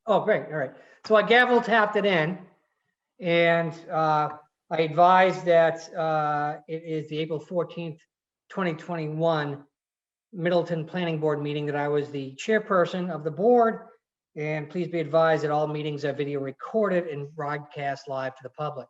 Oh, great. All right. So I gavel tapped it in, and I advised that it is the April 14th, 2021 Middleton Planning Board meeting, that I was the chairperson of the board. And please be advised that all meetings are video recorded and broadcast live to the public.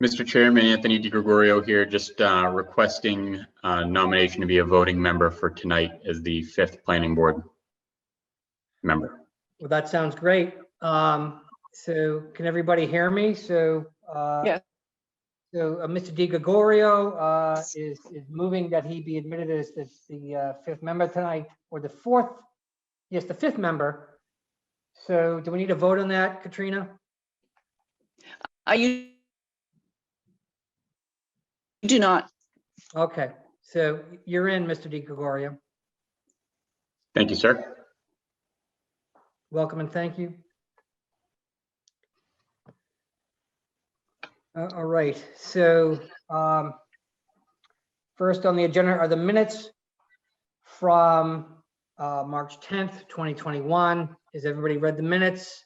Mr. Chairman, Anthony DiGregorio here, just requesting nomination to be a voting member for tonight as the 5th Planning Board member. Well, that sounds great. So can everybody hear me? So Yes. So Mr. DiGregorio is moving that he be admitted as the 5th member tonight, or the 4th. Yes, the 5th member. So do we need a vote on that, Katrina? You do not. Okay, so you're in, Mr. DiGregorio. Thank you, sir. Welcome and thank you. All right, so first on the agenda are the minutes from March 10th, 2021. Has everybody read the minutes?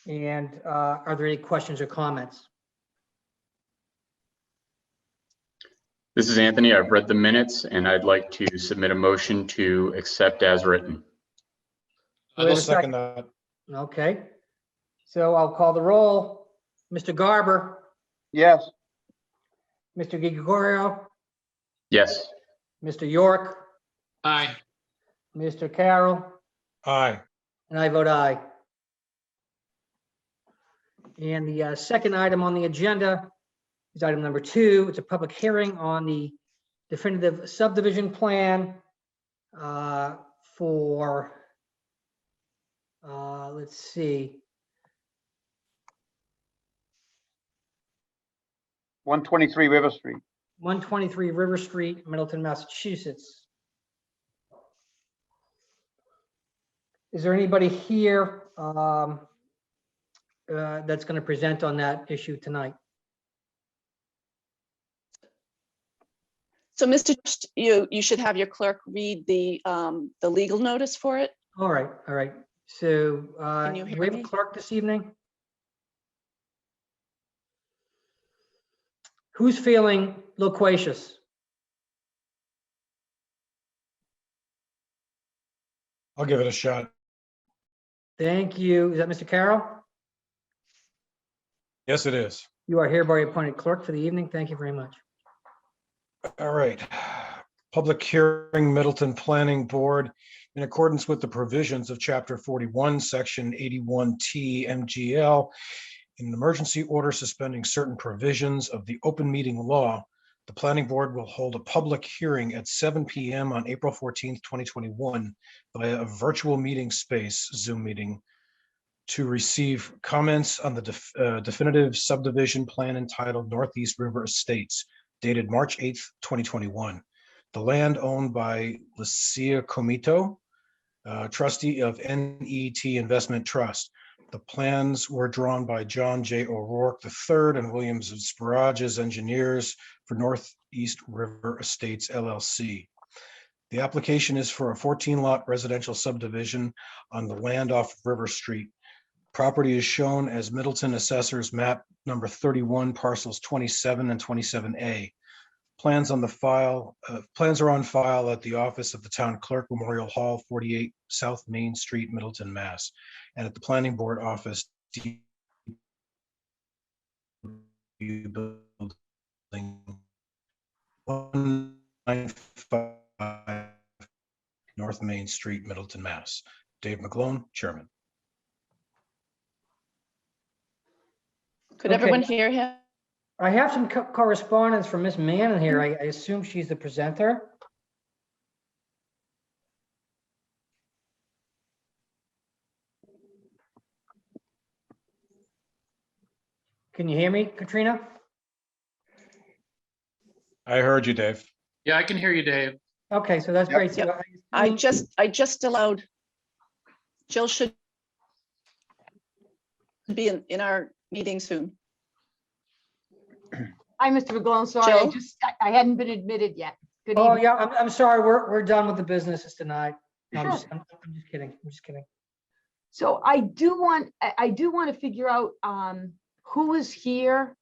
And are there any questions or comments? This is Anthony. I've read the minutes and I'd like to submit a motion to accept as written. Do we have I'll a second that. Okay, so I'll call the roll. Mr. Garber, Yes. Mr. DiGregorio, Yes. Mr. York, Aye. Mr. Carroll, Aye. and I vote aye. And the second item on the agenda is item number 2. It's a public hearing on the definitive subdivision plan for, let's see, 123 River Street. 123 River Street, Middleton, Massachusetts. Is there anybody here that's going to present on that issue tonight? So, Mr. You should have your clerk read the legal notice for it. All right, all right. So Can you do hear we have a me? clerk this evening? Who's feeling loquacious? I'll give it a shot. Thank you. Is that Mr. Carroll? Yes, it is. You are hereby appointed clerk for the evening. Thank you very much. All right. Public hearing, Middleton Planning Board, in accordance with the provisions of Chapter 41, Section 81T MGL, in an emergency order suspending certain provisions of the open meeting law, the Planning Board will hold a public hearing at 7 p.m. on April 14th, 2021, via a virtual meeting space Zoom meeting, to receive comments on the definitive subdivision plan entitled Northeast River Estates, dated March 8th, 2021. The land owned by Lucia Comito, trustee of NET Investment Trust. The plans were drawn by John J. O'Rourke III and Williams of Sparages Engineers for Northeast River Estates LLC. The application is for a 14-lot residential subdivision on the land off River Street. Property is shown as Middleton Assessor's Map number 31, parcels 27 and 27A. Plans are on file at the office of the Town Clerk, Memorial Hall, 48 South Main Street, Middleton, Mass, and at the Planning Board office, building 195 North Main Street, Middleton, Mass. Dave McGlone, Chairman. Could Okay. everyone hear him? I have some correspondence from Miss Mann in here. I assume she's the presenter. Can you hear me, Katrina? I heard you, Dave. Yeah, I can hear you, Dave. Okay, so that's Yep. great. So Yep. I just allowed, Jill should be in our meeting soon. Hi, Mr. McGlone. Sorry, Jill? I hadn't been admitted yet. Good Oh, evening. yeah, I'm sorry. We're done with the businesses tonight. No, Sure. I'm just kidding. I'm just kidding. So I do want to figure out who is here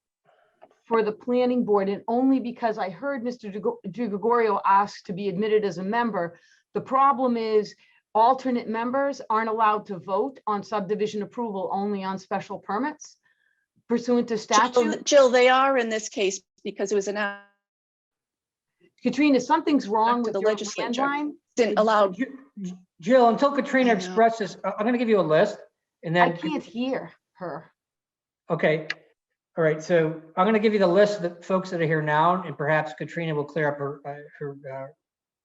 for the planning board, and only because I heard Mr. DiGregorio ask to be admitted as a member. The problem is alternate members aren't allowed to vote on subdivision approval, only on special permits pursuant to statute. Jill, they are in this case because it was an act Katrina, something's wrong to with the your legislature. landline. Didn't allow. Jill, until Katrina I know. expresses, I'm going to give you a list and I then, can't hear her. okay. All right, so I'm going to give you the list of the folks that are here now, and perhaps Katrina will clear up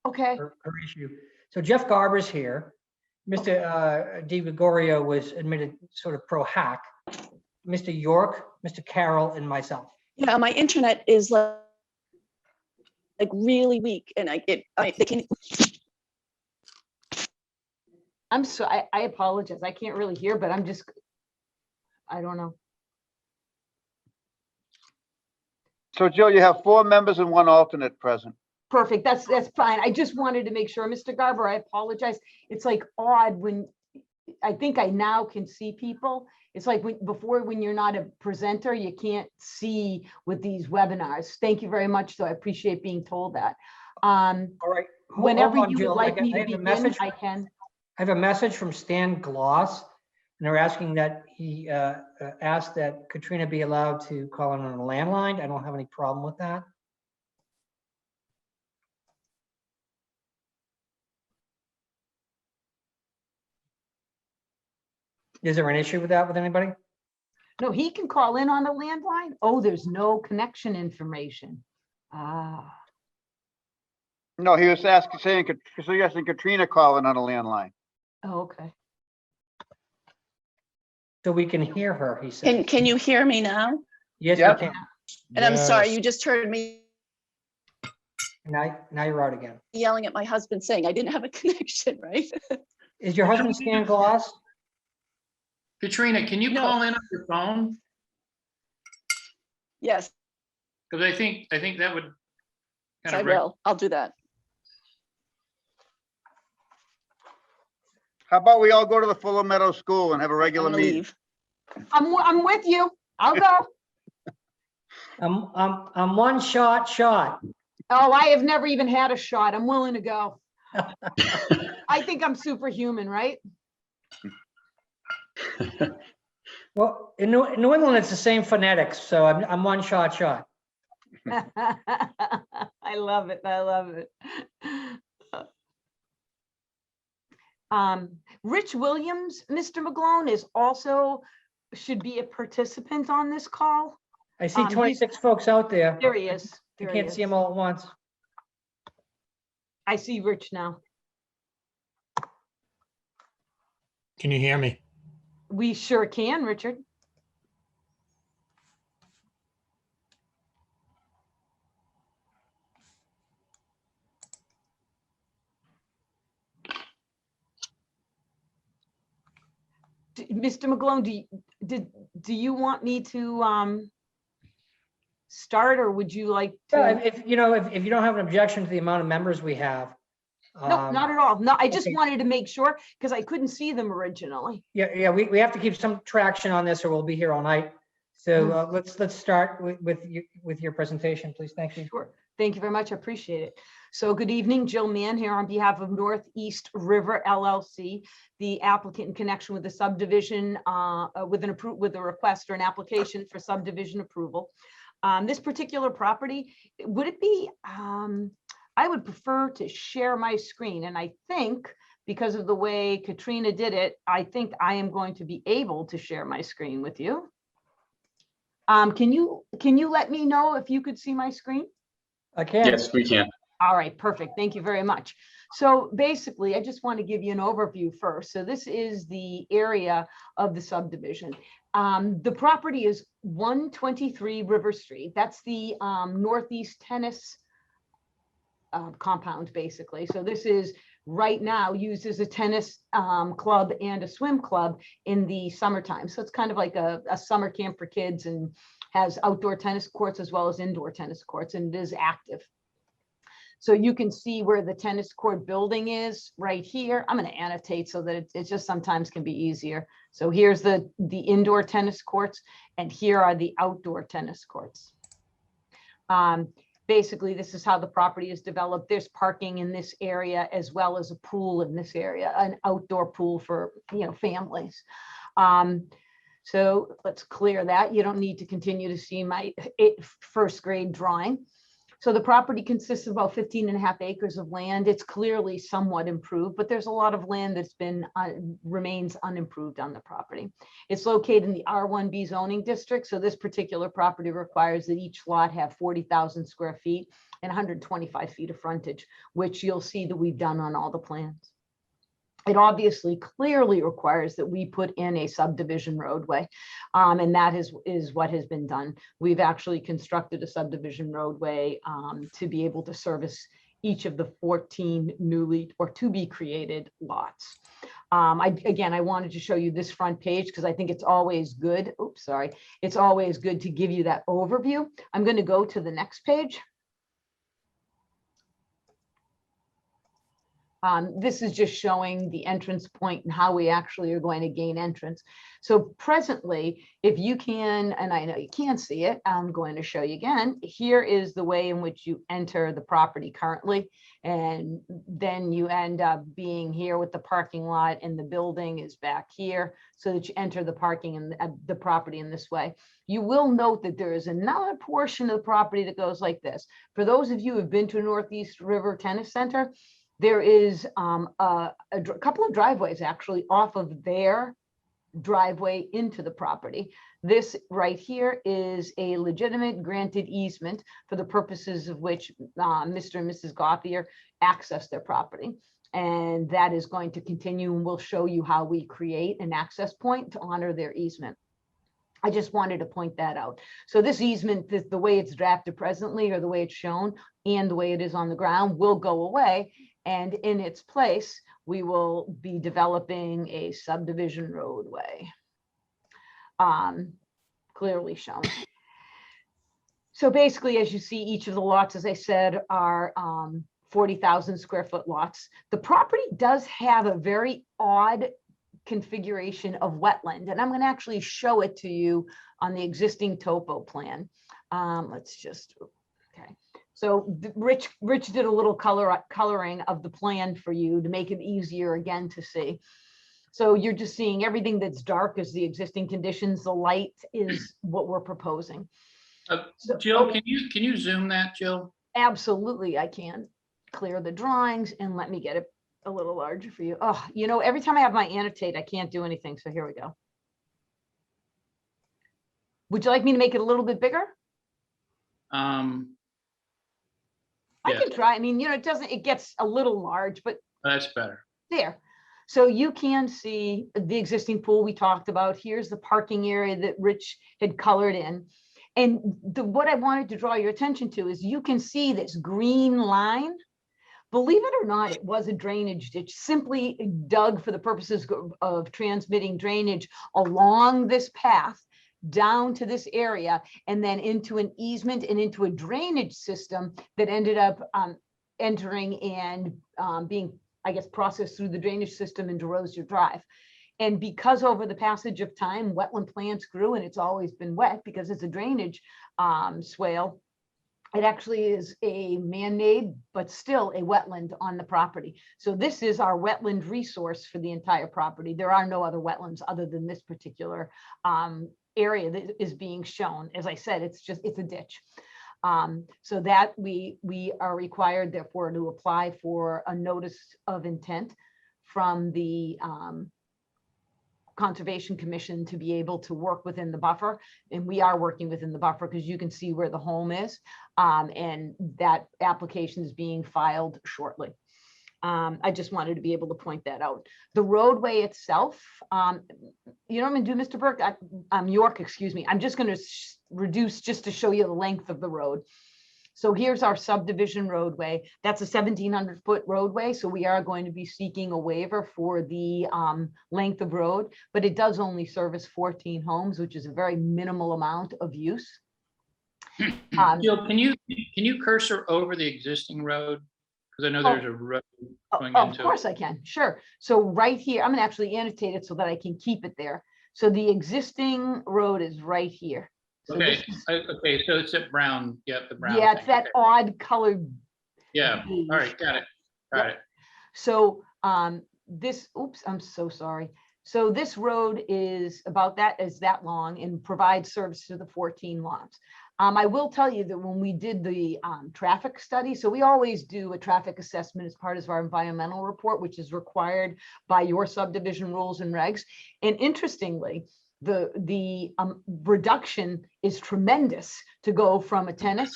Okay, her issue. So Jeff Garber's here. Mr. DiGregorio was admitted sort of pro hack. Mr. York, Mr. Carroll, and myself. Yeah, my internet is like really weak, and they can. I'm so, I apologize. I can't really hear, but I don't know. So Jill, you have 4 members and 1 alternate present. Perfect. That's fine. I just wanted to make sure. Mr. Garber, I apologize. It's like odd when, I think I now can see people. It's like before, when you're not a presenter, you can't see with these webinars. Thank you very much. So I appreciate being told that. All right. hold Whenever on, you Jill. would like me I to have a begin, message. I can. I have a message from Stan Gloss, and they're asking that he asked that Katrina be allowed to call in on a landline. I don't have any problem with that. Is there an issue with that with anybody? No, he can call in on the landline. Oh, there's no connection information. Ah, No, he was suggesting Katrina call in on a landline. oh, okay. So we can hear her, he said. Can you hear me now? Yes, Yeah. we can. And I'm sorry, Yes. you just heard me Now you're out again. yelling at my husband saying I didn't have a connection, right? Is your husband Stan Gloss? Katrina, can you No. call in on your phone? Yes, Because I think that would kind I of. will. I'll do that. How about we all go to the Fuller Meadow School and have a I'm regular gonna meeting? leave. I'm with you. I'll go. I'm one shot. Oh, I have never even had a shot. I'm willing to go. I think I'm superhuman, right? Well, in New England, it's the same phonetics, so I'm one shot. I love it. I love it. Rich Williams, Mr. McGlone, is also, should be a participant on this call. I see He's- 26 folks out there. There he is. You There he can't see is. them all at once. I see Rich now. Can you hear me? We sure can, Richard. Mr. McGlone, do you want me to start, or would you like Yeah, to? if you don't have an objection to the amount of members we have. No, not at all. No, I just okay. wanted to make sure because I couldn't see them originally. Yeah, we have to keep some traction on this or we'll be here all night. So let's start with your presentation, please. Thank you. Sure. Thank you very much. I appreciate it. So good evening, Jill Mann here on behalf of Northeast River LLC, the applicant in connection with the subdivision with a request or an application for subdivision approval. This particular property, would it be, I would prefer to share my screen, and I think because of the way Katrina did it, I think I am going to be able to share my screen with you. Can you let me know if you could see my screen? I can. Yes, we can. All right, perfect. Thank you very much. So basically, I just want to give you an overview first. So this is the area of the subdivision. The property is 123 River Street. That's the Northeast Tennis compound, basically. So this is right now used as a tennis club and a swim club in the summertime. So it's kind of like a summer camp for kids and has outdoor tennis courts as well as indoor tennis courts, and it is active. So you can see where the tennis court building is right here. I'm going to annotate so that it just sometimes can be easier. So here's the indoor tennis courts, and here are the outdoor tennis courts. Basically, this is how the property is developed. There's parking in this area as well as a pool in this area, an outdoor pool for, you know, families. So let's clear that. You don't need to continue to see my first grade drawing. So the property consists of about 15.5 acres of land. It's clearly somewhat improved, but there's a lot of land that's been remains unimproved on the property. It's located in the R1B zoning district. So this particular property requires that each lot have 40,000 square feet and 125 feet of frontage, which you'll see that we've done on all the plans. It obviously clearly requires that we put in a subdivision roadway, and that is what has been done. We've actually constructed a subdivision roadway to be able to service each of the 14 newly or to be created lots. Again, I wanted to show you this front page because I think it's always good. Oops, sorry. It's always good to give you that overview. I'm going to go to the next page. This is just showing the entrance point and how we actually are going to gain entrance. So presently, if you can, and I know you can't see it, I'm going to show you again. Here is the way in which you enter the property currently. And then you end up being here with the parking lot, and the building is back here so that you enter the parking and the property in this way. You will note that there is another portion of the property that goes like this. For those of you who have been to Northeast River Tennis Center, there is a couple of driveways actually off of their driveway into the property. This right here is a legitimate granted easement for the purposes of which Mr. and Mrs. Gothier access their property. And that is going to continue, and we'll show you how we create an access point to honor their easement. I just wanted to point that out. So this easement, the way it's drafted presently, or the way it's shown and the way it is on the ground, will go away. And in its place, we will be developing a subdivision roadway, clearly shown. So basically, as you see, each of the lots, as I said, are 40,000 square foot lots. The property does have a very odd configuration of wetland, and I'm going to actually show it to you on the existing topo plan. Let's just, okay. So Rich did a little coloring of the plan for you to make it easier again to see. So you're just seeing everything that's dark is the existing conditions. The light is what we're proposing. Jill, can you zoom that, Jill? Absolutely, I can clear the drawings and let me get it a little larger for you. Oh, you know, every time I have my annotate, I can't do anything. So here we go. Would you like me to make it a little bit bigger? I Yes. can try. I mean, you know, it gets a little large, but That's better. there. So you can see the existing pool we talked about. Here's the parking area that Rich had colored in. And what I wanted to draw your attention to is you can see this green line. Believe it or not, it was a drainage ditch, simply dug for the purposes of transmitting drainage along this path down to this area, and then into an easement and into a drainage system that ended up entering and being, I guess, processed through the drainage system into Rosier Drive. And because over the passage of time, wetland plants grew, and it's always been wet because it's a drainage swale, it actually is a man-made, but still a wetland on the property. So this is our wetland resource for the entire property. There are no other wetlands other than this particular area that is being shown. As I said, it's a ditch. So that we are required, therefore, to apply for a notice of intent from the Conservation Commission to be able to work within the buffer. And we are working within the buffer because you can see where the home is. And that application is being filed shortly. I just wanted to be able to point that out. The roadway itself, you know what I'm gonna do, Mr. Burke? York, excuse me. I'm just gonna reduce just to show you the length of the road. So here's our subdivision roadway. That's a 1,700-foot roadway. So we are going to be seeking a waiver for the length of road, but it does only service 14 homes, which is a very minimal amount of use. Jill, can you cursor over the existing road? Because I know there's a road going Of into it. course I can, sure. So right here, I'm gonna actually annotate it so that I can keep it there. So the existing road is right here. So Okay, this is- okay, so it's at brown, yep, the brown. Yeah, it's thing, that okay. odd colored. Yeah, beige. all right, got it, got it. So this, oops, I'm so sorry. So this road is about that long and provides service to the 14 lots. I will tell you that when we did the traffic study, so we always do a traffic assessment as part of our environmental report, which is required by your subdivision rules and regs. And interestingly, the reduction is tremendous to go from a tennis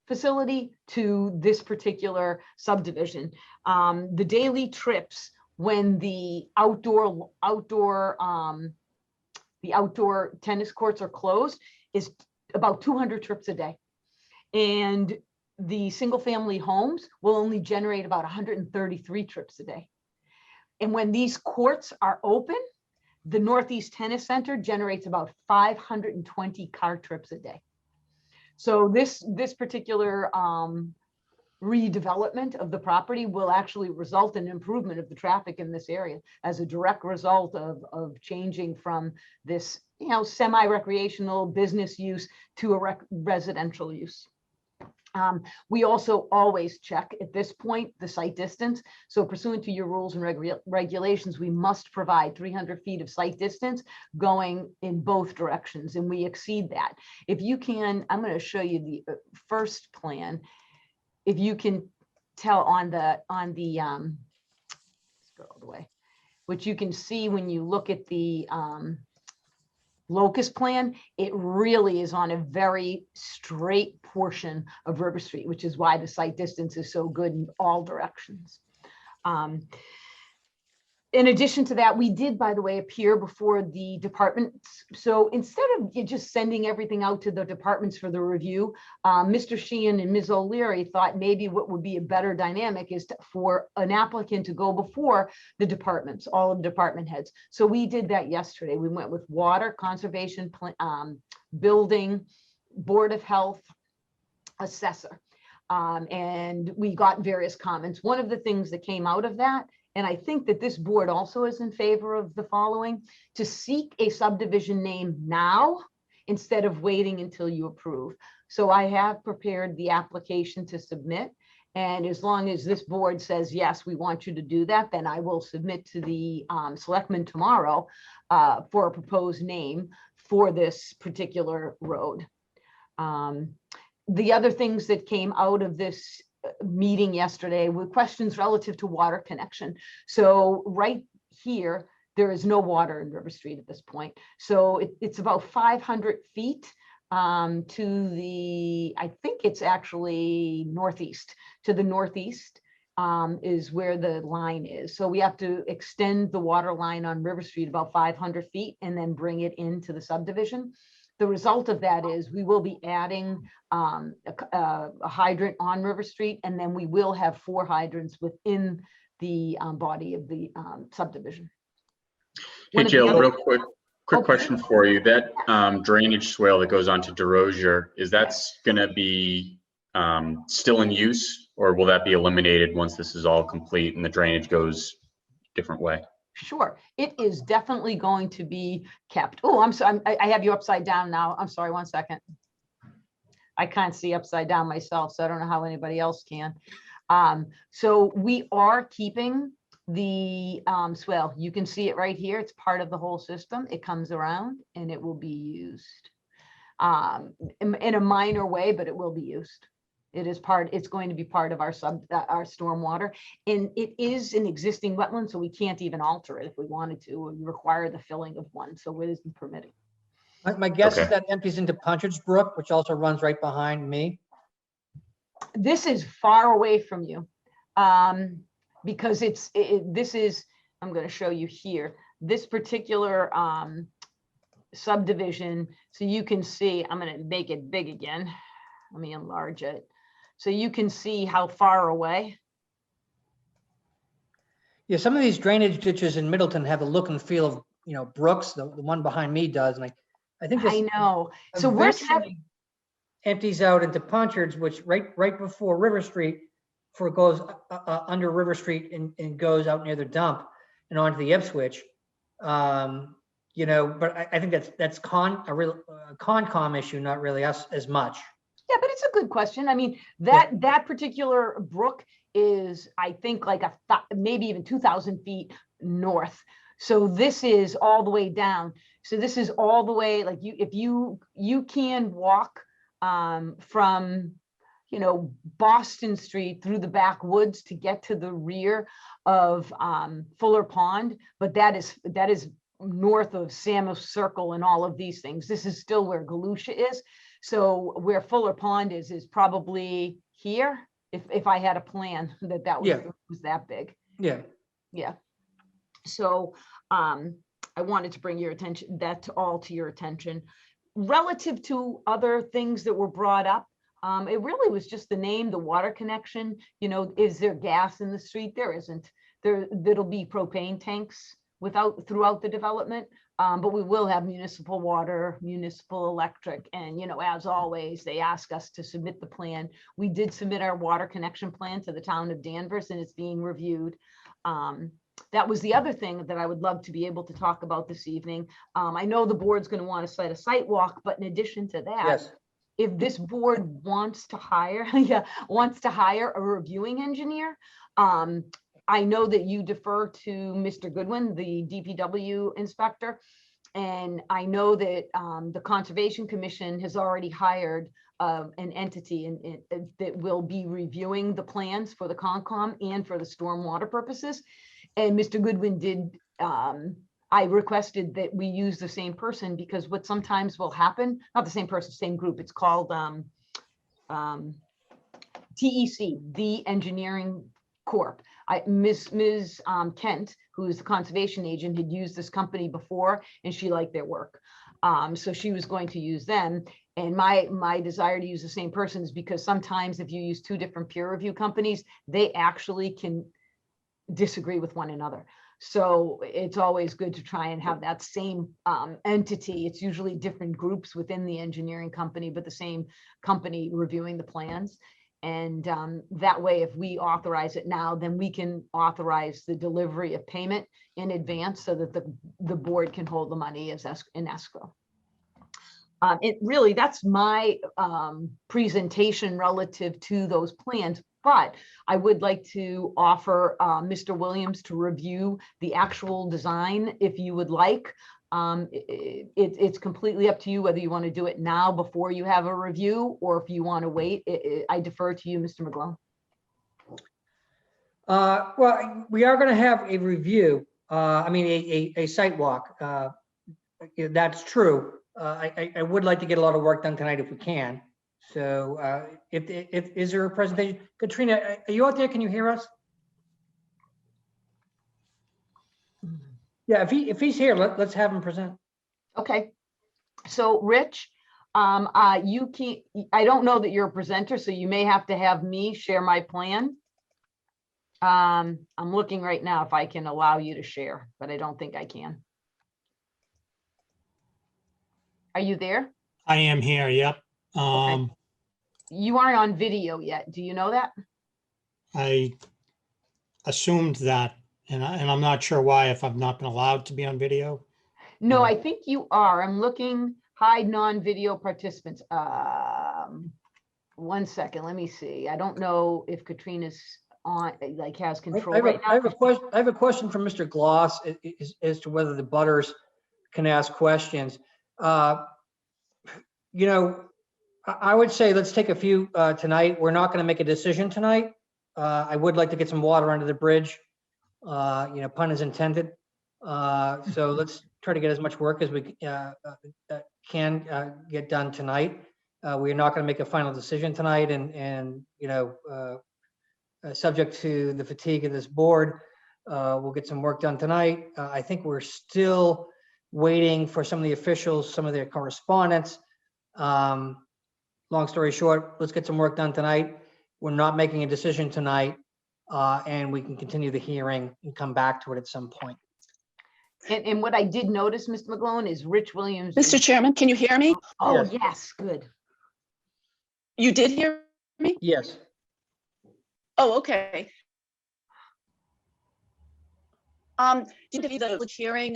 facility to this particular subdivision. The daily trips when the outdoor tennis courts are closed is about 200 trips a day. And the single family homes will only generate about 133 trips a day. And when these courts are open, the Northeast Tennis Center generates about 520 car trips a day. So this particular redevelopment of the property will actually result in improvement of the traffic in this area as a direct result of changing from this, semi-recreational business use to a residential use. We also always check at this point the site distance. So pursuant to your rules and regulations, we must provide 300 feet of site distance going in both directions, and we exceed that. If you can, I'm going to show you the first plan. If you can tell on the let's go all the way, which you can see when you look at the locus plan, it really is on a very straight portion of River Street, which is why the site distance is so good in all directions. In addition to that, we did, by the way, appear before the departments. So instead of just sending everything out to the departments for the review, Mr. Sheehan and Ms. O'Leary thought maybe what would be a better dynamic is for an applicant to go before the departments, all of the department heads. So we did that yesterday. We went with water, conservation, building, Board of Health, assessor. And we got various comments. One of the things that came out of that, and I think that this board also is in favor of the following, to seek a subdivision name now instead of waiting until you approve. So I have prepared the application to submit. And as long as this board says, yes, we want you to do that, then I will submit to the selectmen tomorrow for a proposed name for this particular road. The other things that came out of this meeting yesterday were questions relative to water connection. So right here, there is no water in River Street at this point. So it's about 500 feet to the, I think it's actually northeast. To the northeast is where the line is. So we have to extend the water line on River Street about 500 feet and then bring it into the subdivision. The result of that is we will be adding a hydrant on River Street, and then we will have 4 hydrants within the body of the subdivision. Hey, Jill, real quick Okay. question for you. That drainage swale that goes onto DeRosier, is that's going to be still in use, or will that be eliminated once this is all complete and the drainage goes a different way? Sure, it is definitely going to be kept. Oh, I'm sorry, I have you upside down now. I'm sorry, 1 second. I can't see upside down myself, so I don't know how anybody else can. So we are keeping the swale. You can see it right here. It's part of the whole system. It comes around and it will be used in a minor way, but it will be used. It is part, it's going to be part of our stormwater, and it is an existing wetland, so we can't even alter it if we wanted to, or require the filling of one, so it isn't permitted. My guess is Okay. that empties into Punchard's Brook, which also runs right behind me. This is far away from you, because this is, I'm going to show you here, this particular subdivision, so you can see, I'm going to make it big again. Let me enlarge it. So you can see how far away. Yeah, some of these drainage ditches in Middleton have the look and feel of, brooks. The one behind me does, and I think this I know. So we're eventually empties out into Ponchards, which right before River Street, before it goes under River Street and goes out near the dump and onto the Ipswich. But I think that's a real Concom issue, not really us as much. Yeah, but it's a good question. I mean, that particular brook is, I think, like maybe even 2,000 feet north. So this is all the way down. So this is all the way, like if you can walk from, Boston Street through the backwoods to get to the rear of Fuller Pond, but that is north of Samos Circle and all of these things. This is still where Galusha is. So where Fuller Pond is probably here. If I had a plan that was that big. Yeah. Yeah. So I wanted to bring your attention, to your attention. Relative to other things that were brought up, it really was just the name, the water connection. Is there gas in the street? There isn't. There'll be propane tanks throughout the development, but we will have municipal water, municipal electric, and as always, they ask us to submit the plan. We did submit our water connection plan to the town of Danvers, and it's being reviewed. That was the other thing that I would love to be able to talk about this evening. I know the board's going to want to set a site walk, but in addition to that, Yes. if this board wants to hire a reviewing engineer, I know that you defer to Mr. Goodwin, the DPW inspector, and I know that the Conservation Commission has already hired an entity that will be reviewing the plans for the Concom and for the stormwater purposes. And Mr. Goodwin did, I requested that we use the same person, because what sometimes will happen, not the same person, same group, it's called TEC, the Engineering Corp. Ms. Kent, who is the conservation agent, had used this company before, and she liked their work. So she was going to use them. And my desire to use the same person is because sometimes if you use two different peer review companies, they actually can disagree with one another. So it's always good to try and have that same entity. It's usually different groups within the engineering company, but the same company reviewing the plans. And that way, if we authorize it now, then we can authorize the delivery of payment in advance so that the board can hold the money as in escrow. That's my presentation relative to those plans, but I would like to offer Mr. Williams to review the actual design if you would like. It's completely up to you whether you want to do it now before you have a review, or if you want to wait. I defer to you, Mr. McGlone. Well, we are going to have a review. A site walk. That's true. I would like to get a lot of work done tonight if we can. So if is there a presentation? Katrina, are you out there? Can you hear us? Yeah, if he's here, let's have him present. Okay. So Rich, you can't, I don't know that you're a presenter, so you may have to have me share my plan. I'm looking right now if I can allow you to share, but I don't think I can. Are you there? I am here, yep. Okay. You aren't on video yet. Do you know that? I assumed that, and I'm not sure why, if I've not been allowed to be on video. No, I think you are. I'm looking, hide non-video participants. 1 second, let me see. I don't know if Katrina's on, like, has control right now. I have a question from Mr. Gloss as to whether the butters can ask questions. I would say let's take a few tonight. We're not going to make a decision tonight. I would like to get some water under the bridge. Pun is intended. So let's try to get as much work as we can get done tonight. We are not going to make a final decision tonight, and subject to the fatigue of this board, we'll get some work done tonight. I think we're still waiting for some of the officials, some of their correspondence. Long story short, let's get some work done tonight. we're not making a decision tonight, and we can continue the hearing and come back to it at some point. And what I did notice, Mr. McGlone, is Rich Williams. Mr. Chairman, can you hear me? Oh, Yes. yes, good. You did hear me? Yes. Oh, okay. Did you the public hearing,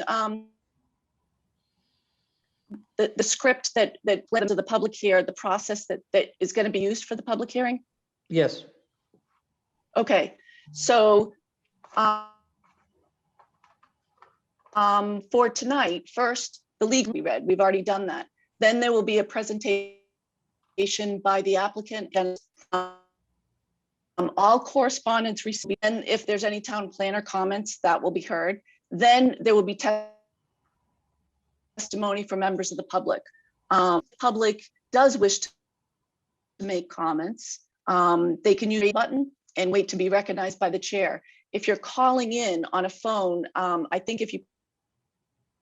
the script that led to the public here, the process that is going to be used for the public hearing? Yes. Okay, so for tonight, first, the legal we read, we've already done that. Then there will be a presentation by the applicant and all correspondence received. And if there's any town planner comments, that will be heard. Then there will be testimony from members of the public. Public does wish to make comments. They can use a button and wait to be recognized by the chair. If you're calling in on a phone, I think if you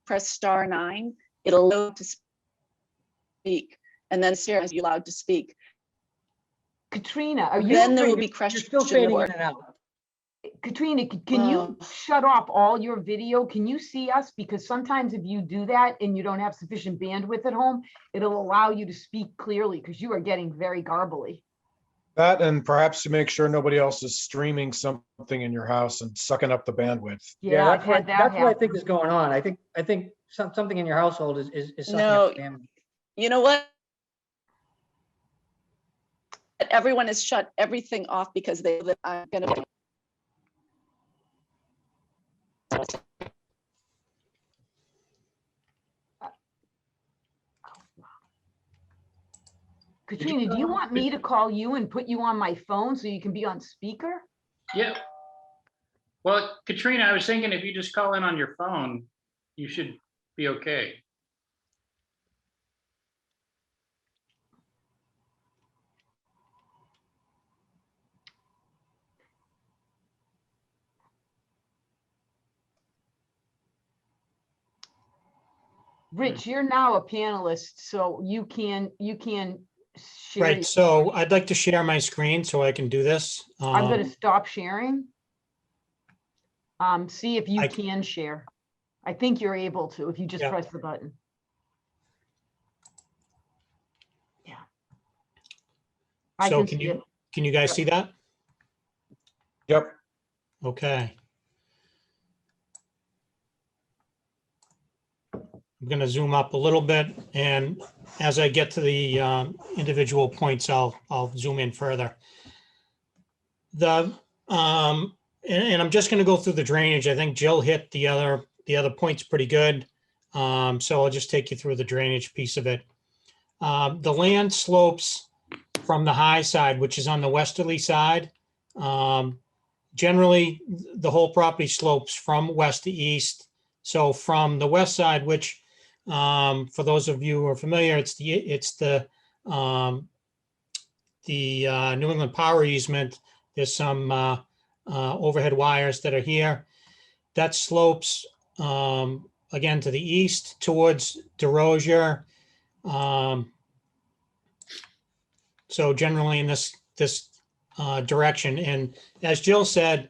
press *9, it'll allow to speak, and then chair is allowed to speak. Katrina, are you? Then there will afraid- be You're questions. still in the fading board. in and out. Katrina, can you shut off all your video? Can you see us? Because sometimes if you do that and you don't have sufficient bandwidth at home, it'll allow you to speak clearly because you are getting very garbly. That, and perhaps to make sure nobody else is streaming something in your house and sucking up the bandwidth. Yeah, I've had that That's what I think happen. is going on. I think something in your household is sucking No. up the bandwidth. You know what? Everyone has shut everything off because they that I'm gonna be. Katrina, do you want me to call you and put you on my phone so you can be on speaker? Yeah. Well, Katrina, I was thinking if you just call in on your phone, you should be okay. Rich, you're now a panelist, so you can share. Right, so I'd like to share my screen so I can do this. I'm gonna stop sharing. See if you I- can share. I think you're able to if you just Yeah. press the button. Yeah. I So can can see you, it. can you guys see that? Yep. Okay. I'm going to zoom up a little bit, and as I get to the individual points, I'll zoom in further. And I'm just going to go through the drainage. I think Jill hit the other points pretty good. So I'll just take you through the drainage piece of it. The land slopes from the high side, which is on the westerly side. Generally, the whole property slopes from west to east. So from the west side, which for those of you who are familiar, it's the New England Power Easement. There's some overhead wires that are here. That slopes again to the east towards DeRosier. So generally in this direction. And as Jill said,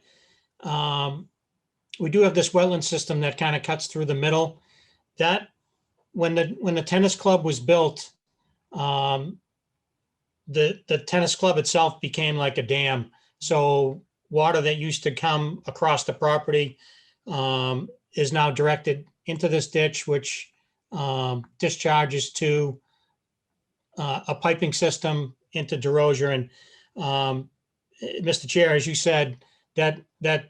we do have this wetland system that kind of cuts through the middle. That when the tennis club was built, the tennis club itself became like a dam. So water that used to come across the property is now directed into this ditch, which discharges to a piping system into DeRosier. And Mr. Chair, as you said, that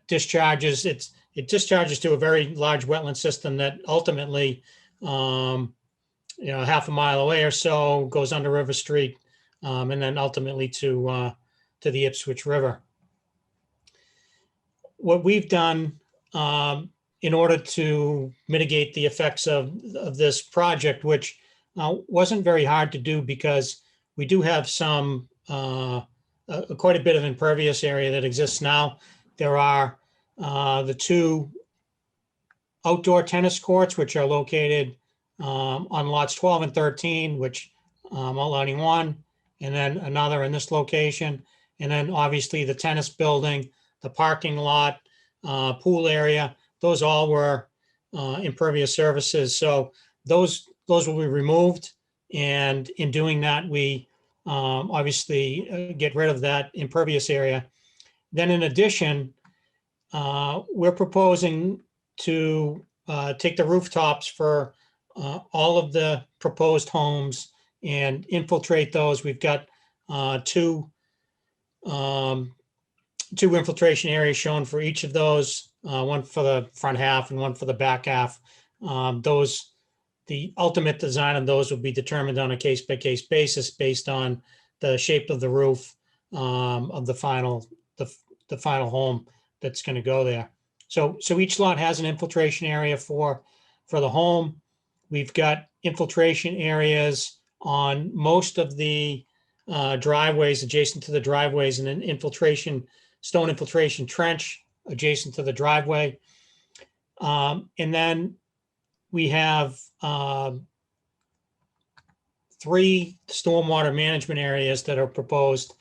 discharges, it discharges to a very large wetland system that ultimately, half a mile away or so goes under River Street, and then ultimately to the Ipswich River. What we've done in order to mitigate the effects of this project, which wasn't very hard to do because we do have some quite a bit of impervious area that exists now. There are the two outdoor tennis courts, which are located on lots 12 and 13, which outlining one, and then another in this location. And then obviously the tennis building, the parking lot, pool area, those all were impervious surfaces. So those will be removed. And in doing that, we obviously get rid of that impervious area. Then in addition, we're proposing to take the rooftops for all of the proposed homes and infiltrate those. We've got two infiltration areas shown for each of those, one for the front half and one for the back half. The ultimate design of those will be determined on a case-by-case basis based on the shape of the roof of the final home that's going to go there. So each lot has an infiltration area for the home. We've got infiltration areas on most of the driveways adjacent to the driveways, and an stone infiltration trench adjacent to the driveway. And then we have 3 stormwater management areas that are proposed.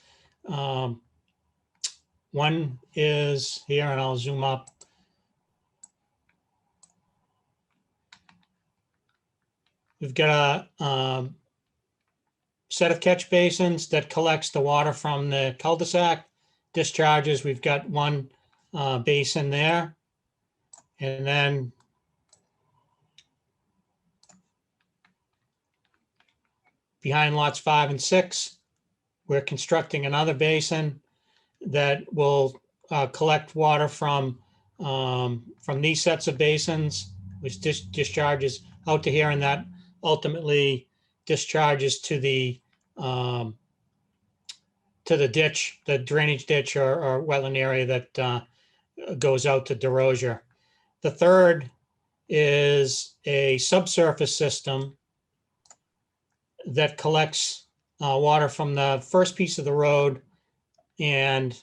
One is here, and I'll zoom up. We've got a set of catch basins that collects the water from the cul-de-sac discharges. We've got one basin there. And then behind lots 5 and 6, we're constructing another basin that will collect water from these sets of basins, which discharges out to here, and that ultimately discharges to the ditch, the drainage ditch or wetland area that goes out to DeRosier. The third is a subsurface system that collects water from the first piece of the road and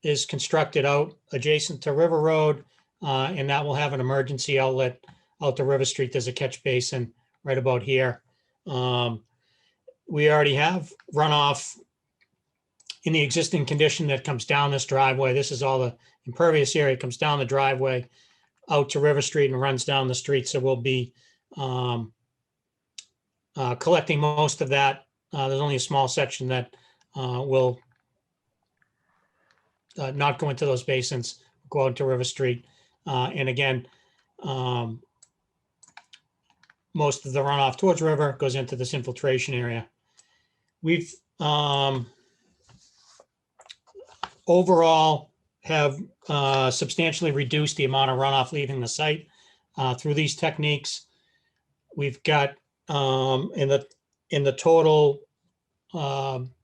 is constructed out adjacent to River Road, and that will have an emergency outlet out to River Street. There's a catch basin right about here. We already have runoff in the existing condition that comes down this driveway. This is all the impervious area, comes down the driveway out to River Street and runs down the street. So we'll be collecting most of that. There's only a small section that will not go into those basins, go out to River Street. And again, most of the runoff towards River goes into this infiltration area. We've overall have substantially reduced the amount of runoff leaving the site through these techniques. We've got in the total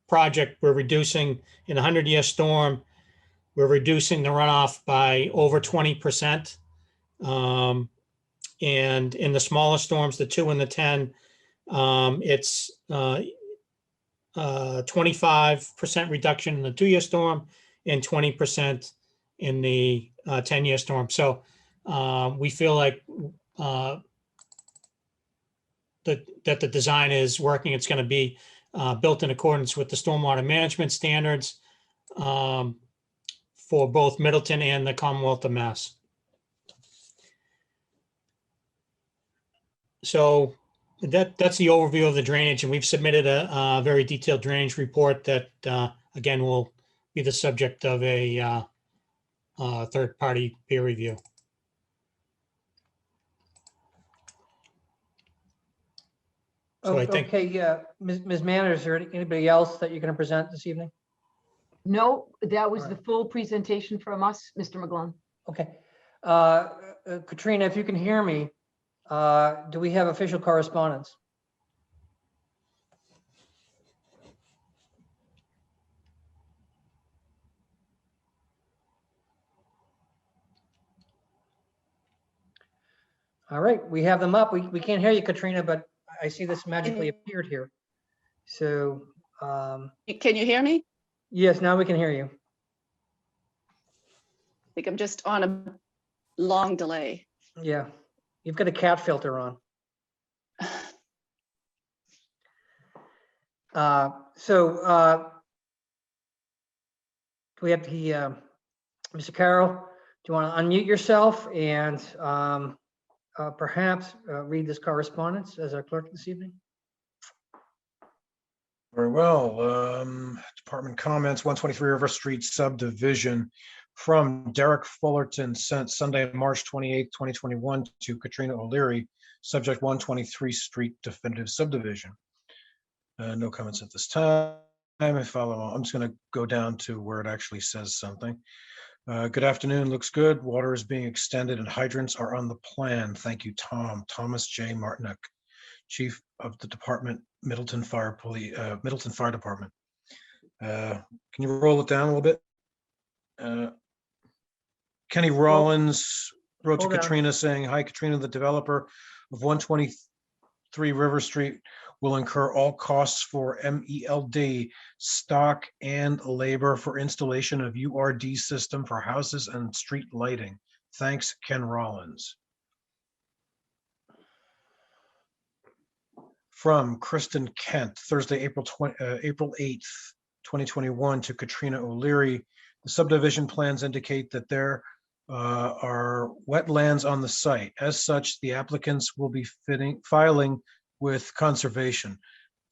project, we're reducing in a 100-year storm, we're reducing the runoff by over 20%. And in the smaller storms, the 2 and the 10, it's 25% reduction in the 2-year storm and 20% in the 10-year storm. So we feel like that the design is working. It's going to be built in accordance with the stormwater management standards for both Middleton and the Commonwealth of Mass. So that's the overview of the drainage, and we've submitted a very detailed drainage report that again will be the subject of a third-party peer review. So I think. Okay, yeah, Ms. Mann, is there anybody else that you're going to present this evening? No, that was All the right. full presentation from us, Mr. McGlone. Okay. Katrina, if you can hear me, do we have official correspondence? All right, we have them up. We can't hear you, Katrina, but I see this magically appeared here. So, Can you hear me? yes, now we can hear you. I think I'm just on a long delay. Yeah, you've got a cat filter on. we have the, Mr. Carroll, do you want to unmute yourself and perhaps read this correspondence as our clerk this evening? Very well. Department comments, 123 River Street subdivision from Derek Fullerton, sent Sunday, March 28th, 2021 to Katrina O'Leary, subject 123 Street definitive subdivision. No comments at this time. I'm just going to go down to where it actually says something. Good afternoon. Looks good. Water is being extended and hydrants are on the plan. Thank you, Tom. Thomas J. Martinek, Chief of the Department, Middleton Fire Department. Can you roll it down a little bit? Kenny Rollins wrote to hold on. Katrina saying, "Hi, Katrina, the developer of 123 River Street will incur all costs for MELD, stock and labor for installation of URD system for houses and street lighting. Thanks, Ken Rollins." From Kristen Kent, Thursday, April 8th, 2021 to Katrina O'Leary. The subdivision plans indicate that there are wetlands on the site. As such, the applicants will be filing with conservation.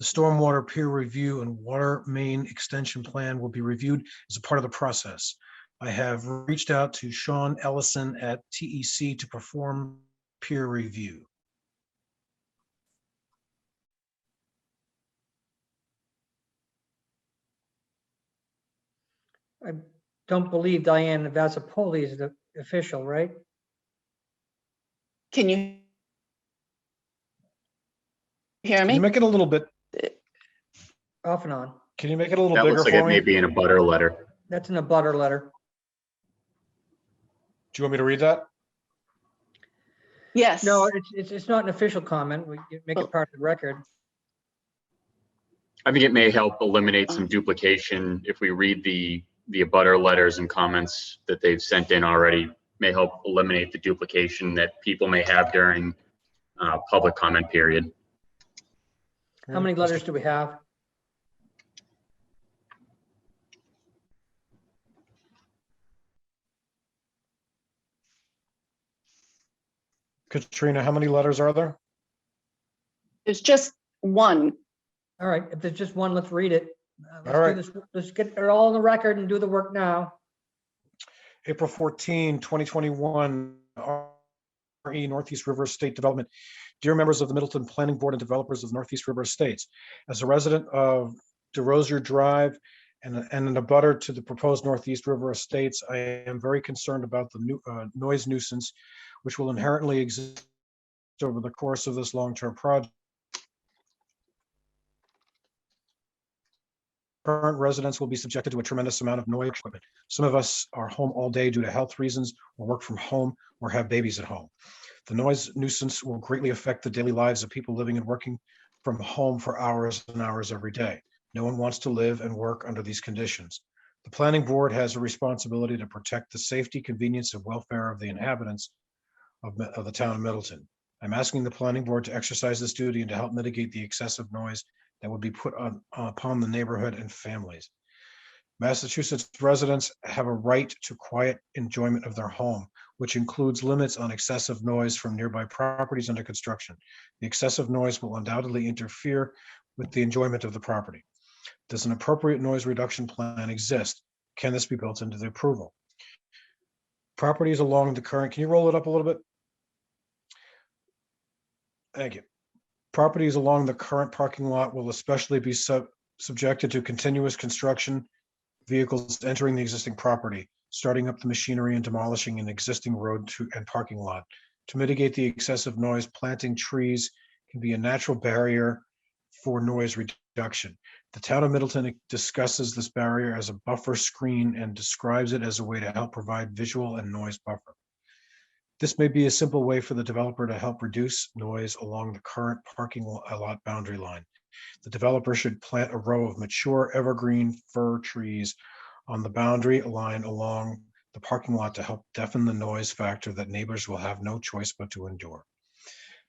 The stormwater peer review and water main extension plan will be reviewed as a part of the process. I have reached out to Sean Ellison at TEC to perform peer review. I don't believe Diane Vasapoli is the official, right? Can you hear Can you me? make it a little bit, Off and on. can you make it a little That bigger looks like it for may me? be in a butter letter. That's in a butter letter. Do you want me to read that? Yes. No, it's not an official comment. We make it part of the record. I think it may help eliminate some duplication if we read the abutter letters and comments that they've sent in already. May help eliminate the duplication that people may have during public comment period. How many letters do we have? Katrina, how many letters are there? There's just one. All right, if there's just one, let's read it. All right. Let's get it all on the record and do the work now. April 14, 2021, RE Northeast River Estate Development. Dear members of the Middleton Planning Board and developers of Northeast River Estates, as a resident of DeRosier Drive and an abutter to the proposed Northeast River Estates, I am very concerned about the noise nuisance which will inherently exist over the course of this long-term project. Current residents will be subjected to a tremendous amount of noise equipment. Some of us are home all day due to health reasons, or work from home, or have babies at home. The noise nuisance will greatly affect the daily lives of people living and working from home for hours and hours every day. No one wants to live and work under these conditions. The planning board has a responsibility to protect the safety, convenience, and welfare of the inhabitants of the town of Middleton. I'm asking the planning board to exercise this duty and to help mitigate the excessive noise that would be put upon the neighborhood and families. Massachusetts residents have a right to quiet enjoyment of their home, which includes limits on excessive noise from nearby properties under construction. The excessive noise will undoubtedly interfere with the enjoyment of the property. Does an appropriate noise reduction plan exist? Can this be built into the approval? Properties along the current, can you roll it up a little bit? Thank you. Properties along the current parking lot will especially be subjected to continuous construction, vehicles entering the existing property, starting up the machinery and demolishing an existing road and parking lot. To mitigate the excessive noise, planting trees can be a natural barrier for noise reduction. The town of Middleton discusses this barrier as a buffer screen and describes it as a way to help provide visual and noise buffer. This may be a simple way for the developer to help reduce noise along the current parking lot boundary line. The developer should plant a row of mature evergreen fir trees on the boundary line along the parking lot to help deafen the noise factor that neighbors will have no choice but to endure.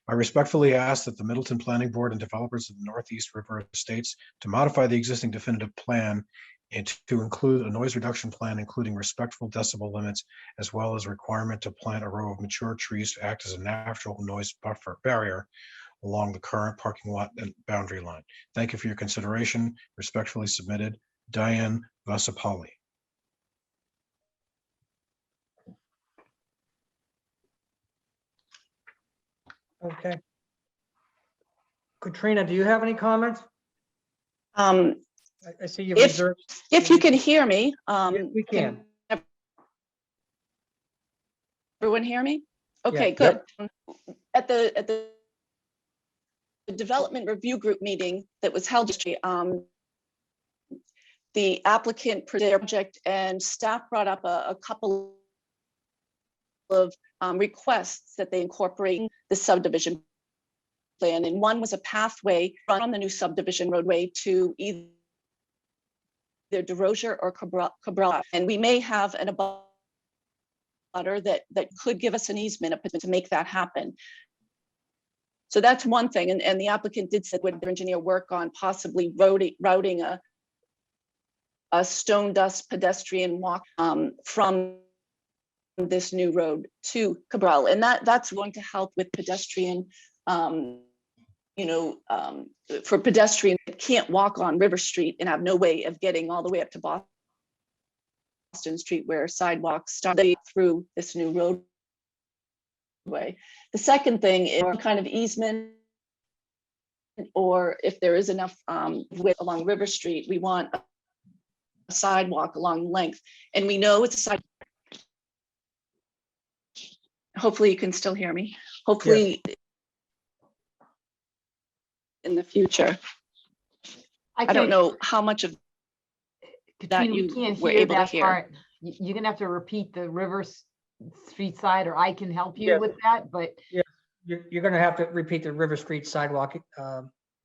I respectfully ask that the Middleton Planning Board and developers of the Northeast River Estates to modify the existing definitive plan and to include a noise reduction plan, including respectful decibel limits, as well as requirement to plant a row of mature trees to act as a natural noise buffer barrier along the current parking lot and boundary line. Thank you for your consideration. Respectfully submitted, Diane Vasapalli. Okay. Katrina, do you have any comments? Um, I see you've If- reserved. If you can hear me. Yes, we can. Everyone hear me? Okay, Yeah. good. At the development review group meeting that was held yesterday, the applicant presented their project and staff brought up a couple of requests that they incorporate in the subdivision plan. And one was a pathway from the new subdivision roadway to either DeRozier or Cabral. And we may have an abutter that could give us an easement to make that happen. So that's one thing. And the applicant did say, would their engineer work on possibly routing a stone dust pedestrian walk from this new road to Cabral. And that's going to help with pedestrian, for pedestrians that can't walk on River Street and have no way of getting all the way up to Boston Street where sidewalks start through this new roadway. The second thing is kind of easement, or if there is enough width along River Street, we want a sidewalk along length. And we know it's a side. Hopefully you can still hear me. Hopefully in the future. I don't know how much of Katrina, we you can't were hear able to that hear. part. You're gonna have to repeat the River Street side, or I can help you Yeah. with that, but You're going to have to repeat the River Street sidewalk.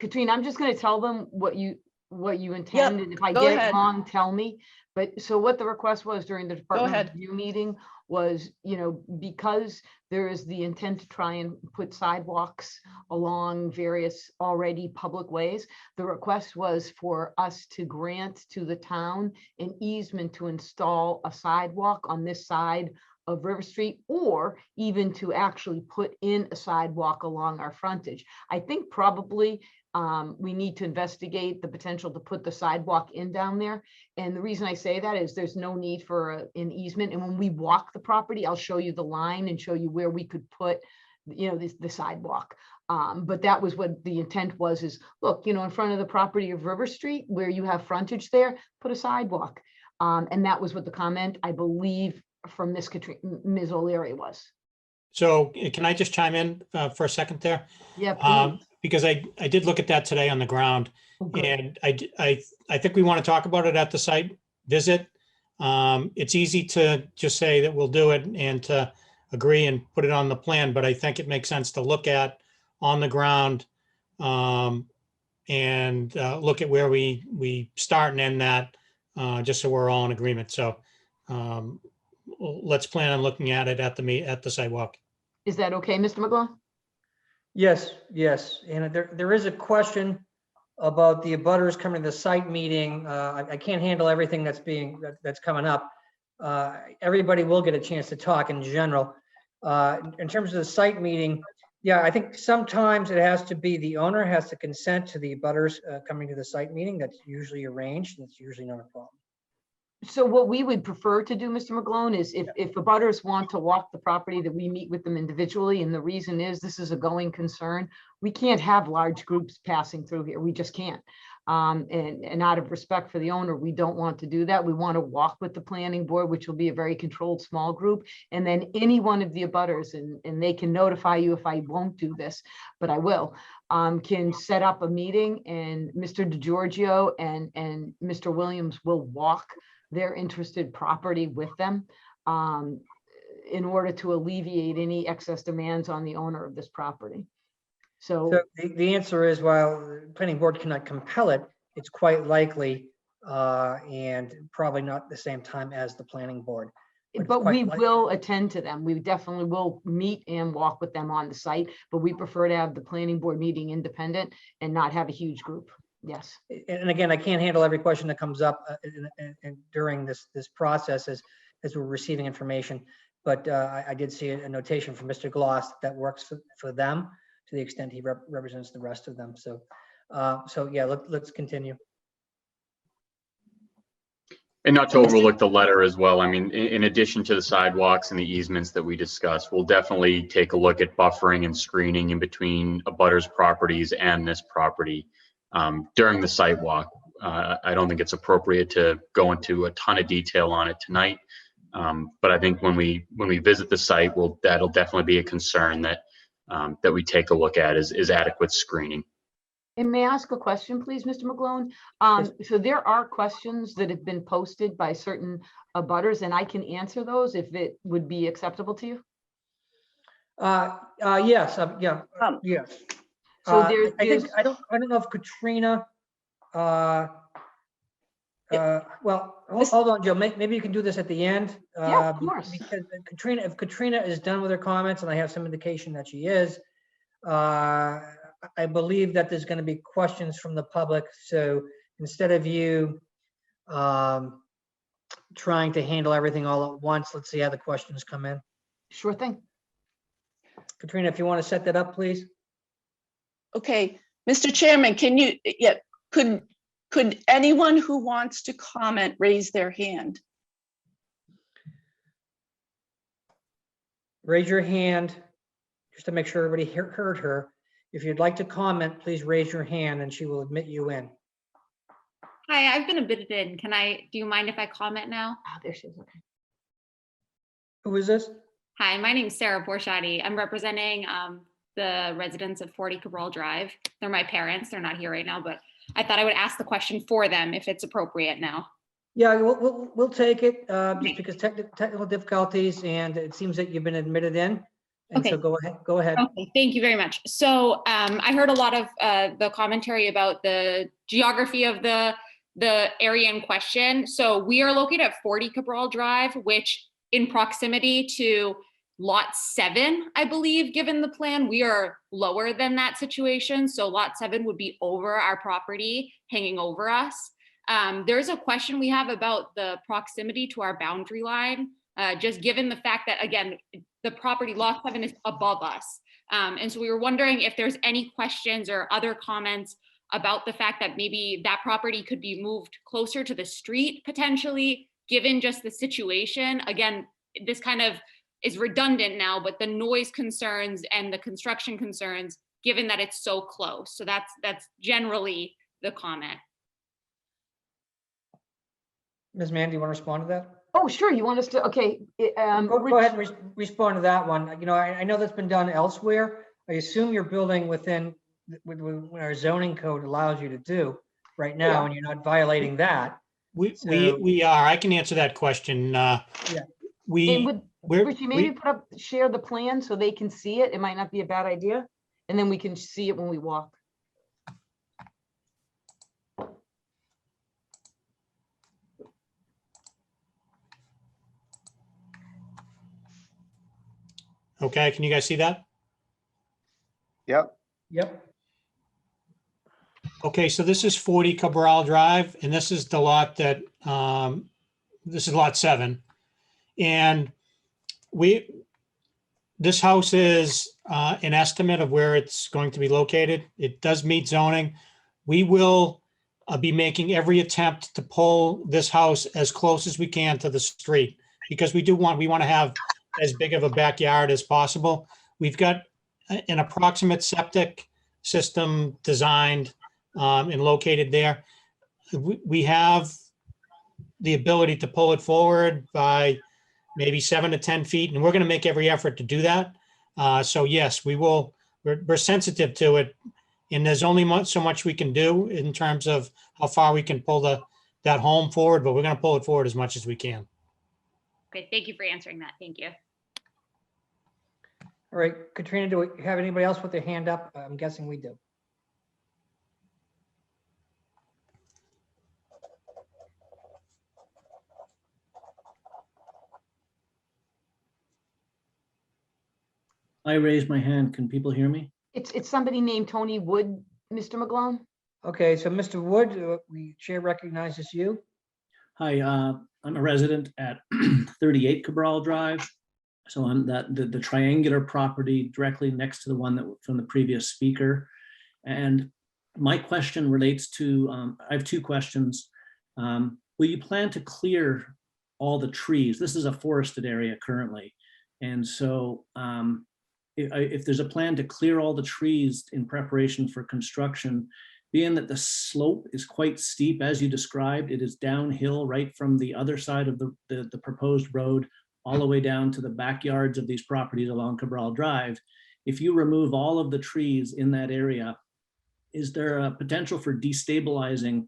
Katrina, I'm just gonna tell them what you intend, and if I go get ahead. it wrong, tell me. But so what the request was during the department ahead. review meeting was, because there is the intent to try and put sidewalks along various already public ways, the request was for us to grant to the town an easement to install a sidewalk on this side of River Street, or even to actually put in a sidewalk along our frontage. I think probably we need to investigate the potential to put the sidewalk in down there. And the reason I say that is there's no need for an easement. And when we walk the property, I'll show you the line and show you where we could put, the sidewalk. But that was what the intent was, is look, in front of the property of River Street, where you have frontage there, put a sidewalk. And that was what the comment, I believe, from Ms. O'Leary was. So can I just chime in for a second there? Yeah, please. Because I did look at that today on the ground, Oh, good. and I think we want to talk about it at the site visit. It's easy to just say that we'll do it and to agree and put it on the plan, but I think it makes sense to look at on the ground and look at where we start and end that, just so we're all in agreement. So let's plan on looking at it at the sidewalk. Is that okay, Mr. McGlaughlin? Yes. And there is a question about the abutters coming to the site meeting. I can't handle everything that's coming up. Everybody will get a chance to talk in general. In terms of the site meeting, I think sometimes it has to be the owner has to consent to the abutters coming to the site meeting. That's usually arranged, and it's usually not a problem. So what we would prefer to do, Mr. McGlone, is if the butters want to walk the property, that we meet with them individually. And the reason is this is a going concern. We can't have large groups passing through here. We just can't. And out of respect for the owner, we don't want to do that. We want to walk with the planning board, which will be a very controlled small group. And then any one of the abutters, and they can notify you if I won't do this, but I will, can set up a meeting, and Mr. DeGiorgio and Mr. Williams will walk their interested property with them in order to alleviate any excess demands on the owner of this property. So the answer is, while the planning board cannot compel it, it's quite likely and probably not the same time as the planning board. But we will attend to them. We definitely will meet and walk with them on the site, but we prefer to have the planning board meeting independent and not have a huge group. Yes. And again, I can't handle every question that comes up during this process as we're receiving information. But I did see a notation from Mr. Gloss that works for them to the extent he represents the rest of them. So, so yeah, let's continue. And not to overlook the letter as well. I mean, in addition to the sidewalks and the easements that we discussed, we'll definitely take a look at buffering and screening in between abutters properties and this property during the site walk. I don't think it's appropriate to go into a ton of detail on it tonight. But I think when we visit the site, that'll definitely be a concern that we take a look at is adequate screening. And may I ask a question, please, Mr. McGlone? So there are questions that have been posted by certain abutters, and I can answer those if it would be acceptable to you. Yes, yeah, yes. So I don't know if Katrina. Well, hold on, Joe. Maybe you can do this at the end. Yeah, of course. Because if Katrina is done with her comments, and I have some indication that she is, I believe that there's going to be questions from the public. So instead of you trying to handle everything all at once, let's see how the questions come in. Sure thing. Katrina, if you want to set that up, please. Okay, Mr. Chairman, could anyone who wants to comment raise their hand? Raise your hand just to make sure everybody heard her. If you'd like to comment, please raise your hand and she will admit you in. Hi, I've been admitted in. Do you mind if I comment now? Ah, there she is. Okay. Who is this? Hi, my name is Sarah Borshati. I'm representing the residents of 40 Cabral Drive. They're my parents. They're not here right now, but I thought I would ask the question for them if it's appropriate now. Yeah, we'll take it just because technical difficulties, and it seems that you've been admitted in. And Okay. so go ahead. Okay, thank you very much. So I heard a lot of the commentary about the geography of the area in question. So we are located at 40 Cabral Drive, which in proximity to lot 7, I believe, given the plan, we are lower than that situation. So lot 7 would be over our property, hanging over us. There's a question we have about the proximity to our boundary line, just given the fact that, again, the property lot 7 is above us. And so we were wondering if there's any questions or other comments about the fact that maybe that property could be moved closer to the street potentially, given just the situation. Again, this kind of is redundant now, but the noise concerns and the construction concerns, given that it's so close. So that's generally the comment. Ms. Mann, do you want to respond to that? Oh, sure. You want us to? Okay. Go ahead and respond to that one. You know, I know that's been done elsewhere. I assume you're building within what our zoning code allows you to do right now, Yeah. and you're not violating that. We are. I can answer that question. Richie, maybe share the plan so they can see it. It might not be a bad idea. And then we can see it when we walk. Okay, can you guys see that? Yep. Yep. Okay, so this is 40 Cabral Drive, and this is the lot that, this is lot 7. And this house is an estimate of where it's going to be located. It does meet zoning. We will be making every attempt to pull this house as close as we can to the street, because we want to have as big of a backyard as possible. We've got an approximate septic system designed and located there. We have the ability to pull it forward by maybe 7 to 10 feet, and we're going to make every effort to do that. So yes, we will. We're sensitive to it, and there's only so much we can do in terms of how far we can pull that home forward, but we're going to pull it forward as much as we can. Okay, thank you for answering that. Thank you. All right, Katrina, do we have anybody else with their hand up? I'm guessing we do. I raised my hand. Can people hear me? It's somebody named Tony Wood, Mr. McGlone. Okay, so Mr. Wood, the chair recognizes you. Hi, I'm a resident at 38 Cabral Drive. So I'm the triangular property directly next to the one that from the previous speaker. And my question relates to, I have two questions. Will you plan to clear all the trees? This is a forested area currently. And so if there's a plan to clear all the trees in preparation for construction, being that the slope is quite steep, as you described, it is downhill right from the other side of the proposed road all the way down to the backyards of these properties along Cabral Drive. If you remove all of the trees in that area, is there a potential for destabilizing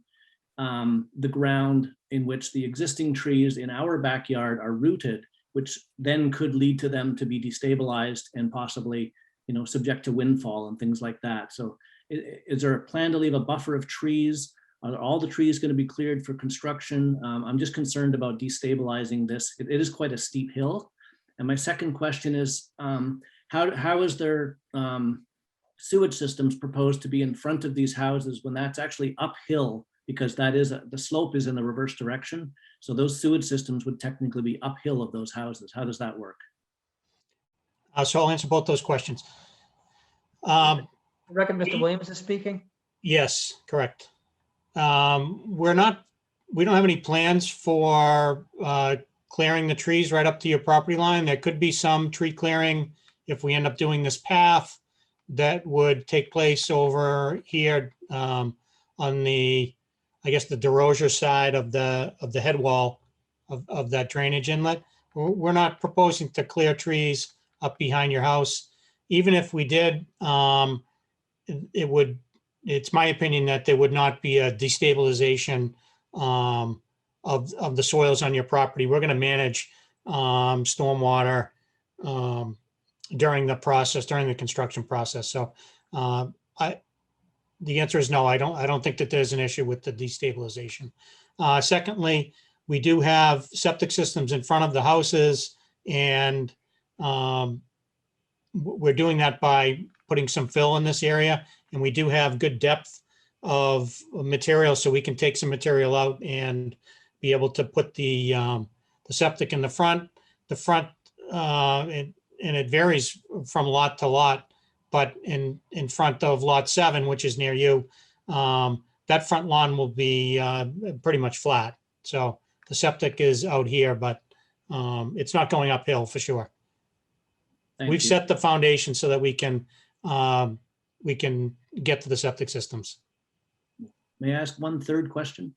the ground in which the existing trees in our backyard are rooted, which then could lead to them to be destabilized and possibly, subject to windfall and things like that? So is there a plan to leave a buffer of trees? Are all the trees going to be cleared for construction? I'm just concerned about destabilizing this. It is quite a steep hill. And my second question is, how is there sewage systems proposed to be in front of these houses when that's actually uphill, because that is the slope is in the reverse direction? So those sewage systems would technically be uphill of those houses. How does that work? So I'll answer both those questions. I reckon Mr. Williams is speaking. Yes, correct. We don't have any plans for clearing the trees right up to your property line. There could be some tree clearing if we end up doing this path that would take place over here on the, I guess, the DeRozier side of the head wall of that drainage inlet. We're not proposing to clear trees up behind your house. Even if we did, it's my opinion that there would not be a destabilization of the soils on your property. We're going to manage stormwater during the construction process. So the answer is no. I don't think that there's an issue with the destabilization. Secondly, we do have septic systems in front of the houses, and we're doing that by putting some fill in this area, and we do have good depth of material, so we can take some material out and be able to put the septic in the front. And it varies from lot to lot, but in front of lot 7, which is near you, that front lawn will be pretty much flat. So the septic is out here, but it's not going uphill for sure. We've set the foundation so that we can get to the septic systems. May I ask one third question?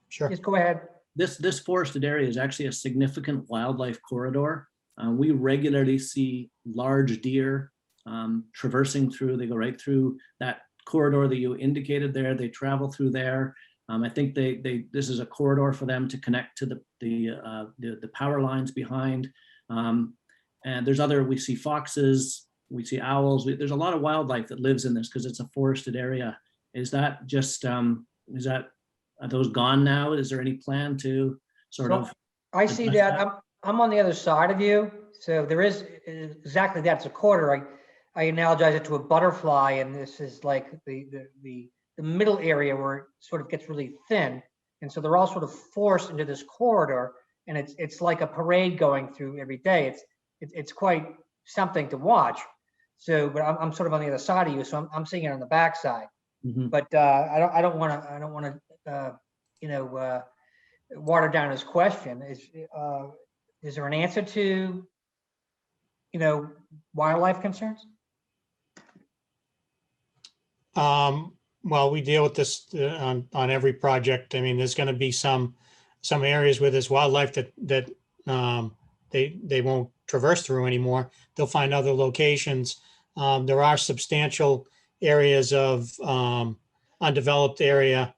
Sure. Yes, go ahead. This forested area is actually a significant wildlife corridor. We regularly see large deer traversing through. They go right through that corridor that you indicated there. They travel through there. I think this is a corridor for them to connect to the power lines behind. And we see foxes, we see owls. There's a lot of wildlife that lives in this because it's a forested area. Is that just, are those gone now? Is there any plan to I see that. I'm on the other side of you. So there is exactly that. It's a corridor. I analogize it to a butterfly, and this is like the middle area where it sort of gets really thin. And so they're all sort of forced into this corridor, and it's like a parade going through every day. It's quite something to watch. So, but I'm sort of on the other side of you, so I'm seeing it on the backside. Mm-hmm. But I don't want to water down his question. Is there an answer to wildlife concerns? Well, we deal with this on every project. I mean, there's going to be some areas where there's wildlife that they won't traverse through anymore. They'll find other locations. There are substantial areas of undeveloped area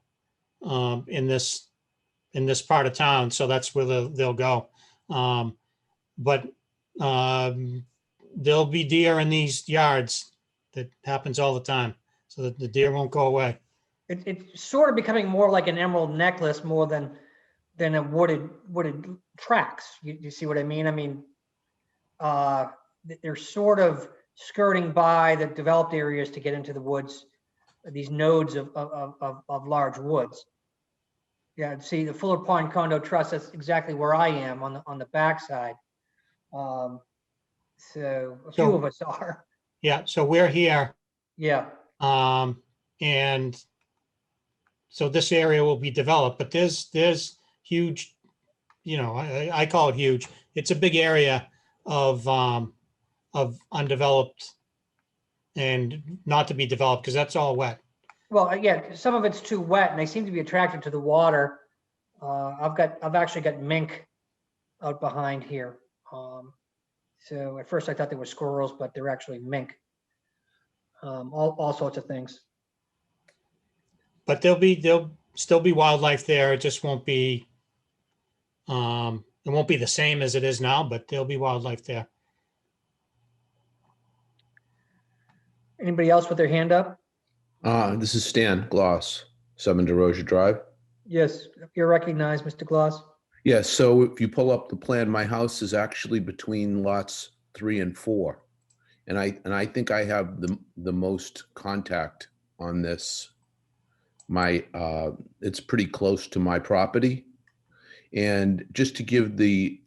in this part of town, so that's where they'll go. But there'll be deer in these yards. That happens all the time, so that the deer won't go away. It's sort of becoming more like an emerald necklace more than a wooded tracks. You see what I mean? I mean, they're sort of skirting by the developed areas to get into the woods. these nodes of large woods. Yeah, see the Fuller Pond Condo Trust, that's exactly where I am on the backside. So a few So- of us are, Yeah, so we're here. yeah. And so this area will be developed, but there's huge, I call it huge. It's a big area of undeveloped and not to be developed because that's all wet. Well, yeah, some of it's too wet and they seem to be attracted to the water. I've actually got mink out behind here. So at first I thought they were squirrels, but they're actually mink. All sorts of things. But there'll still be wildlife there. It just won't be, it won't be the same as it is now, but there'll be wildlife there. Anybody else with their hand up? This is Stan Gloss, 7 DeRosa Drive. Yes, you're recognized, Mr. Gloss. Yes, so if you pull up the plan, my house is actually between lots 3 and 4. And I think I have the most contact on this. It's pretty close to my property. And just to give the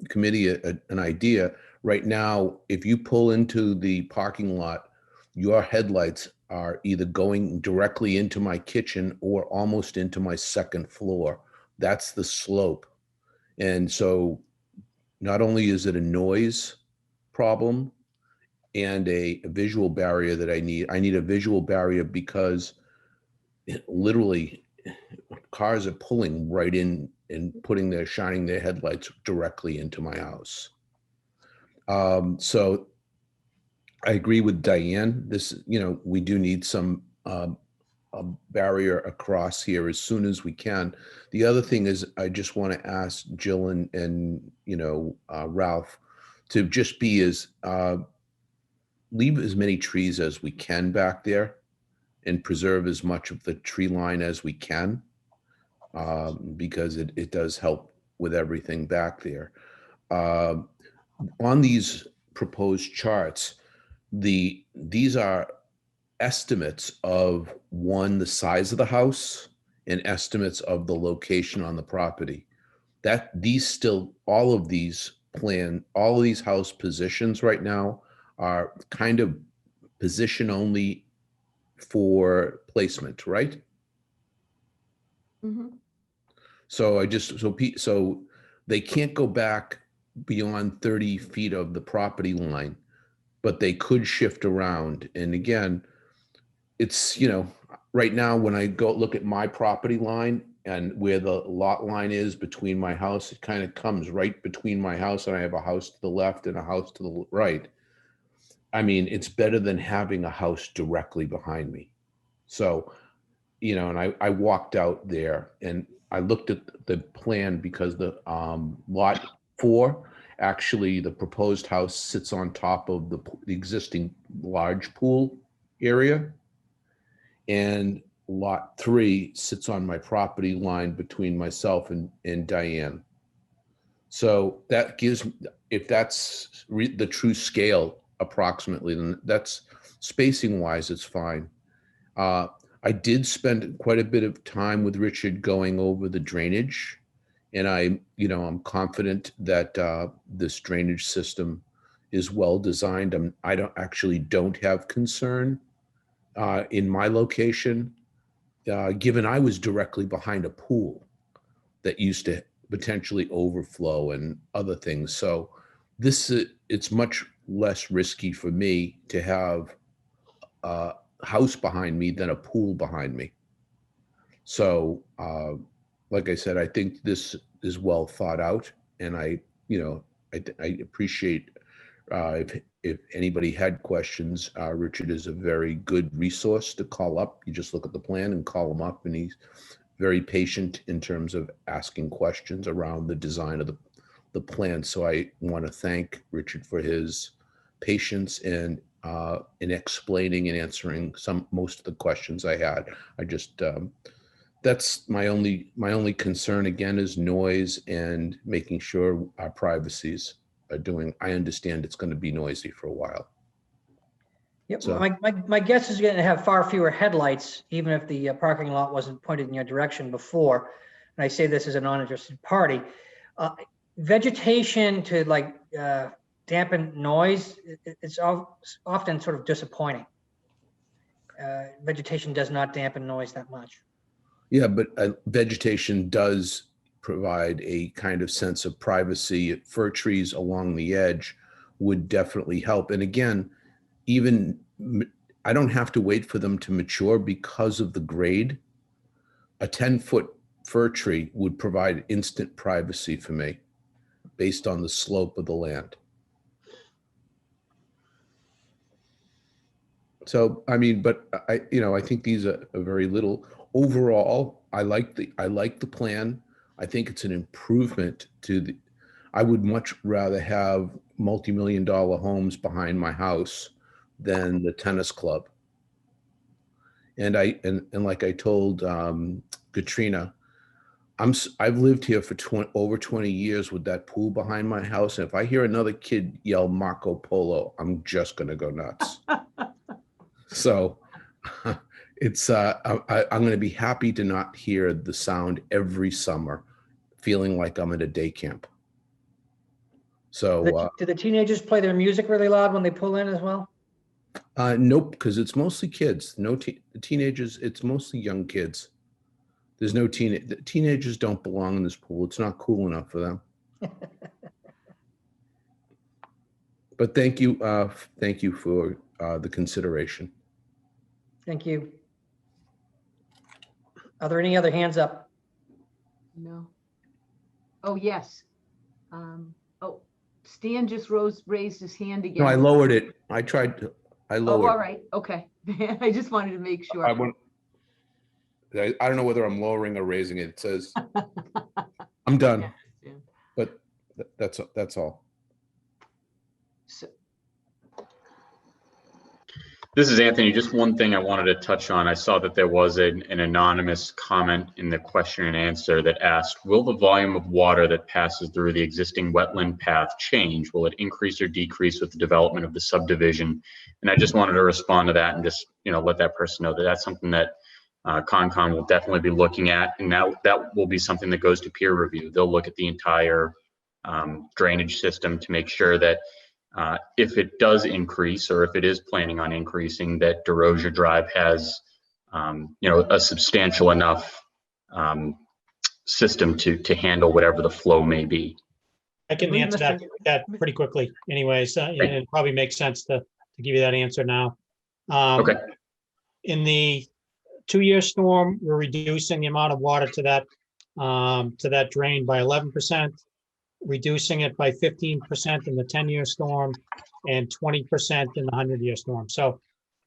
committee an idea, right now, if you pull into the parking lot, your headlights are either going directly into my kitchen or almost into my second floor. That's the slope. And so not only is it a noise problem and a visual barrier that I need a visual barrier because literally cars are pulling right in and shining their headlights directly into my house. So I agree with Diane. We do need some a barrier across here as soon as we can. The other thing is, I just want to ask Jill and Ralph to just leave as many trees as we can back there and preserve as much of the tree line as we can, because it does help with everything back there. On these proposed charts, these are estimates of the size of the house and estimates of the location on the property. All of these house positions right now are kind of position only for placement, right? Mm-hmm. So they can't go back beyond 30 feet of the property line, but they could shift around. And again, it's, right now when I go look at my property line and where the lot line is between my house, it kind of comes right between my house, and I have a house to the left and a house to the right. I mean, it's better than having a house directly behind me. So, and I walked out there and I looked at the plan because the lot 4, actually the proposed house sits on top of the existing large pool area. And lot 3 sits on my property line between myself and Diane. So that gives, if that's the true scale approximately, then that's spacing wise, it's fine. I did spend quite a bit of time with Richard going over the drainage, and I'm confident that this drainage system is well designed. I don't have concern in my location, given I was directly behind a pool that used to potentially overflow and other things. So it's much less risky for me to have a house behind me than a pool behind me. So, like I said, I think this is well thought out, and I appreciate if anybody had questions, Richard is a very good resource to call up. You just look at the plan and call him up, and he's very patient in terms of asking questions around the design of the plan. So I want to thank Richard for his patience in explaining and answering most of the questions I had. I just that's my only concern again is noise and making sure our privacies are doing. I understand it's going to be noisy for a while. Yep, So- my guess is you're gonna have far fewer headlights, even if the parking lot wasn't pointed in your direction before. And I say this as a non-interested party. Vegetation to like dampen noise, it's often sort of disappointing. Vegetation does not dampen noise that much. Yeah, but vegetation does provide a kind of sense of privacy. Fir trees along the edge would definitely help. And again, even I don't have to wait for them to mature because of the grade. A 10-foot fir tree would provide instant privacy for me based on the slope of the land. So, I mean, but I think these are very little. Overall, I like the plan. I think it's an improvement to I would much rather have multi-million-dollar homes behind my house than the tennis club. And like I told Katrina, I've lived here for over 20 years with that pool behind my house. And if I hear another kid yell Marco Polo, I'm just gonna go nuts. So it's I'm going to be happy to not hear the sound every summer, feeling like I'm at a day camp. So Do the teenagers play their music really loud when they pull in as well? nope, because it's mostly kids. No teenagers. It's mostly young kids. There's no teenagers don't belong in this pool. It's not cool enough for them. But thank you for the consideration. Thank you. Are there any other hands up? No. Oh, yes. Oh, Stan just raised his hand again. No, I lowered it. I Oh, lowered. all right. Okay. I just wanted to make sure. I don't know whether I'm lowering or raising it. It says I'm done. Yeah. But that's all. So, This is Anthony. Just one thing I wanted to touch on. I saw that there was an anonymous comment in the question and answer that asked, will the volume of water that passes through the existing wetland path change? Will it increase or decrease with the development of the subdivision? And I just wanted to respond to that and just, let that person know that that's something that Concom will definitely be looking at. And that will be something that goes to peer review. They'll look at the entire drainage system to make sure that if it does increase, or if it is planning on increasing, that DeRozier Drive has, a substantial enough system to handle whatever the flow may be. I can answer that pretty quickly anyways. And it probably makes sense to give you that answer now. Okay. In the 2-year storm, we're reducing the amount of water to that drain by 11%. Reducing it by 15% in the 10-year storm and 20% in the 100-year storm. So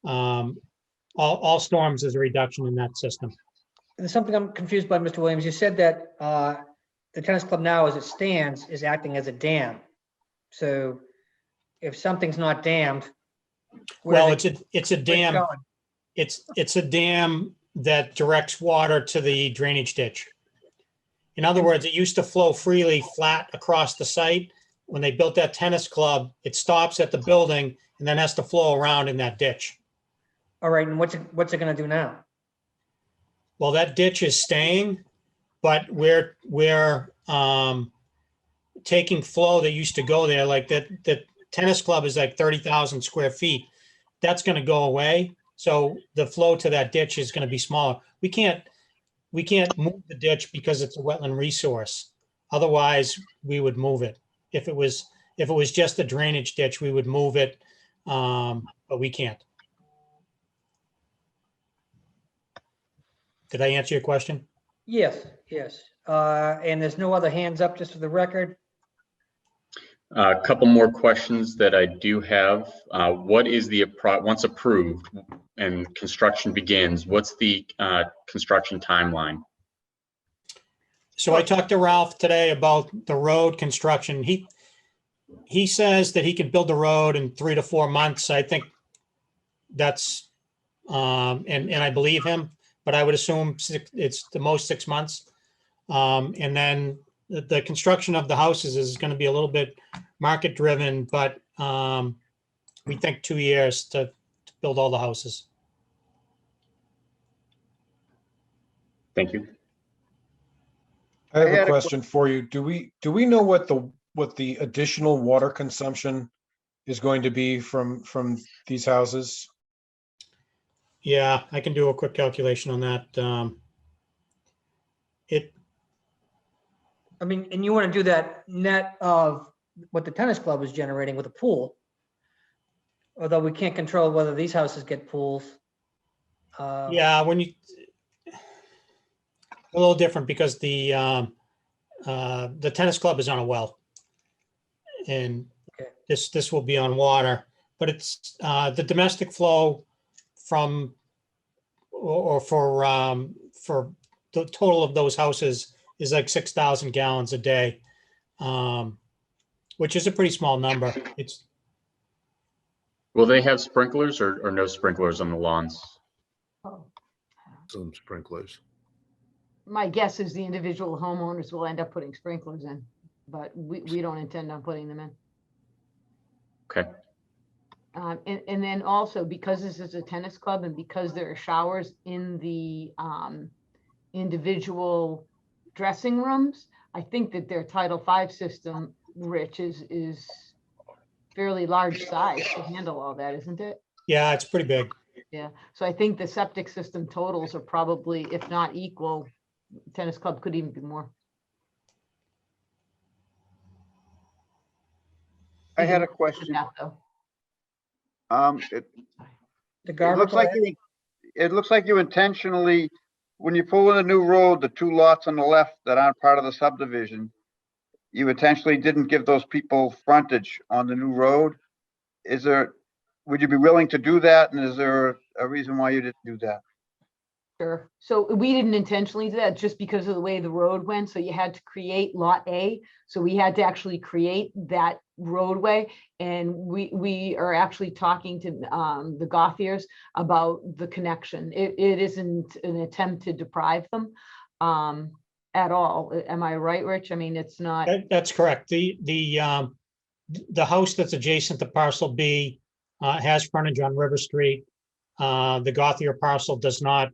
all storms is a reduction in that system. There's something I'm confused by, Mr. Williams. You said that the tennis club now, as it stands, is acting as a dam. So if something's not dammed, well, it's a dam. It's a dam that directs water to the drainage ditch. In other words, it used to flow freely flat across the site. When they built that tennis club, it stops at the building and then has to flow around in that ditch. All right, and what's it going to do now? Well, that ditch is staying, but we're taking flow that used to go there. Like the tennis club is like 30,000 square feet. That's going to go away. So the flow to that ditch is going to be smaller. We can't move the ditch because it's a wetland resource. Otherwise, we would move it. If it was just a drainage ditch, we would move it, but we can't. Did I answer your question? Yes. And there's no other hands up, just for the record. A couple more questions that I do have. What is once approved and construction begins, what's the construction timeline? So I talked to Ralph today about the road construction. He says that he can build the road in 3 to 4 months. I think that's, and I believe him, but I would assume it's the most 6 months. And then the construction of the houses is going to be a little bit market driven, but we think 2 years to build all the houses. Thank you. I have I had a a que- question for you. Do we know what the additional water consumption is going to be from these houses? Yeah, I can do a quick calculation on that. It, I mean, and you want to do that net of what the tennis club is generating with a pool. Although we can't control whether these houses get pools. yeah, when you, a little different because the tennis club is on a well. And Okay. this will be on water, but it's the domestic flow from or for the total of those houses is like 6,000 gallons a day, which is a pretty small number. It's Will they have sprinklers or no sprinklers on the lawns? Some sprinklers. My guess is the individual homeowners will end up putting sprinklers in, but we don't intend on putting them in. Okay. And then also because this is a tennis club and because there are showers in the individual dressing rooms, I think that their Title V system, Rich, is fairly large size to handle all that, isn't it? yeah, it's pretty big. Yeah, so I think the septic system totals are probably, if not equal, tennis club could even be more. I had a question. Yeah, though. It The it garbage. looks like you intentionally, when you pull in a new road, the two lots on the left that aren't part of the subdivision, you intentionally didn't give those people frontage on the new road. Would you be willing to do that? And is there a reason why you didn't do that? Sure. So we didn't intentionally do that just because of the way the road went. So you had to create Lot A. So we had to actually create that roadway. And we are actually talking to the Gothiers about the connection. It isn't an attempt to deprive them at all. Am I right, Rich? I mean, it's not. That's correct. The house that's adjacent to parcel B has frontage on River Street. The Gothier parcel does not,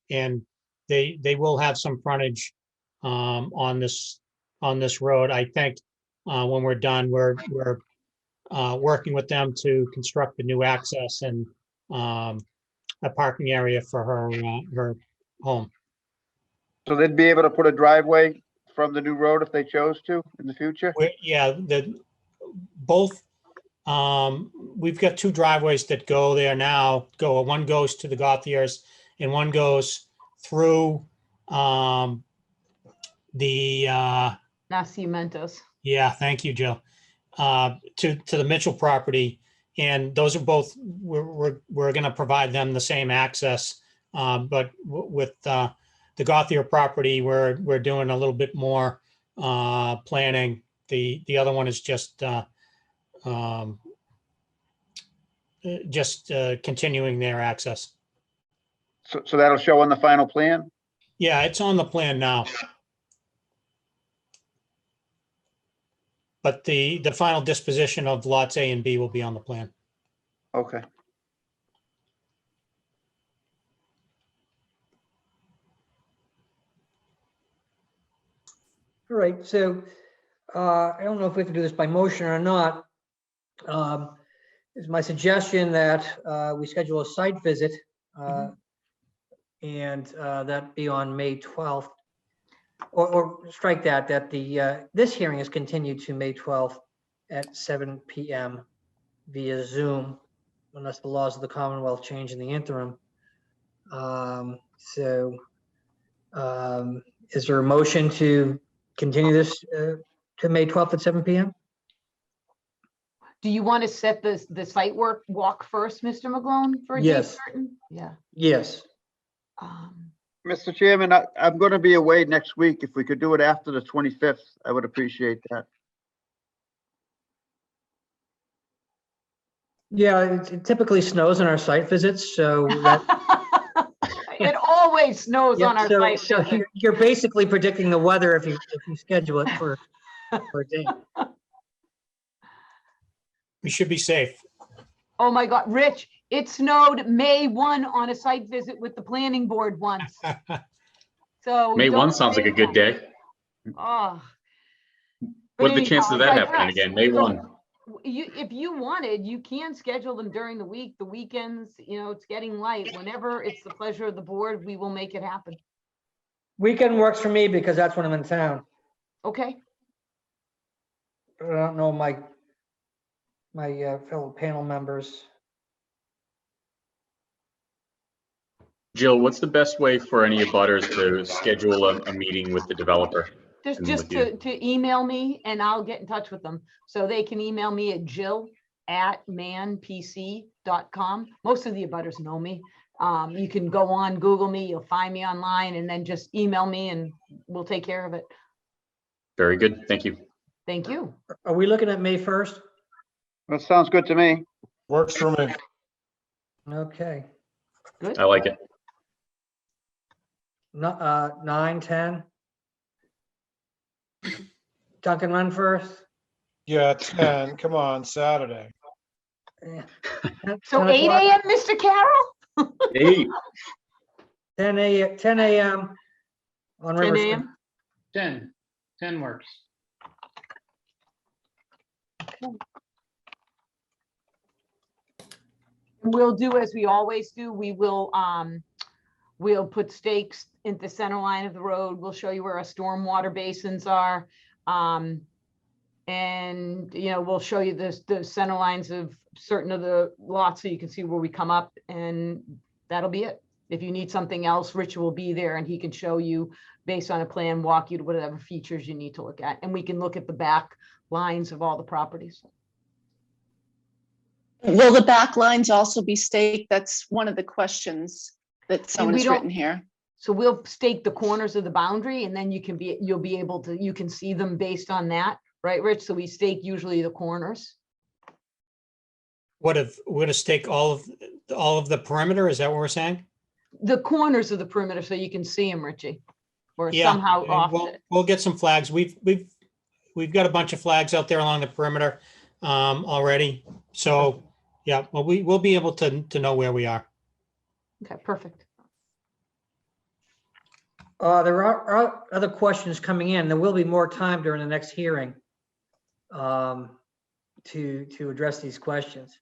and they will have some frontage on this road. I think when we're done, we're working with them to construct a new access and a parking area for her home. So they'd be able to put a driveway from the new road if they chose to in the future? Yeah, both. We've got two driveways that go there now. One goes to the Gothiers and one goes through the Nacimientos. yeah, thank you, Jill. To the Mitchell property, and those are both we're going to provide them the same access, but with the Gothier property, we're doing a little bit more planning. The other one is just continuing their access. So that'll show on the final plan? Yeah, it's on the plan now. But the final disposition of lots A and B will be on the plan. Okay. All right, so I don't know if we have to do this by motion or not. It's my suggestion that we schedule a site visit and that be on May 12th. Or strike that this hearing is continued to May 12th at 7 p.m. via Zoom, unless the laws of the Commonwealth change in the interim. Is there a motion to continue this to May 12th at 7 p.m.? Do you want to set the site walk first, Mr. McGlone, for a date Yes. certain? Yeah. Yes. Mr. Chairman, I'm going to be away next week. If we could do it after the 25th, I would appreciate that. Yeah, it typically snows on our site visits, so that. It always snows on our site. So you're basically predicting the weather if you schedule it for a day. We should be safe. Oh my God, Rich, It snowed May 1 on a site visit with the planning board once. So. May don't 1 sounds like say a good that. day. Oh. What are But the chances of anyhow, that I happening digress. again? May So 1. if you wanted, you can schedule them during the week, the weekends, it's getting light. Whenever it's the pleasure of the board, we will make it happen. Weekend works for me because that's when I'm in town. Okay? I don't know my fellow panel members. Jill, what's the best way for any abutters to schedule a meeting with the developer? Just And just with you. to email me and I'll get in touch with them. So they can email me at jill@manpc.com. Most of the abutters know me. You can go on, Google me, you'll find me online, and then just email me and we'll take care of it. Very good. Thank you. Thank you. Are we looking at May 1st? That sounds good to me. Works for me. Okay. Good. I like it. 9, 10. Duncan run first. Yeah, 10, come on, Saturday. Yeah. So 10 8 o'clock, a.m., Mr. Carroll? 8. 10 a.m. on 10 River Street. a.m. 10 works. We'll do as we always do. We'll put stakes in the center line of the road. We'll show you where our stormwater basins are. And, we'll show you the center lines of certain of the lots so you can see where we come up, and that'll be it. If you need something else, Rich will be there and he can show you based on a plan, walk you to whatever features you need to look at. And we can look at the back lines of all the properties. Will the back lines also be staked? That's one of the questions that someone we has don't- written here. So we'll stake the corners of the boundary and then you can see them based on that, right, Rich? So we stake usually the corners. We're gonna stake all of the perimeter, is that what we're saying? The corners of the perimeter so you can see them, Richie. Or Yeah, somehow and off. we'll get some flags. We've got a bunch of flags out there along the perimeter already. So, yeah, well, we'll be able to know where we are. Okay, perfect. There are other questions coming in. There will be more time during the next hearing to address these questions.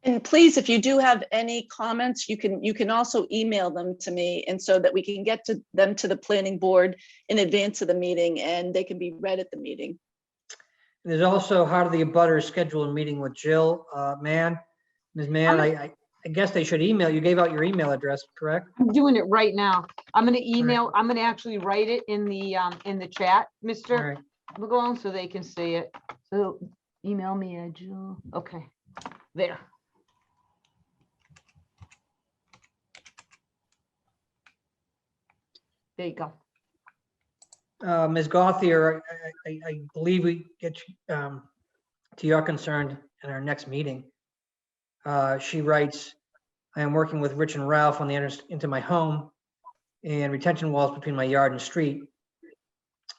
And please, if you do have any comments, you can also email them to me, and so that we can get to them to the planning board in advance of the meeting and they can be read at the meeting. There's also how do the abutters schedule a meeting with Jill, Ms. Mann, I guess they should email. You gave out your email address, correct? I'm doing it right now. I'm gonna email, I'm gonna actually write it in the chat, All Mr. right. McGowan, so they can see it. So email me at Jill. Okay, there. There you go. Ms. Gothier, I believe we get to your concern in our next meeting. She writes, I am working with Rich and Ralph on the entrance into my home and retention walls between my yard and street.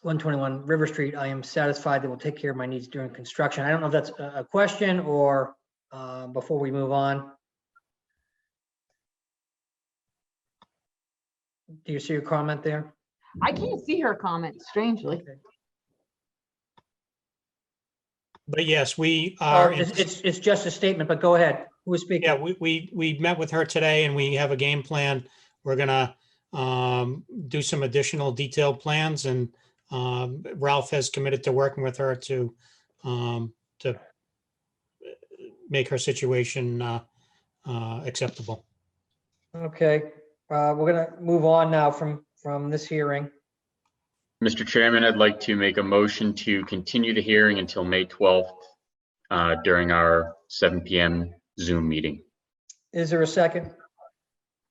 121 River Street. I am satisfied they will take care of my needs during construction. I don't know if that's a question or before we move on. Do you see your comment there? I can't see her comment, strangely. Okay. But yes, we Oh, are. it's just a statement, but go ahead. Who is speaking? Yeah, we met with her today and we have a game plan. We're gonna do some additional detailed plans, and Ralph has committed to working with her to make her situation acceptable. Okay, we're gonna move on now from this hearing. Mr. Chairman, I'd like to make a motion to continue the hearing until May 12th during our 7 p.m. Zoom meeting. Is there a second?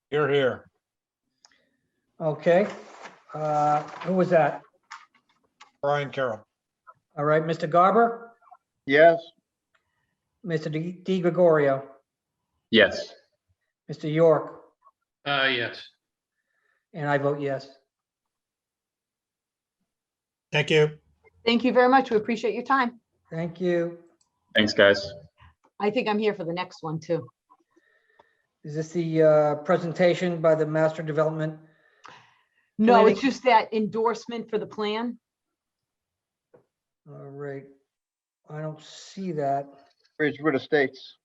Here. Okay, who was that? Brian Carroll. All right, Mr. Garber, Yes, Mr. Di Gregorio, Yes. Mr. York, Yes. and I vote yes. Thank you. Thank you very much. We appreciate your time. Thank you. Thanks, guys. I think I'm here for the next one too. Is this the presentation by the master development? No, it's Planning. just that endorsement for the plan. All right. I don't see that. Ridgewood Estates.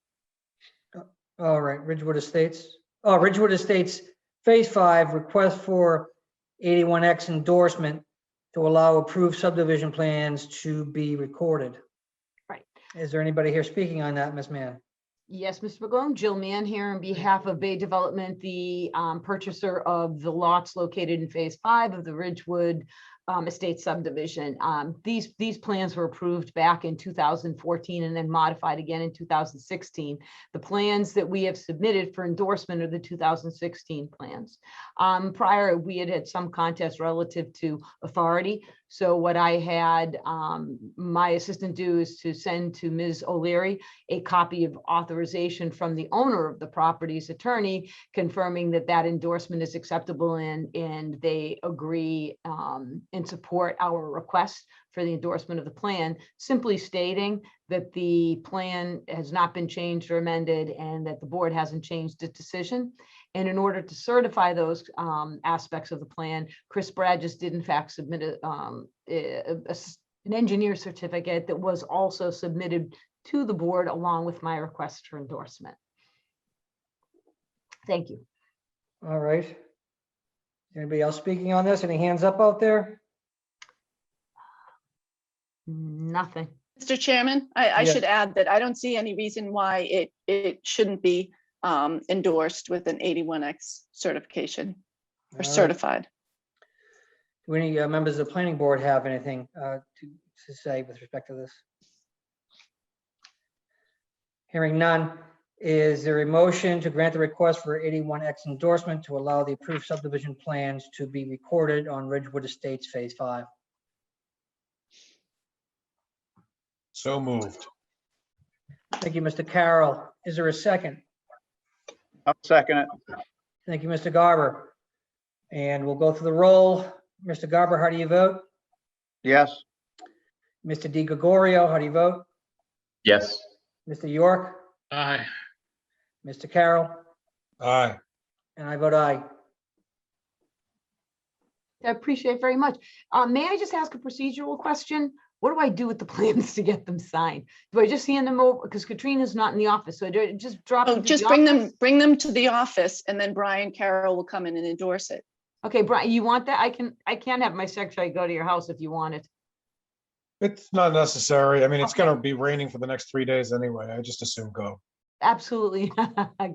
All right, Ridgewood Estates. Oh, Ridgewood Estates, Phase 5, request for 81X endorsement to allow approved subdivision plans to be recorded. Right. Is there anybody here speaking on that, Ms. Mann? Yes, Mr. McGlone, Jill Mann here on behalf of Bay Development, the purchaser of the lots located in Phase 5 of the Ridgewood Estate subdivision. These plans were approved back in 2014 and then modified again in 2016. The plans that we have submitted for endorsement are the 2016 plans. Prior, we had some contest relative to authority. So what I had my assistant do is to send to Ms. O'Leary a copy of authorization from the owner of the property's attorney confirming that that endorsement is acceptable and they agree and support our request for the endorsement of the plan, simply stating that the plan has not been changed or amended and that the board hasn't changed its decision. And in order to certify those aspects of the plan, Chris Bradges did in fact submit an engineer certificate that was also submitted to the board along with my request for endorsement. Thank you. All right. Anybody else speaking on this? Any hands up out there? Nothing. Mr. Chairman, I Yes. should add that I don't see any reason why it shouldn't be endorsed with an 81X certification All or right. certified. Do any members of the planning board have anything to say with respect to this? Hearing none, is there a motion to grant the request for 81X endorsement to allow the approved subdivision plans to be recorded on Ridgewood Estates Phase 5? So moved. Thank you, Mr. Carroll. Is there a second? I'll second it. Thank you, Mr. Garber. And we'll go through the roll. Mr. Garber, how do you vote? Yes. Mr. Di Gregorio, how do you vote? Yes. Mr. York? Aye. Mr. Carroll? Aye. And I vote aye. I appreciate it very much. May I just ask a procedural question? What do I do with the plans to get them signed? Do I just hand them over? Because Katrina's not in the office, so do I just drop Oh, them to just the bring office? them to the office and then Brian Carroll will come in and endorse it. Okay, Brian, you want that? I can have my secretary go to your house if you want it. It's not necessary. I mean, it's Okay. gonna be raining for the next 3 days anyway. I just assume go. Absolutely.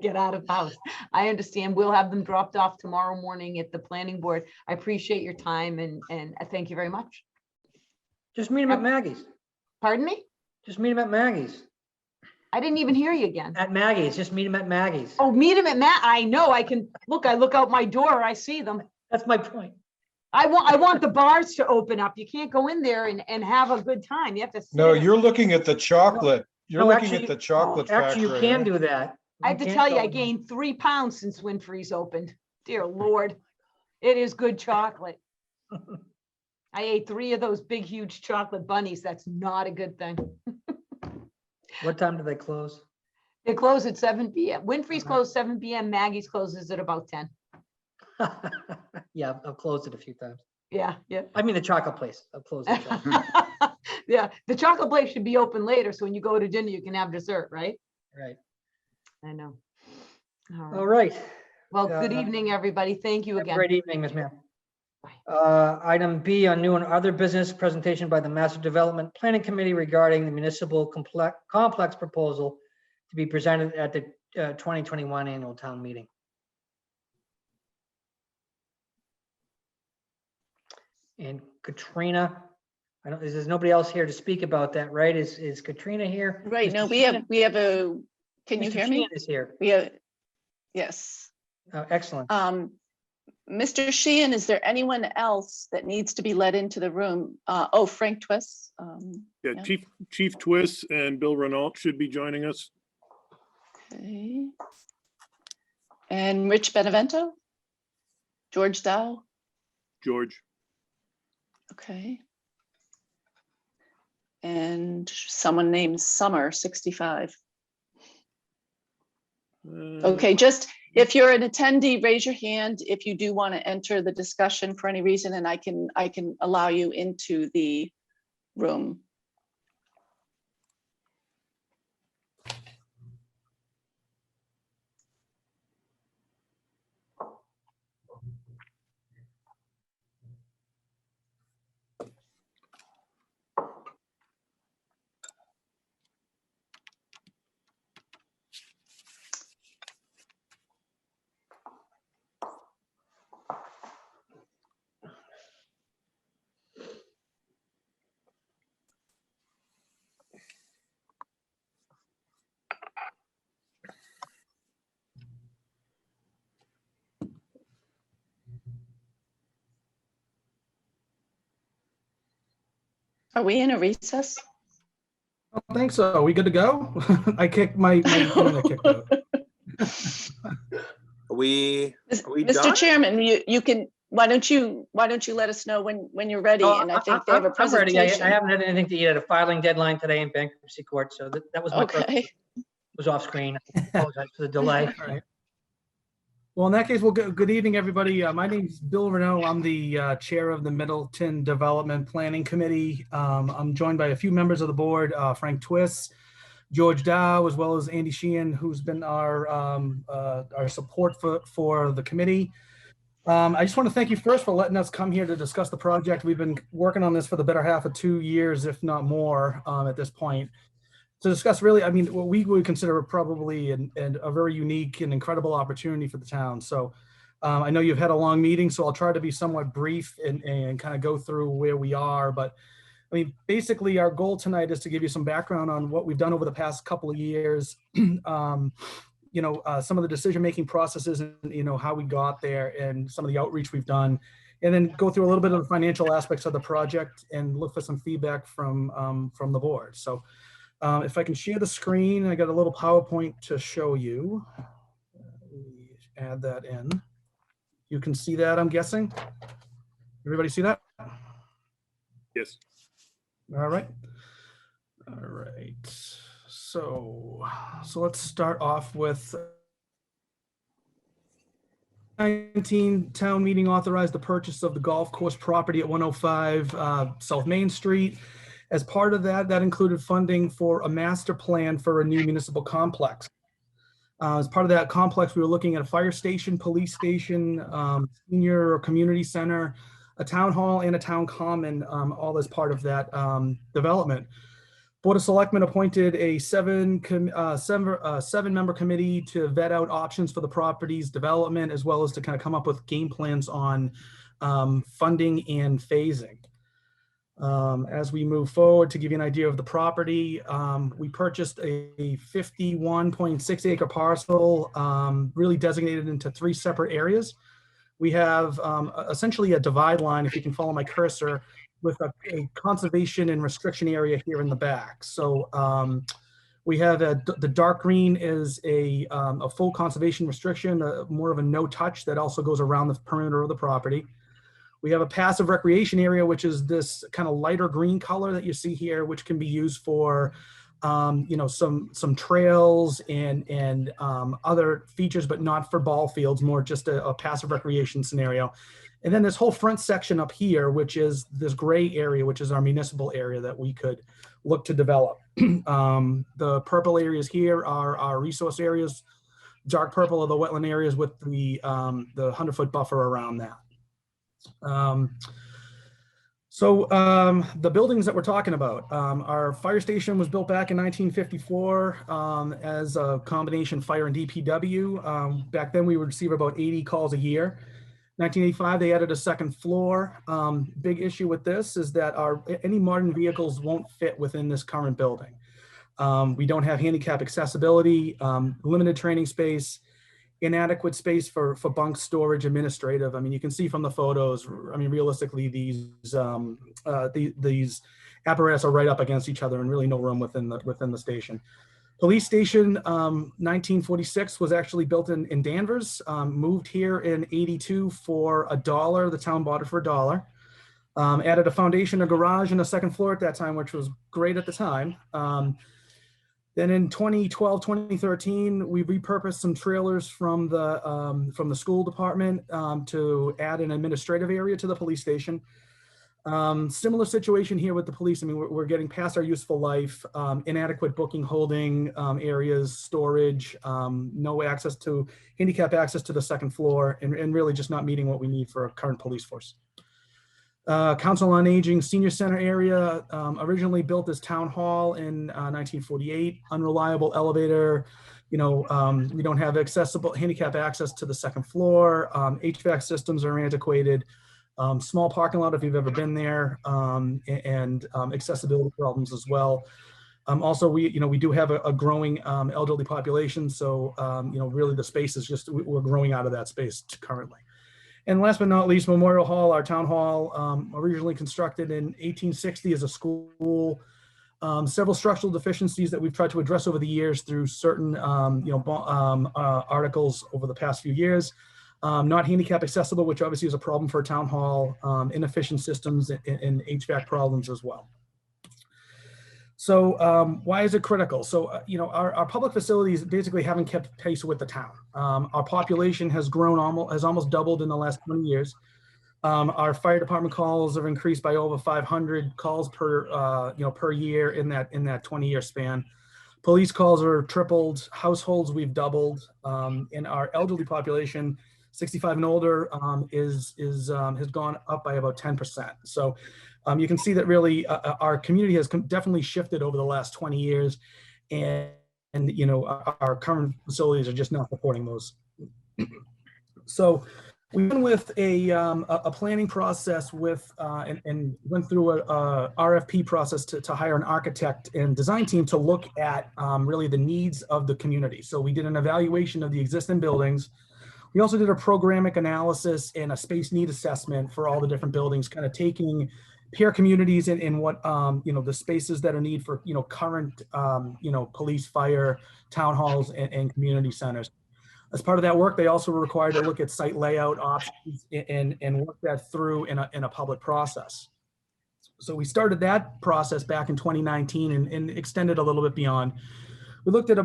Get out of the house. I understand. We'll have them dropped off tomorrow morning at the planning board. I appreciate your time and I thank you very much. Just meet him at Maggie's. Pardon me? Just meet him at Maggie's. I didn't even hear you again. At Maggie's, just meet him at Maggie's. Oh, meet him at Matt. I know. I can look. I look out my door. I see them. That's my point. I want the bars to open up. You can't go in there and have a good time. You have to. No, sit. you're looking at the chocolate. You're No, looking actually- at the chocolate Actually, factory. you can do that. I have to can't tell you, go I in. gained 3 pounds since Winfrey's opened. Dear Lord, it is good chocolate. I ate 3 of those big, huge chocolate bunnies. That's not a good thing. What time do they close? They close at 7 p.m. Winfrey's Okay. closed 7 p.m. Maggie's closes at about 10. Yeah, I've closed it a few times. Yeah, yeah. I mean, the chocolate place. I've closed the chocolate. Yeah, the chocolate place should be open later, so when you go to dinner, you can have dessert, right? Right. I know. All All right. right. Well, good Uh, evening, everybody. Thank you Have a again. Great evening, Ms. Mann. Bye. Item B on new and other business, presentation by the Master Development Planning Committee regarding the municipal complex proposal to be presented at the 2021 annual town meeting. And Katrina, I don't, there's nobody else here to speak about that, right? Is Katrina here? Right, Mr. no, Sheehan? we have a, can you Mr. hear me? Sheehan is here. We have, yes. Excellent. Mr. Sheehan, is there anyone else that needs to be let into the room? Oh, Frank Twist. Yeah, yeah. Chief Twist and Bill Renault should be joining us. Okay. And Rich Benevento? George Dow? George. Okay. And someone named Summer, 65. Okay, just if you're an attendee, raise your hand if you do want to enter the discussion for any reason, and I can allow you into the room. Are we in a recess? I don't think so. Are we good to go? I kicked my internet kicked out. Are we Mr. done? Chairman, you can, why don't you let us know when you're ready? Oh, And I think they have a I'm ready. I presentation. haven't had anything to eat at a filing deadline today in bankruptcy court, so that was my first, Okay. was off screen. I apologize for the delay. All right. Well, in that case, well, good evening, everybody. My name is Bill Renault. I'm the chair of the Middleton Development Planning Committee. I'm joined by a few members of the board, Frank Twiss, George Dow, as well as Andy Sheehan, who's been our support for the committee. I just want to thank you first for letting us come here to discuss the project. We've been working on this for the better half of 2 years, if not more, at this point. To discuss really, I mean, what we would consider probably a very unique and incredible opportunity for the town. So I know you've had a long meeting, so I'll try to be somewhat brief and kind of go through where we are. But I mean, basically our goal tonight is to give you some background on what we've done over the past couple of years, some of the decision-making processes and, how we got there and some of the outreach we've done, and then go through a little bit of the financial aspects of the project and look for some feedback from the board. So if I can share the screen, I got a little PowerPoint to show you. Add that in. You can see that, I'm guessing. Everybody see that? Yes. All right. All right. So let's start off with 19 town meeting authorized the purchase of the golf course property at 105 South Main Street. As part of that, that included funding for a master plan for a new municipal complex. As part of that complex, we were looking at a fire station, police station, senior or community center, a town hall, and a town common, all as part of that development. Board of Selectmen appointed a seven-member committee to vet out options for the property's development, as well as to kind of come up with game plans on funding and phasing. As we move forward, to give you an idea of the property, we purchased a 51.6 acre parcel, really designated into 3 separate areas. We have essentially a divide line, if you can follow my cursor, with a conservation and restriction area here in the back. So we have the dark green is a full conservation restriction, more of a no touch that also goes around the perimeter of the property. We have a passive recreation area, which is this kind of lighter green color that you see here, which can be used for, some trails and other features, but not for ball fields, more just a passive recreation scenario. And then this whole front section up here, which is this gray area, which is our municipal area that we could look to develop. The purple areas here are our resource areas. Dark purple are the wetland areas with the 100-foot buffer around that. The buildings that we're talking about, our fire station was built back in 1954 as a combination fire and DPW. Back then we would receive about 80 calls a year. 1985, they added a second floor. Big issue with this is that any modern vehicles won't fit within this current building. We don't have handicap accessibility, limited training space, inadequate space for bunk storage, administrative. I mean, you can see from the photos, I mean, realistically, these apparatus are right up against each other and really no room within the station. Police station, 1946 was actually built in Danvers, moved here in 82 for $1. The town bought it for $1. Added a foundation, a garage, and a second floor at that time, which was great at the time. Then in 2012, 2013, we repurposed some trailers from the school department to add an administrative area to the police station. Similar situation here with the police. I mean, we're getting past our useful life, inadequate booking, holding areas, storage, no access to handicap access to the second floor, and really just not meeting what we need for a current police force. Council on Aging Senior Center area, originally built as town hall in 1948, unreliable elevator. We don't have accessible handicap access to the second floor. HVAC systems are antiquated. Small parking lot if you've ever been there, and accessibility problems as well. Also, we do have a growing elderly population, so really the space is just, we're growing out of that space currently. And last but not least, Memorial Hall, our town hall, originally constructed in 1860 as a school. Several structural deficiencies that we've tried to address over the years through certain articles over the past few years. Not handicap accessible, which obviously is a problem for a town hall, inefficient systems and HVAC problems as well. So why is it critical? So, our public facilities basically haven't kept pace with the town. Our population has grown has almost doubled in the last 20 years. Our fire department calls have increased by over 500 calls per year in that 20-year span. Police calls are tripled. Households we've doubled. And our elderly population, 65 and older, has gone up by about 10%. So you can see that really our community has definitely shifted over the last 20 years, and our current facilities are just not supporting those. So we went with a planning process with and went through a RFP process to hire an architect and design team to look at really the needs of the community. So we did an evaluation of the existing buildings. We also did a programmatic analysis and a space need assessment for all the different buildings, kind of taking peer communities in what the spaces that are need for current police, fire, town halls, and community centers. As part of that work, they also were required to look at site layout options and work that through in a public process. So we started that process back in 2019 and extended a little bit beyond. We looked at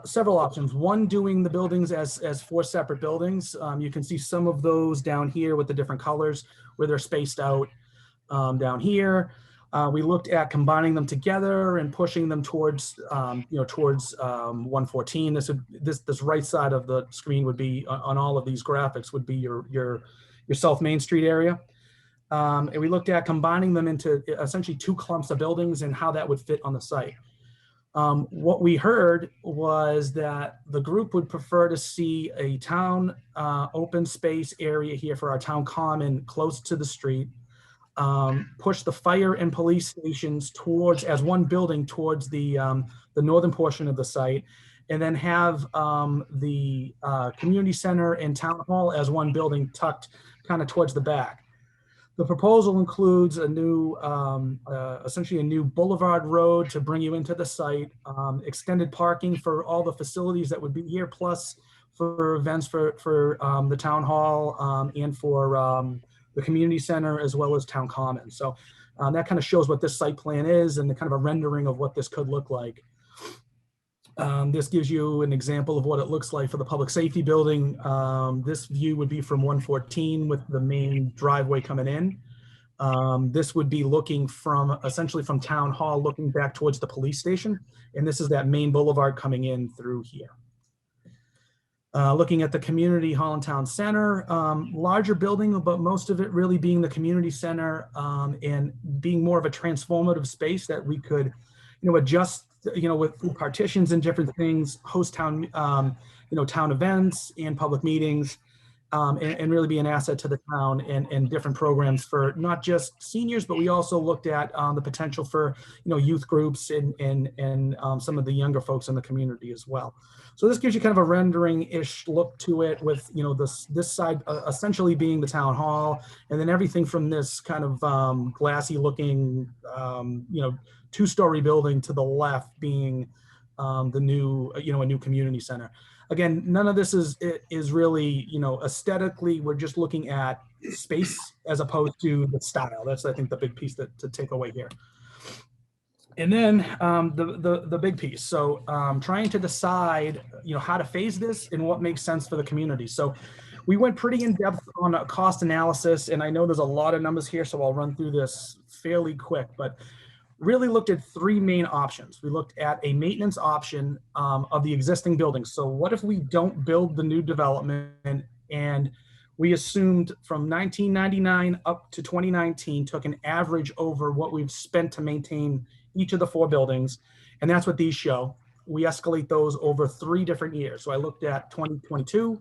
several options. One, doing the buildings as 4 separate buildings. You can see some of those down here with the different colors where they're spaced out down here. We looked at combining them together and pushing them towards 114. This right side of the screen would be on all of these graphics would be your South Main Street area. And we looked at combining them into essentially 2 clumps of buildings and how that would fit on the site. What we heard was that the group would prefer to see a town open space area here for our town common close to the street, push the fire and police stations as one building towards the northern portion of the site, and then have the community center and town hall as one building tucked kind of towards the back. The proposal includes a new, essentially a new boulevard road to bring you into the site, extended parking for all the facilities that would be here, plus for events for the town hall and for the community center as well as town common. So that kind of shows what this site plan is and the kind of a rendering of what this could look like. This gives you an example of what it looks like for the public safety building. This view would be from 114 with the main driveway coming in. This would be looking essentially from town hall, looking back towards the police station. And this is that main boulevard coming in through here. Looking at the community hall and town center, larger building, but most of it really being the community center and being more of a transformative space that we could, adjust, with partitions and different things, host town, town events and public meetings, and really be an asset to the town and different programs for not just seniors, but we also looked at the potential for, youth groups and some of the younger folks in the community as well. So this gives you kind of a rendering-ish look to it with, this side essentially being the town hall, and then everything from this kind of glassy looking, 2-story building to the left being the new, a new community center. Again, none of this is really, aesthetically, we're just looking at space as opposed to the style. That's, I think, the big piece to take away here. And then the big piece. So trying to decide, how to phase this and what makes sense for the community. So we went pretty in depth on a cost analysis, and I know there's a lot of numbers here, so I'll run through this fairly quick, but really looked at three main options. We looked at a maintenance option of the existing buildings. So what if we don't build the new development, and we assumed from 1999 up to 2019 took an average over what we've spent to maintain each of the four buildings, and that's what these show. We escalate those over 3 different years. So I looked at 2022,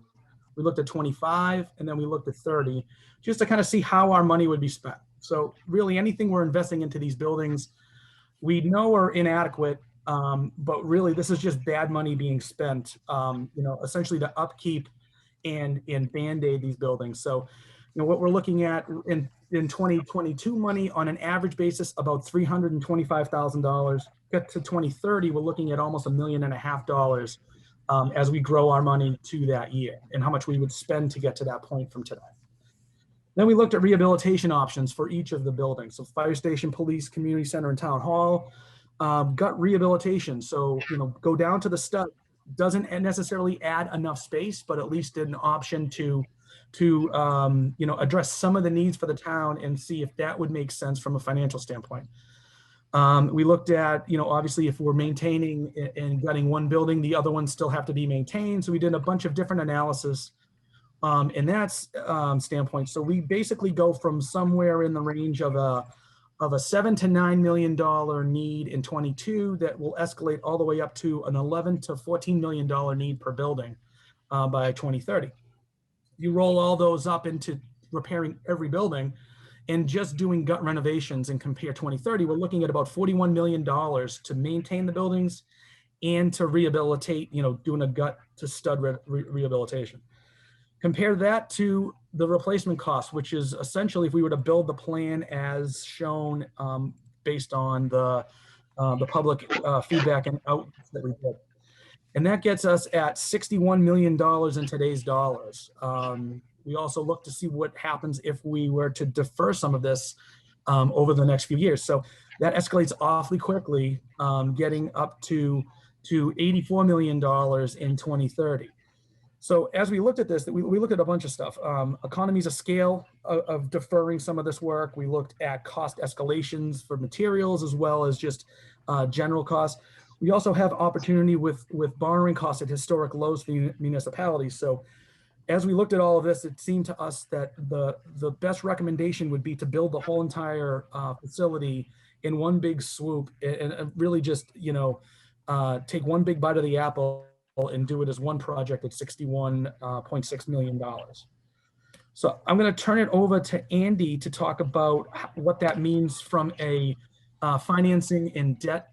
we looked at 25, and then we looked at 30, just to kind of see how our money would be spent. So really anything we're investing into these buildings, we know are inadequate, but really this is just bad money being spent, essentially to upkeep and Band-Aid these buildings. So, what we're looking at in 2022 money on an average basis, about $325,000. Get to 2030, we're looking at almost $1.5 million as we grow our money to that year, and how much we would spend to get to that point from today. Then we looked at rehabilitation options for each of the buildings. So fire station, police, community center, and town hall. Gut rehabilitation. So, go down to the stud. Doesn't necessarily add enough space, but at least an option to address some of the needs for the town and see if that would make sense from a financial standpoint. We looked at, obviously if we're maintaining and gutting one building, the other ones still have to be maintained. So we did a bunch of different analysis in that standpoint. So we basically go from somewhere in the range of a $7 to $9 million need in 22 that will escalate all the way up to an $11 to $14 million need per building by 2030. You roll all those up into repairing every building and just doing gut renovations and compare 2030, we're looking at about $41 million to maintain the buildings and to rehabilitate, doing a gut to stud rehabilitation. Compare that to the replacement cost, which is essentially if we were to build the plan as shown based on the public feedback and outputs that we did. And that gets us at $61 million in today's dollars. We also look to see what happens if we were to defer some of this over the next few years. So that escalates awfully quickly, getting up to $84 million in 2030. So as we looked at this, we looked at a bunch of stuff. Economies of scale of deferring some of this work. We looked at cost escalations for materials as well as just general costs. We also have opportunity with borrowing costs at historic lows for municipalities. So as we looked at all of this, it seemed to us that the best recommendation would be to build the whole entire facility in one big swoop and really just, take one big bite of the apple and do it as one project at $61.6 million. So I'm going to turn it over to Andy to talk about what that means from a financing and debt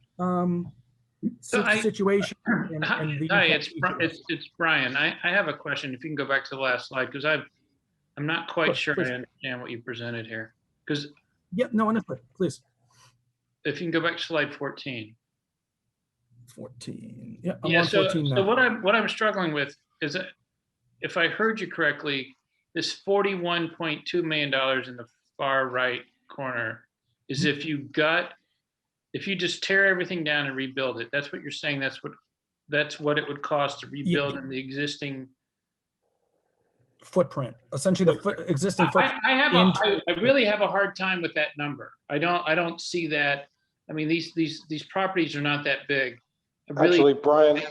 situation. Hi, it's Brian. I have a question. If you can go back to the last slide, because I'm not quite sure I understand what you presented here. Because no, please. If you can go back to slide 14. 14. Yeah, I'm yeah. on 14 now. So what I'm struggling with is that if I heard you correctly, this $41.2 million in the far right corner is if you just tear everything down and rebuild it. That's what you're saying. That's what it would cost to rebuild in the existing footprint. Essentially, the existing footprint. I really have a hard time with that number. I don't see that. I mean, these properties are not that big. Actually, Brian,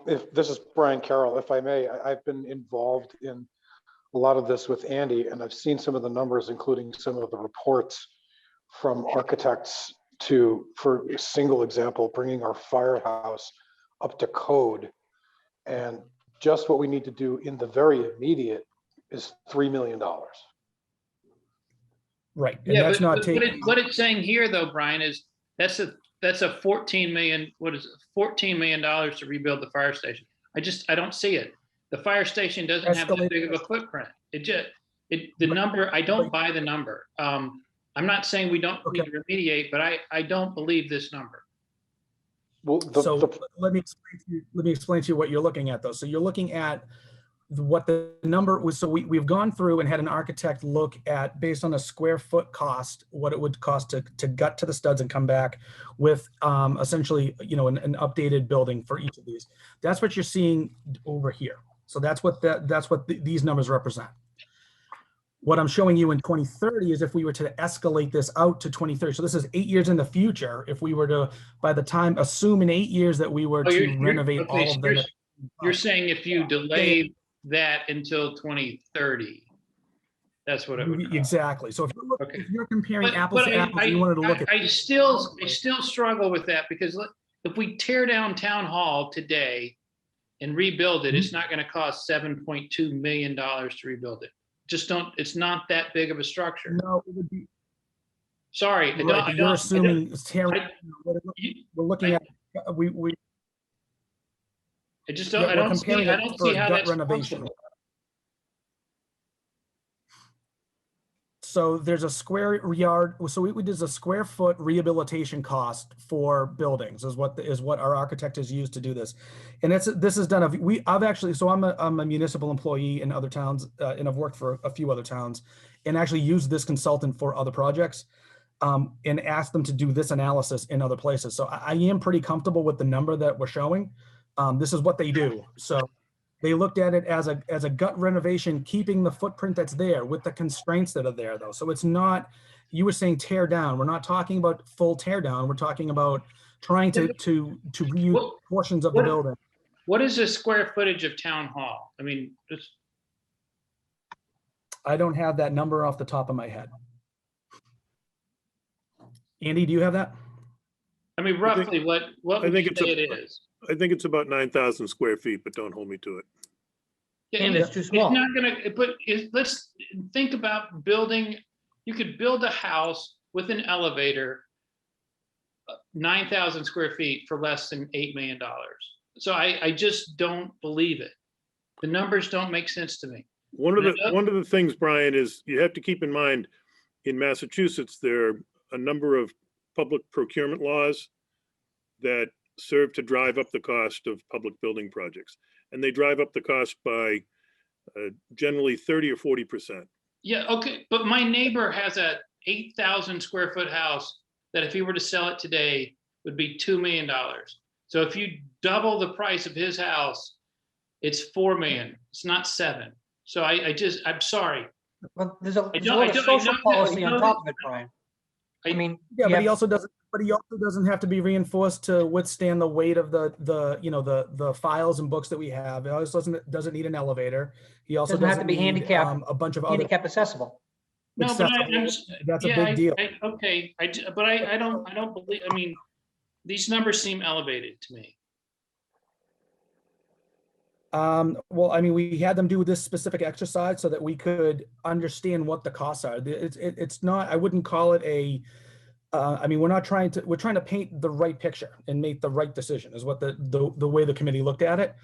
if this is Brian Carroll, if I may, I've been involved in a lot of this with Andy, and I've seen some of the numbers, including some of the reports from architects for a single example, bringing our firehouse up to code. And just what we need to do in the very immediate is $3 million. Right. And that's not taking. What it's saying here, though, Brian, is that's a $14 million. What is it? $14 million to rebuild the fire station. I don't see it. The fire station doesn't have that big of a footprint. The number. I don't buy the number. I'm not saying we don't need to remediate, but I don't believe this number. Well, let me explain to you what you're looking at, though. So you're looking at what the number was. So we've gone through and had an architect look at, based on a square foot cost, what it would cost to gut to the studs and come back with essentially, you know, an updated building for each of these. That's what you're seeing over here. So that's what these numbers represent. What I'm showing you in 2030 is if we were to escalate this out to 2030. So this is 8 years in the future. If we were to, by the time, assume in 8 years that we were to renovate okay, all so of them. You're saying if you delay that until 2030, that's what it would cost. Exactly. So if Okay. you're comparing But apples to apples, you wanted to look at. I still struggle with that, because look, if we tear down Town Hall today and rebuild it, it's not going to cost $7.2 million to rebuild it. Just don't, it's not that big of a structure. No, it would be. Sorry. You're assuming tearing. We're looking at, we. I just don't, I don't see how that's renovation. possible. So there's a square yard. So we did a square foot rehabilitation cost for buildings is what our architect has used to do this. And this is done. I've actually, so I'm a municipal employee in other towns and I've worked for a few other towns and actually used this consultant for other projects and asked them to do this analysis in other places. So I am pretty comfortable with the number that we're showing. This is what they do. So they looked at it as a gut renovation, keeping the footprint that's there with the constraints that are there though. So it's not, you were saying tear down. We're not talking about full tear down. We're talking about trying to reuse portions of the building. What is the square footage of Town Hall? I mean, I don't have that number off the top of my head. Andy, do you have that? I mean, roughly what would you say it is? I think it's about 9,000 square feet, but don't hold me to it. Yeah, And it's too small. It's not gonna, but let's think about building, you could build a house with an elevator, 9,000 square feet for less than $8 million. So I just don't believe it. The numbers don't make sense to me. One of the things, Brian, is you have to keep in mind, in Massachusetts, there are a number of public procurement laws that serve to drive up the cost of public building projects. And they drive up the cost by generally 30 or 40%. Yeah, okay, but my neighbor has a 8,000 square foot house that if he were to sell it today would be $2 million. So if you double the price of his house, it's 4 million. It's not 7. So I'm sorry. Well, there's a lot of social policy on top of it, Brian. I mean, yeah, but he also doesn't have to be reinforced to withstand the weight of the files and books that we have. It also doesn't need an elevator. He also doesn't have to be handicapped. A bunch of handicap accessible. No, but that's a big deal. Okay, but I don't believe. I mean, these numbers seem elevated to me. Well, I mean, we had them do this specific exercise so that we could understand what the costs are. It's not, I wouldn't call it a, I mean, we're trying to paint the right picture and make the right decision is what the way the committee looked at it.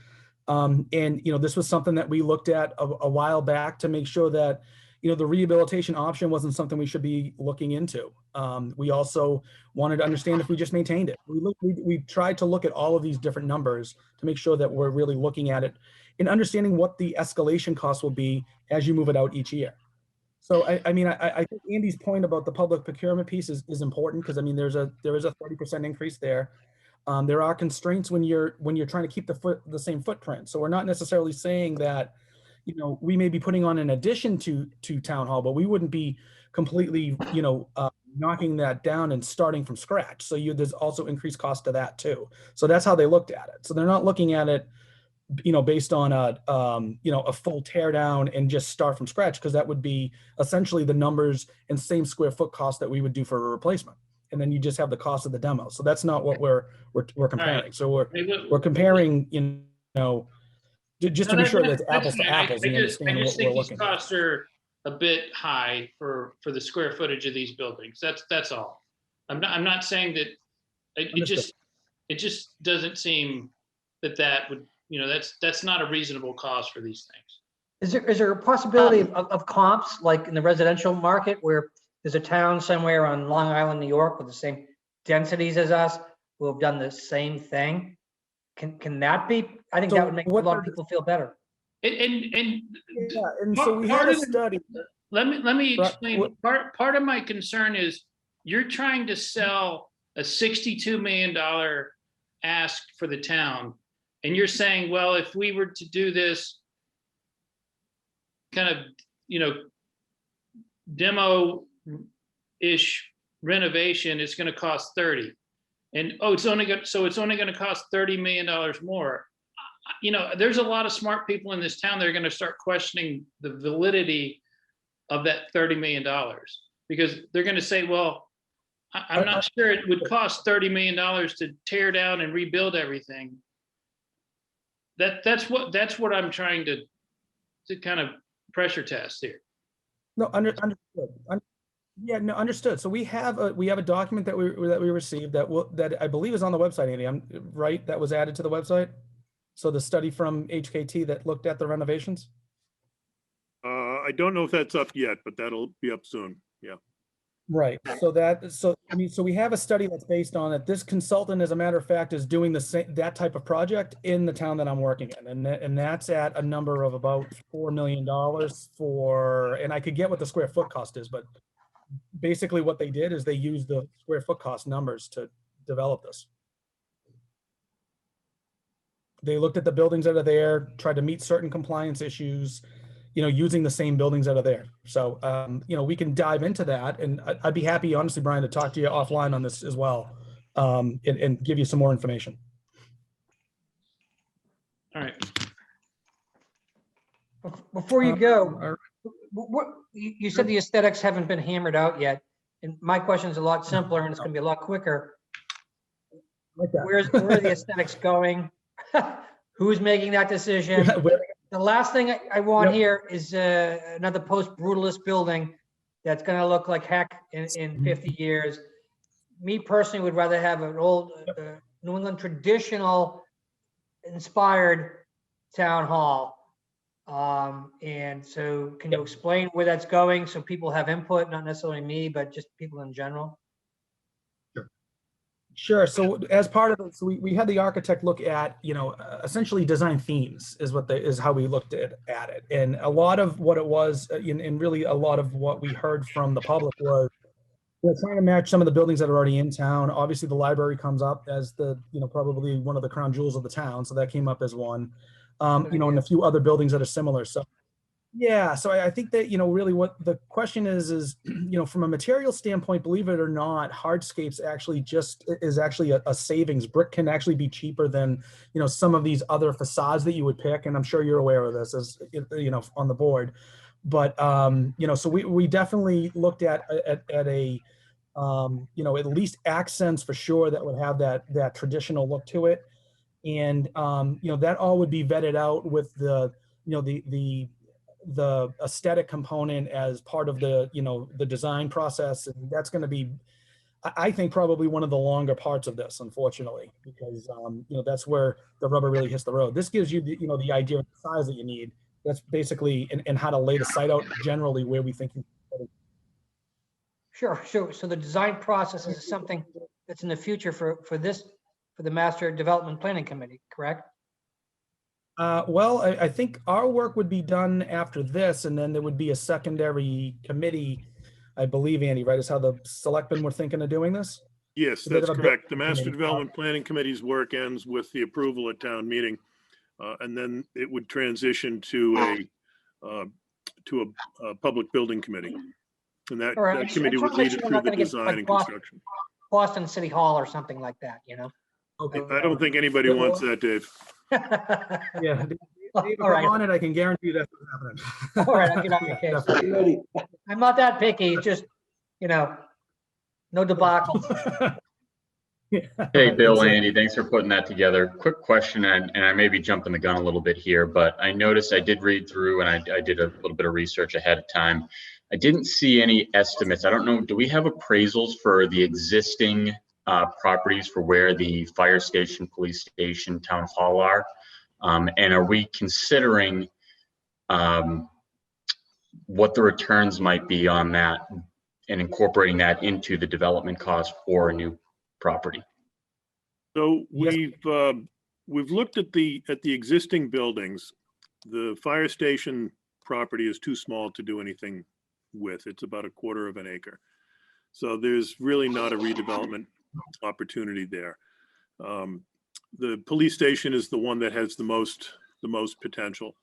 And, you know, this was something that we looked at a while back to make sure that, you know, the rehabilitation option wasn't something we should be looking into. We also wanted to understand if we just maintained it. We tried to look at all of these different numbers to make sure that we're really looking at it and understanding what the escalation costs will be as you move it out each year. So I mean, I think Andy's point about the public procurement piece is important because I mean, there is a 30% increase there. There are constraints when you're trying to keep the same footprint. So we're not necessarily saying that, you know, we may be putting on an addition to Town Hall, but we wouldn't be completely, you know, knocking that down and starting from scratch. So there's also increased cost to that too. So that's how they looked at it. So they're not looking at it, you know, based on a full tear down and just start from scratch, because that would be essentially the numbers and same square foot cost that we would do for a replacement. And then you just have the cost of the demo. So that's not what we're comparing. Right. So we're comparing, you know, just to be sure that it's apples to apples. I just think these costs are a bit high for the square footage of these buildings. That's all. I'm not saying that it just doesn't seem that would, you know, that's not a reasonable cost for these things. Is there a possibility of comps like in the residential market where there's a town somewhere on Long Island, New York with the same densities as us who have done the same thing? Can that be? I think that would make a lot of people feel better. And Yeah, and so we had part a of the- study. let me Right, explain. what- Part of my concern is you're trying to sell a $62 million ask for the town. And you're saying, well, if we were to do this kind of, demo-ish renovation, it's going to cost 30. And, it's only going to cost $30 million more. There's a lot of smart people in this town that are going to start questioning the validity of that $30 million, because they're going to say, well, I'm not sure it would cost $30 million to tear down and rebuild everything. That's what I'm trying to kind of pressure test here. No, understood. Yeah, no, understood. So we have a document that we received that I believe is on the website, Andy. I'm right, that was added to the website. So the study from HKT that looked at the renovations. I don't know if that's up yet, but that'll be up soon. Yeah. Right. So we have a study that's based on it. This consultant, as a matter of fact, is doing that type of project in the town that I'm working in. And that's at a number of about $4 million and I could get what the square foot cost is, but basically what they did is they used the square foot cost numbers to develop this. They looked at the buildings that are there, tried to meet certain compliance issues, using the same buildings that are there. So, we can dive into that, and I'd be happy, honestly, Brian, to talk to you offline on this as well, and give you some more information. All right. Before you go, you said the aesthetics haven't been hammered out yet, and my question is a lot simpler, and it's going to be a lot quicker. Where are the aesthetics going? Who's making that decision? The last thing I want here is another post-brutalist building that's going to look like heck in 50 years. Me personally would rather have an old New England traditional inspired town hall. And so can you explain where that's going so people have input, not necessarily me, but just people in general? Sure. So as part of it, so we had the architect look at, essentially design themes is how we looked at it. And a lot of what it was, and really a lot of what we heard from the public was, we're trying to match some of the buildings that are already in town. Obviously the library comes up as the, probably one of the crown jewels of the town. So that came up as one, and a few other buildings that are similar. So yeah, so I think that, really what the question is, from a material standpoint, believe it or not, hardscapes actually is a savings. Brick can actually be cheaper than, some of these other facades that you would pick. And I'm sure you're aware of this as, on the board. But, so we definitely looked at a, at least accents for sure that would have that traditional look to it. And, that all would be vetted out with the aesthetic component as part of the, the design process. And that's going to be, I think, probably one of the longer parts of this, unfortunately, because, that's where the rubber really hits the road. This gives you the idea of the size that you need. That's basically, and how to lay the site out generally where we think. Sure. So the design process is something that's in the future for the Master Development Planning Committee, correct? Well, I think our work would be done after this, and then there would be a secondary committee, I believe, Andy, right? Is how the selectmen were thinking of doing this? Yes, that's correct. The Master Development Planning Committee's work ends with the approval at town meeting. And then it would transition to a public building committee. And that committee would lead it through the design and construction. Boston City Hall or something like that, Okay. I don't think anybody wants that, Dave. Yeah. If All right. I'm on it, I can guarantee that's what's happening. All right, I'll get on your case. Definitely. I'm not that picky, just, no debacle. Hey, Bill, Andy, thanks for putting that together. Quick question, and I may be jumping the gun a little bit here, but I noticed I did read through and I did a little bit of research ahead of time. I didn't see any estimates. I don't know, do we have appraisals for the existing properties for where the fire station, police station, town hall are? And are we considering what the returns might be on that and incorporating that into the development cost for a new property? So we've looked at the existing buildings, The fire station property is too small to do anything with. It's about 1/4 of an acre. So there's really not a redevelopment opportunity there. The police station is the one that has the most potential.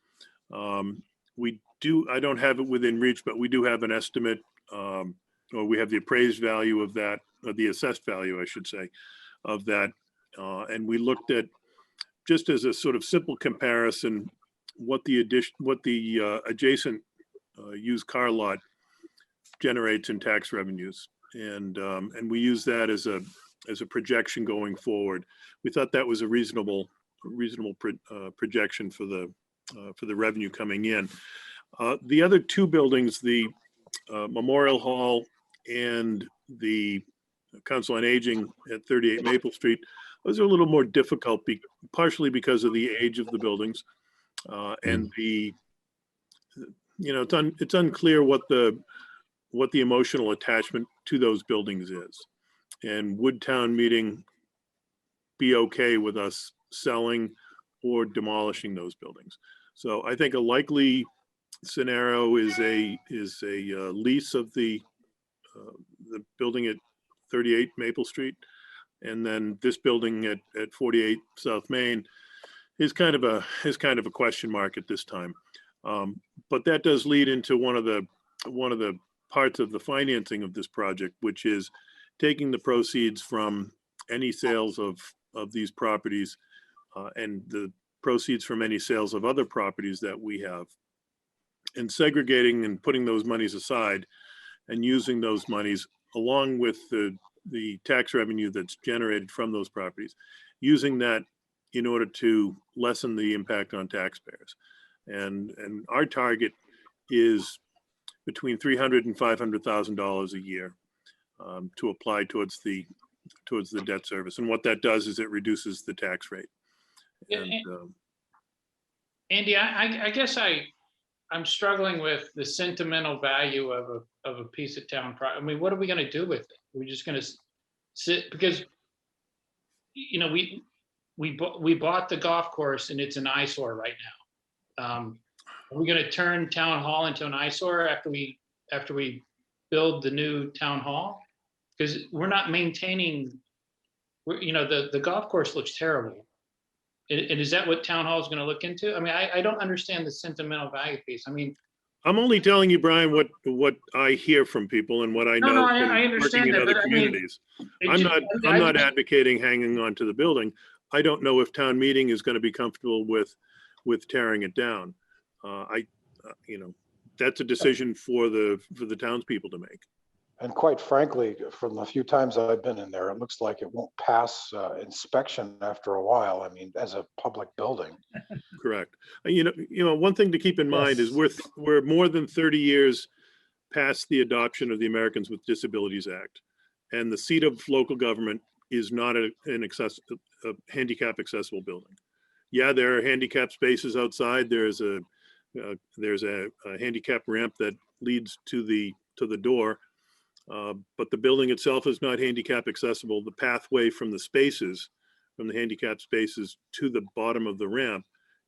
I don't have it within reach, but we do have an estimate, or we have the appraised value of that, or the assessed value, I should say, of that. And we looked at, just as a sort of simple comparison, what the adjacent used car lot generates in tax revenues. And we use that as a projection going forward. We thought that was a reasonable projection for the revenue coming in. The other two buildings, the Memorial Hall and the Council on Aging at 38 Maple Street, those are a little more difficult, partially because of the age of the buildings, and it's unclear what the emotional attachment to those buildings is. And would town meeting be okay with us selling or demolishing those buildings? So I think a likely scenario is a lease of the building at 38 Maple Street, and then this building at 48 South Main is kind of a question mark at this time. But that does lead into one of the parts of the financing of this project, which is taking the proceeds from any sales of these properties and the proceeds from any sales of other properties that we have, and segregating and putting those monies aside and using those monies along with the tax revenue that's generated from those properties, using that in order to lessen the impact on taxpayers. And our target is between $300,000 and $500,000 a year to apply towards the debt service. And what that does is it reduces the tax rate. And, Andy, I guess I'm struggling with the sentimental value of a piece of town property. I mean, what are we going to do with it? We're just going to sit, because we bought the golf course and it's an eyesore right now. Are we going to turn town hall into an eyesore after we build the new town hall? Because we're not maintaining. The golf course looks terrible. And is that what town hall is going to look into? I mean, I don't understand the sentimental value piece. I mean, I'm only telling you, Brian, what I hear from people and what I know I from understand working in that, other communities. I'm not advocating hanging on to the building. I don't know if town meeting is going to be comfortable with tearing it down. That's a decision for the townspeople to make. And quite frankly, from the few times I've been in there, it looks like it won't pass inspection after a while. I mean, as a public building. Correct. One thing to keep in mind is we're more than 30 years past the adoption of the Americans with Disabilities Act, and the seat of local government is not a handicap accessible building. Yeah, there are handicap spaces outside. There's a handicap ramp that leads to the door. But the building itself is not handicap accessible. The pathway from the handicap spaces to the bottom of the ramp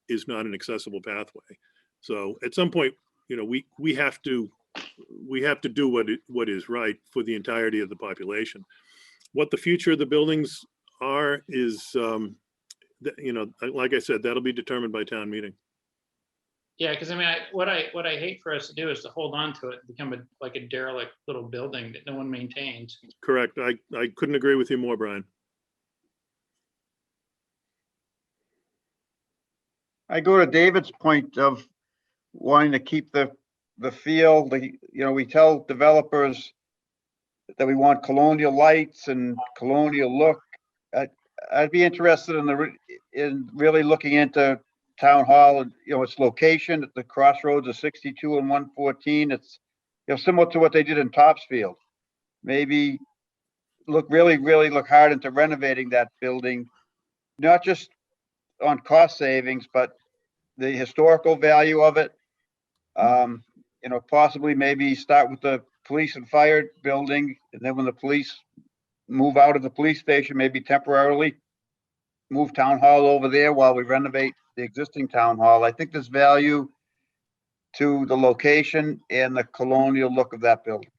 is not an accessible pathway. So at some point, we have to do what is right for the entirety of the population. What the future of the buildings are is, like I said, that'll be determined by town meeting. yeah, because I mean, what I hate for us to do is to hold on to it and become like a derelict little building that no one maintains. Correct. I couldn't agree with you more, Brian. I go to David's point of wanting to keep the feel. We tell developers that we want colonial lights and colonial look. I'd be interested in really looking into town hall and its location at the crossroads of 62 and 114. It's similar to what they did in Topsfield. Maybe really look hard into renovating that building, not just on cost savings, but the historical value of it. Possibly maybe start with the police and fire building, and then when the police move out of the police station, maybe temporarily move town hall over there while we renovate the existing town hall. I think there's value to the location and the colonial look of that building.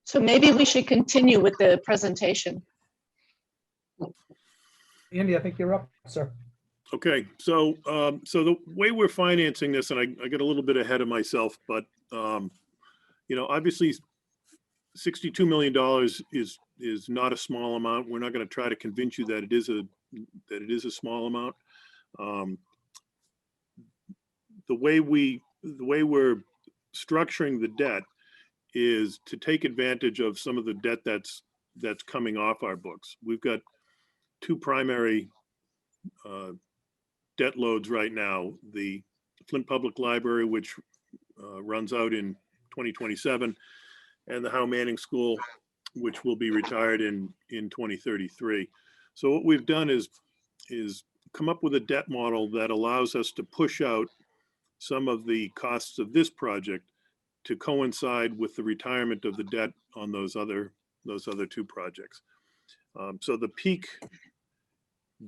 So maybe we should continue with the presentation. Andy, I think you're up, sir. Okay, so the way we're financing this, and I get a little bit ahead of myself, but obviously $62 million is not a small amount. We're not going to try to convince you that it is a small amount. The way we're structuring the debt is to take advantage of some of the debt that's coming off our books. We've got two primary debt loads right now: the Flint Public Library, which runs out in 2027, and the Howe Manning School, which will be retired in 2033. So what we've done is come up with a debt model that allows us to push out some of the costs of this project to coincide with the retirement of the debt on those other two projects. So the peak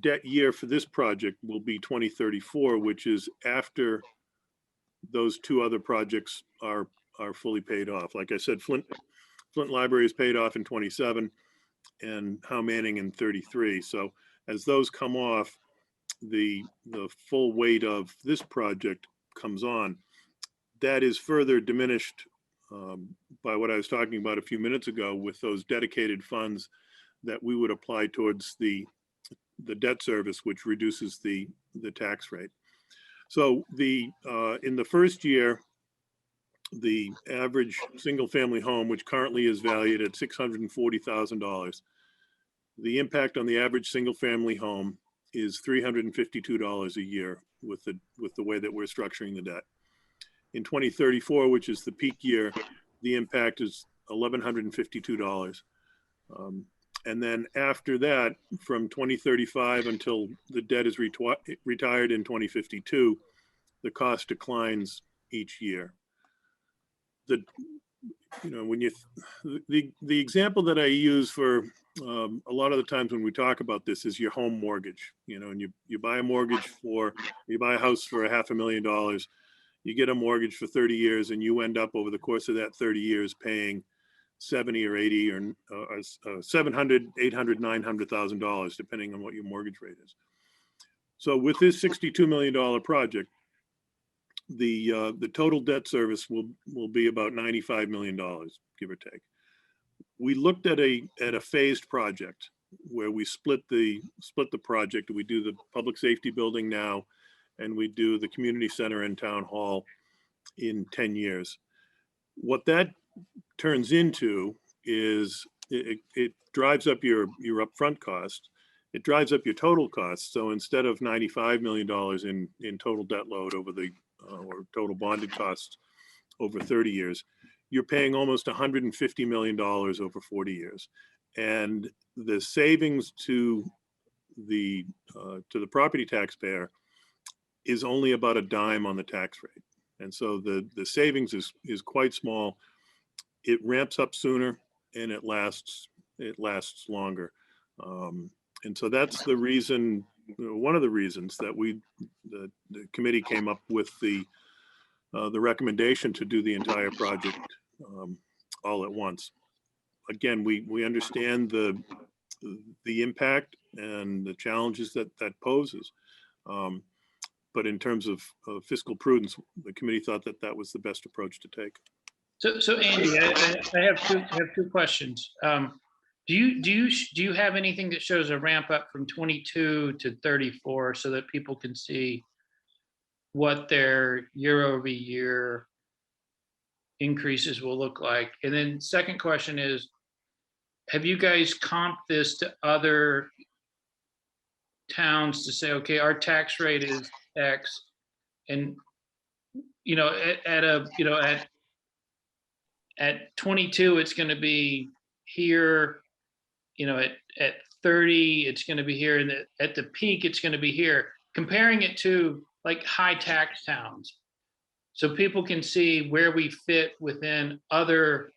debt year for this project will be 2034, which is after those two other projects are fully paid off. Like I said, Flint Library is paid off in 27 and Howe Manning in 33. So as those come off, the full weight of this project comes on. That is further diminished by what I was talking about a few minutes ago with those dedicated funds that we would apply towards the debt service, which reduces the tax rate. So in the first year, the average single family home, which currently is valued at $640,000, the impact on the average single family home is $352 a year with the way that we're structuring the debt. In 2034, which is the peak year, the impact is $1,152. And then after that, from 2035 until the debt is retired in 2052, the cost declines each year. The example that I use for a lot of the times when we talk about this is your home mortgage. And you buy a house for $500,000. You get a mortgage for 30 years, and you end up over the course of that 30 years paying $70 or $80 or $700, $800, $900,000, depending on what your mortgage rate is. So with this $62 million project, the total debt service will be about $95 million, give or take. We looked at a phased project where we split the project. We do the public safety building now, and we do the community center and town hall in 10 years. What that turns into is it drives up your upfront cost. It drives up your total cost. So instead of $95 million in total debt load over or total bonded costs over 30 years, you're paying almost $150 million over 40 years. And the savings to the property taxpayer is only about a dime on the tax rate. And so the savings is quite small. It ramps up sooner, and it lasts longer. And so that's the reason, one of the reasons that the committee came up with the recommendation to do the entire project all at once. Again, we understand the impact and the challenges that poses. But in terms of fiscal prudence, the committee thought that was the best approach to take. So Andy, I have two questions. Do you have anything that shows a ramp up from 22 to 34 so that people can see what their year-over-year increases will look like? And then second question is, have you guys comped this to other towns to say, okay, our tax rate is X, and at 22 it's going to be here, at 30 it's going to be here, and at the peak it's going to be here, comparing it to like high tax towns? so people can see where we fit within other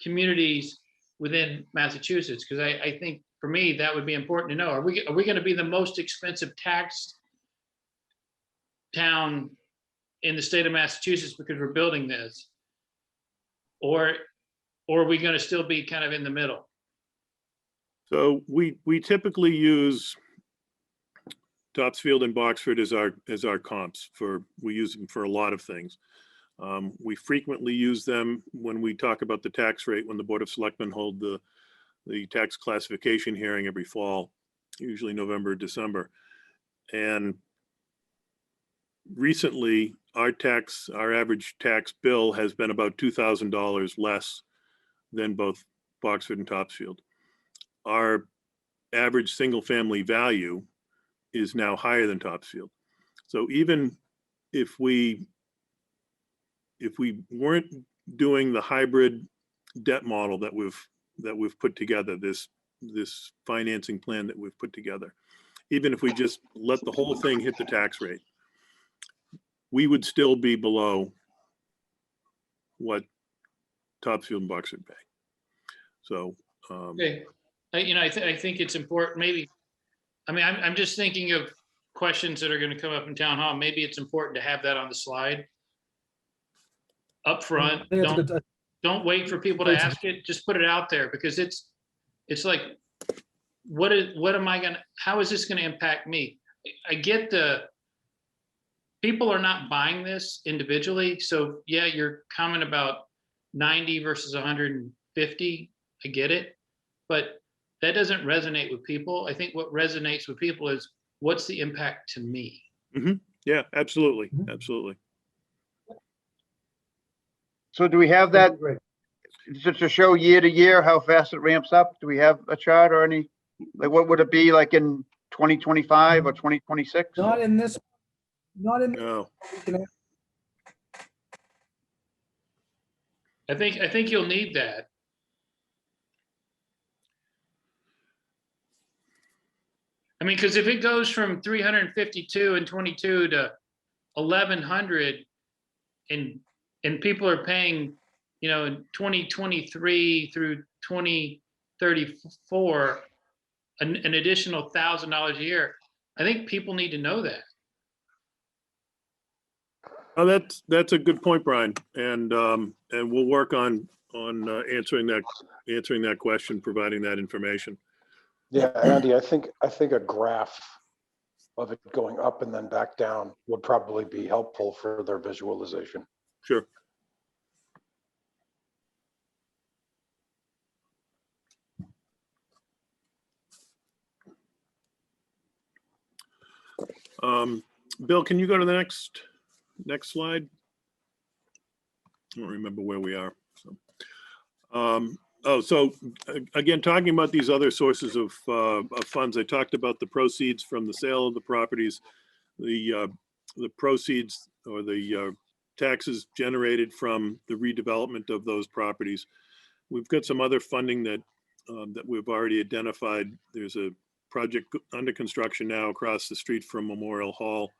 communities within Massachusetts. Because I think for me, that would be important to know. Are we going to be the most expensive taxed town in the state of Massachusetts because we're building this? Or are we going to still be kind of in the middle? So we typically use Topsfield and Boxford as our comps we use them for a lot of things. We frequently use them when we talk about the tax rate, when the Board of Selectmen hold the tax classification hearing every fall, usually November, December. And recently, our average tax bill has been about $2,000 less than both Boxford and Topsfield. Our average single family value is now higher than Topsfield. So even if we weren't doing the hybrid debt model that we've put together, this financing plan that we've put together, even if we just let the whole thing hit the tax rate, we would still be below what Topsfield and Boxford pay. So, Okay. I think it's important. Maybe, I mean, I'm just thinking of questions that are going to come up in town hall. Maybe it's important to have that on the slide up front. I think that's a good- Don't wait for people to ask it. Just put it out there, because it's like, how is this going to impact me? I get people are not buying this individually. So yeah, your comment about 90 versus 150, I get it, but that doesn't resonate with people. I think what resonates with people is, what's the impact to me? yeah, absolutely, absolutely. So do we have that just to show year to year how fast it ramps up? Do we have a chart or any, like, what would it be like in 2025 or 2026? Not in this, not in. No. I think you'll need that. I mean, because if it goes from 352 and 22 to 1,100, and people are paying, in 2023 through 2034, an additional $1,000 a year, I think people need to know that. Oh, that's a good point, Brian, and we'll work on answering that question, providing that information. Yeah, Andy, I think a graph of it going up and then back down would probably be helpful for their visualization. Sure. Bill, can you go to the next slide? I don't remember where we are. So again, talking about these other sources of funds, I talked about the proceeds from the sale of the properties, the proceeds or the taxes generated from the redevelopment of those properties. We've got some other funding that we've already identified. There's a project under construction now across the street from Memorial Hall,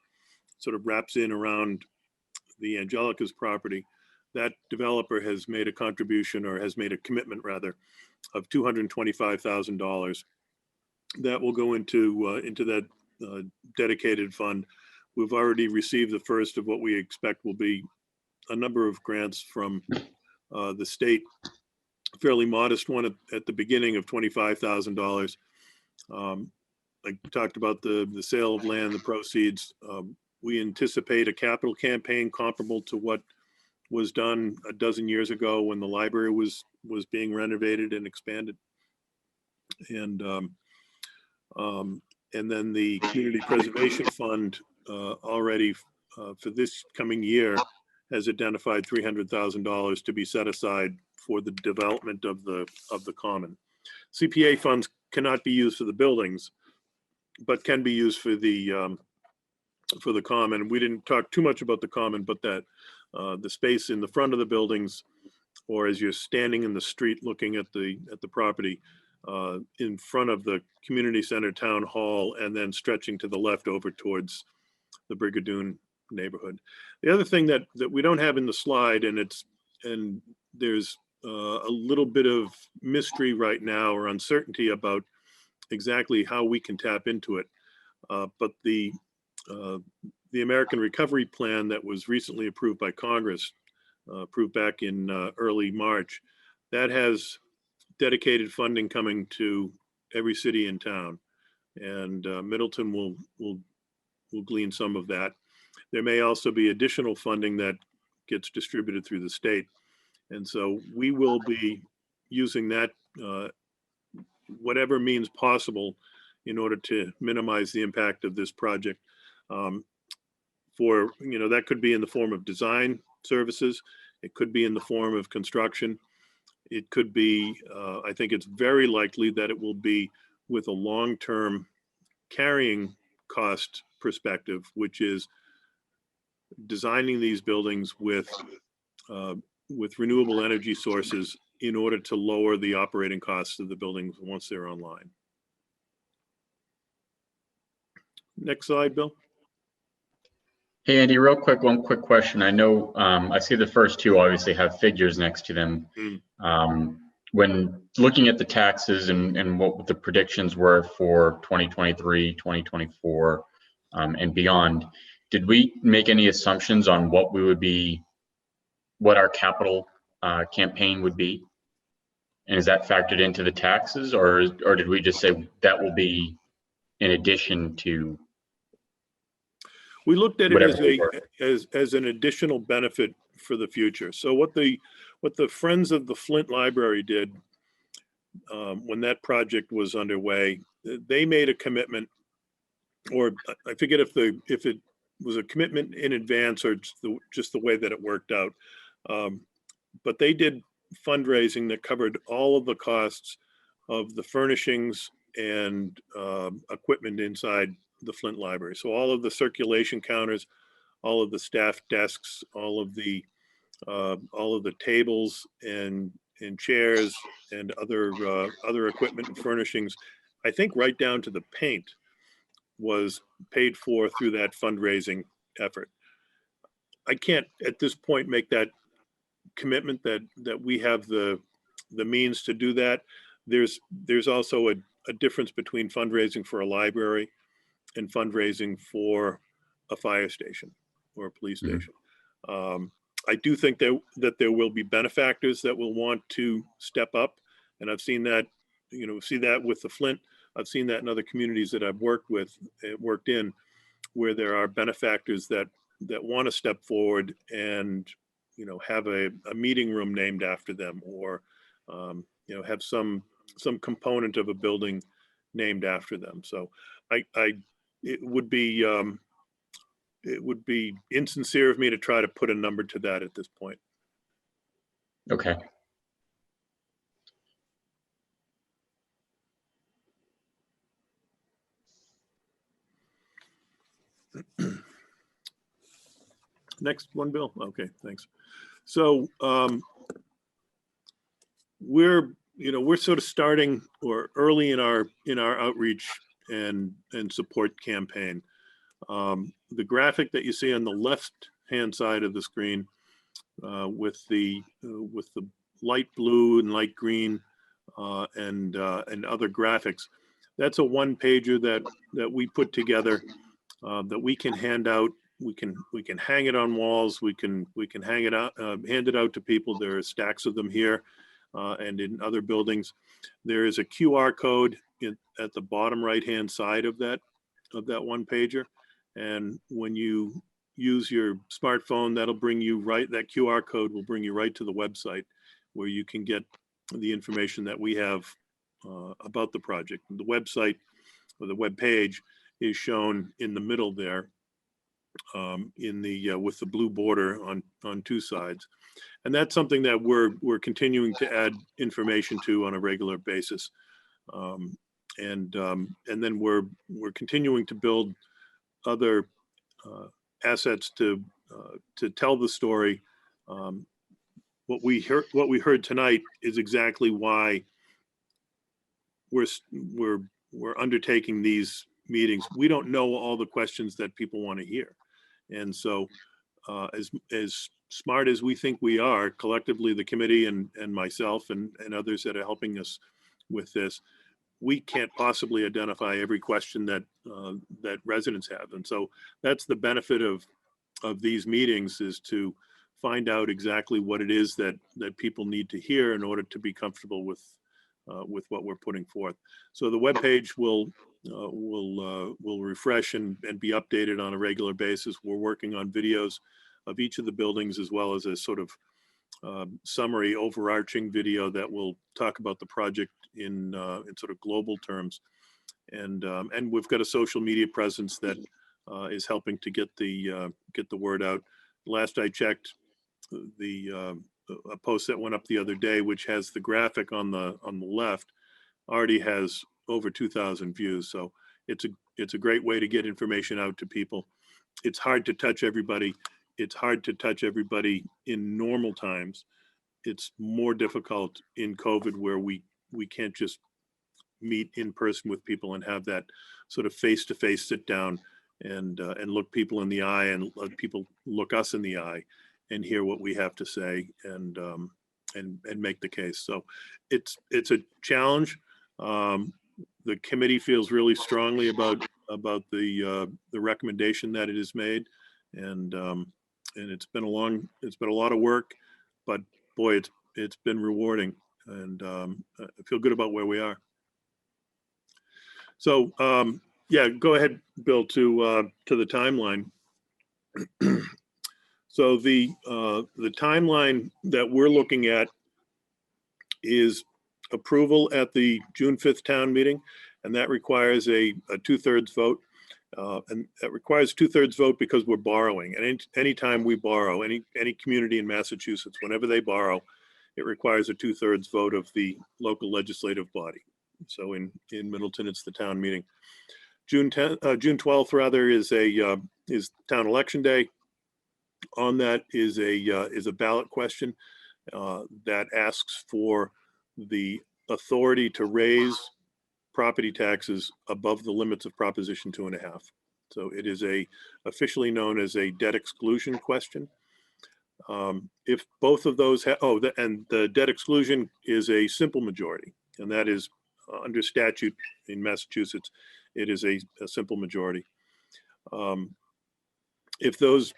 sort of wraps in around the Angelica's property. That developer has made a contribution, or has made a commitment rather, of $225,000. That will go into that dedicated fund. We've already received the first of what we expect will be a number of grants from the state, a fairly modest one at the beginning of $25,000. I talked about the sale of land, the proceeds. We anticipate a capital campaign comparable to what was done a dozen years ago when the library was being renovated and expanded. And then the Community Preservation Fund already for this coming year has identified $300,000 to be set aside for the development of the common. CPA funds cannot be used for the buildings, but can be used for the common. We didn't talk too much about the common, but that the space in the front of the buildings, or as you're standing in the street looking at the property, in front of the community center, town hall, and then stretching to the left over towards the Brigadoon neighborhood. The other thing that we don't have in the slide, and there's a little bit of mystery right now or uncertainty about exactly how we can tap into it. But the American Recovery Plan that was recently approved by Congress, approved back in early March, that has dedicated funding coming to every city in town, and Middleton will glean some of that. There may also be additional funding that gets distributed through the state, and so we will be using that whatever means possible in order to minimize the impact of this project. For, that could be in the form of design services. It could be in the form of construction. It could be, I think it's very likely that it will be with a long-term carrying cost perspective, which is designing these buildings with renewable energy sources in order to lower the operating costs of the buildings once they're online. Next slide, Bill. Hey, Andy, real quick, one quick question. I know I see the first two obviously have figures next to them. When looking at the taxes and what the predictions were for 2023, 2024, and beyond, did we make any assumptions on what our capital campaign would be? And is that factored into the taxes, or did we just say that will be in addition to? We looked at it as an additional benefit for the future. So what the Friends of the Flint Library did when that project was underway, they made a commitment, or I forget if it was a commitment in advance or just the way that it worked out. But they did fundraising that covered all of the costs of the furnishings and equipment inside the Flint Library. So all of the circulation counters, all of the staff desks, all of the tables and chairs and other equipment and furnishings, I think right down to the paint, was paid for through that fundraising effort. I can't at this point make that commitment that we have the means to do that. There's also a difference between fundraising for a library and fundraising for a fire station or a police station. I do think that there will be benefactors that will want to step up, and I've seen that, see that with the Flint. I've seen that in other communities that I've worked in, where there are benefactors that want to step forward and have a meeting room named after them, or have some component of a building named after them. So it would be insincere of me to try to put a number to that at this point. Okay. Next one, Bill. Okay, thanks. So we're sort of starting or early in our outreach and support campaign. The graphic that you see on the left-hand side of the screen with the light blue and light green and other graphics, that's a one-pager that we put together that we can hand out. We can hang it on walls. We can hang it out, hand it out to people. There are stacks of them here and in other buildings. There is a QR code at the bottom right-hand side of that one pager. And when you use your smartphone, that'll bring you that QR code will bring you right to the website where you can get the information that we have about the project. The website or the web page is shown in the middle there with the blue border on two sides. And that's something that we're continuing to add information to on a regular basis. And then we're continuing to build other assets to tell the story. What we heard tonight is exactly why we're undertaking these meetings. We don't know all the questions that people want to hear, And so as smart as we think we are, collectively, the committee and myself and others that are helping us with this, we can't possibly identify every question that that residents have. And so that's the benefit of these meetings, is to find out exactly what it is that people need to hear in order to be comfortable with what we're putting forth. So the webpage will refresh and be updated on a regular basis. We're working on videos of each of the buildings, as well as a sort of summary, overarching video that will talk about the project in sort of global terms. And we've got a social media presence that is helping to get the word out. Last I checked, a post that went up the other day, which has the graphic on the left, already has over 2,000 views. So it's a great way to get information out to people. It's hard to touch everybody. It's hard to touch everybody in normal times. It's more difficult in COVID, where we can't just meet in person with people and have that sort of face-to-face sit down and look people in the eye, and let people look us in the eye and hear what we have to say, and make the case. So it's a challenge. The committee feels really strongly about the recommendation that it has made, and it's been a lot of work, but boy, it's been rewarding, and I feel good about where we are. So yeah, go ahead, Bill, to the timeline. So the timeline that we're looking at is approval at the June 5th town meeting, and that requires a 2/3 vote. And that requires 2/3 vote because we're borrowing. And anytime we borrow, any community in Massachusetts, whenever they borrow, it requires a 2/3 vote of the local legislative body. So in Middleton, it's the town meeting. June 12th rather is town election day. On that is a ballot question that asks for the authority to raise property taxes above the limits of Proposition 2.5. So it is officially known as a debt exclusion question. If both of those and the debt exclusion is a simple majority, and that is under statute in Massachusetts, it is a simple majority. If those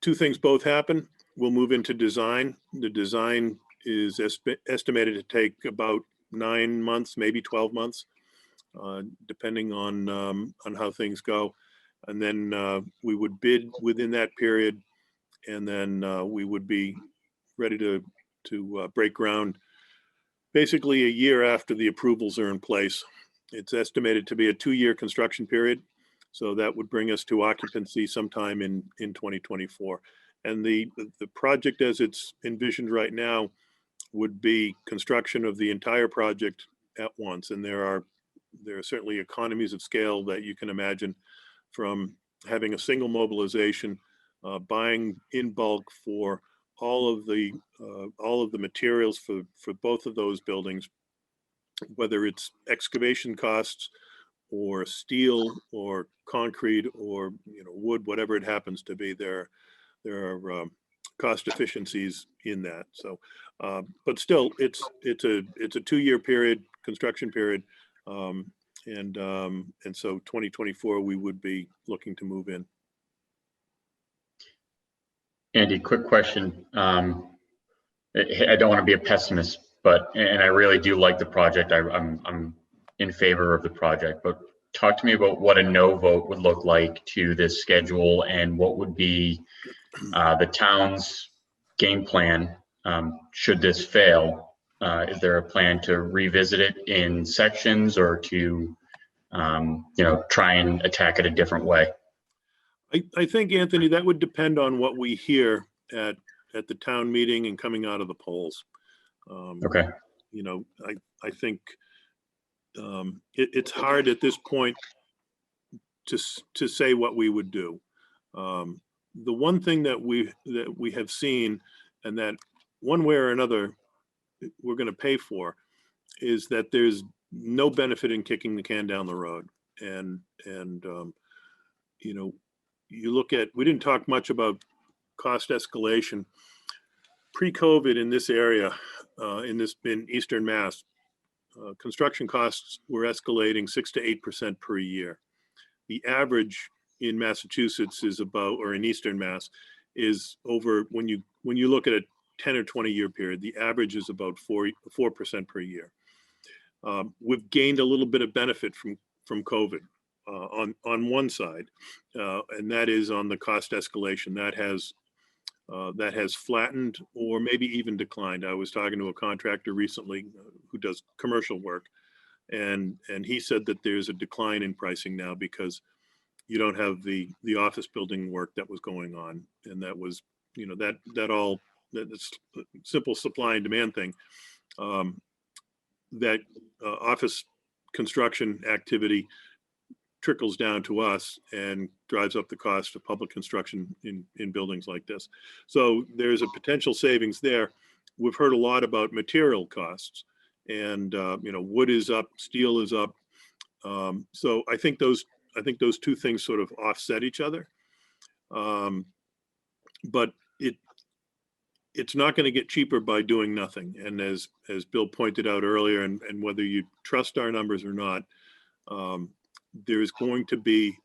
two things both happen, we'll move into design. The design is estimated to take about 9 months, maybe 12 months. Depending on how things go. And then we would bid within that period, and then we would be ready to break ground basically a year after the approvals are in place. It's estimated to be a 2-year construction period, so that would bring us to occupancy sometime in 2024. And the project as it's envisioned right now would be construction of the entire project at once, and there are certainly economies of scale that you can imagine from having a single mobilization, buying in bulk for all of the materials for both of those buildings, whether it's excavation costs or steel or concrete or wood, whatever it happens to be. There are cost efficiencies in that. So, but still, it's a 2-year period, construction period. And so 2024, we would be looking to move in. Andy, quick question. I don't want to be a pessimist, and I really do like the project. I'm in favor of the project, but talk to me about what a no vote would look like to this schedule, and what would be the town's game plan should this fail. Is there a plan to revisit it in sections, or to try and attack it a different way? I think, Anthony, that would depend on what we hear at the town meeting and coming out of the polls. Okay. I think it's hard at this point to say what we would do. The one thing that we have seen, and that one way or another we're going to pay for, is that there's no benefit in kicking the can down the road. And you look at, we didn't talk much about cost escalation. Pre-COVID in this area, in Eastern Mass, construction costs were escalating 6 to 8% per year. The average in Massachusetts is about, or in Eastern Mass, is over, when you look at a 10 or 20 year period, the average is about 4% per year. We've gained a little bit of benefit from COVID on one side, and that is on the cost escalation. That has flattened or maybe even declined. I was talking to a contractor recently who does commercial work, and he said that there's a decline in pricing now because you don't have the office building work that was going on, and that was, you know, that's a simple supply and demand thing. That office construction activity trickles down to us and drives up the cost of public construction in buildings like this. So there's a potential savings there. We've heard a lot about material costs, and you know, wood is up, steel is up. So I think those two things sort of offset each other. But it's not going to get cheaper by doing nothing. And as Bill pointed out earlier, and whether you trust our numbers or not, there is going to be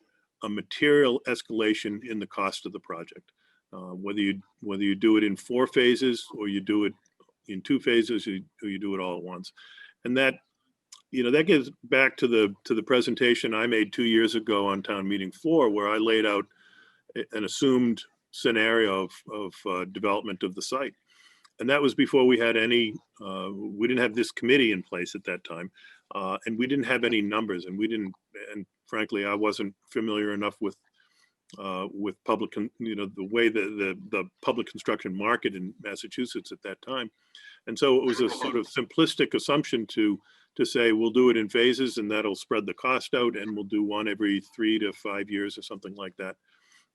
a material escalation in the cost of the project. Whether you do it in 4 phases or you do it in 2 phases, or you do it all at once. And that, you know, that gets back to the presentation I made 2 years ago on town meeting floor, where I laid out an assumed scenario of development of the site. And that was before we had any, we didn't have this committee in place at that time. And we didn't have any numbers, and and frankly, I wasn't familiar enough with public, you know, the way the public construction market in Massachusetts at that time. And so it was a sort of simplistic assumption to say, we'll do it in phases and that'll spread the cost out, and we'll do one every 3 to 5 years or something like that.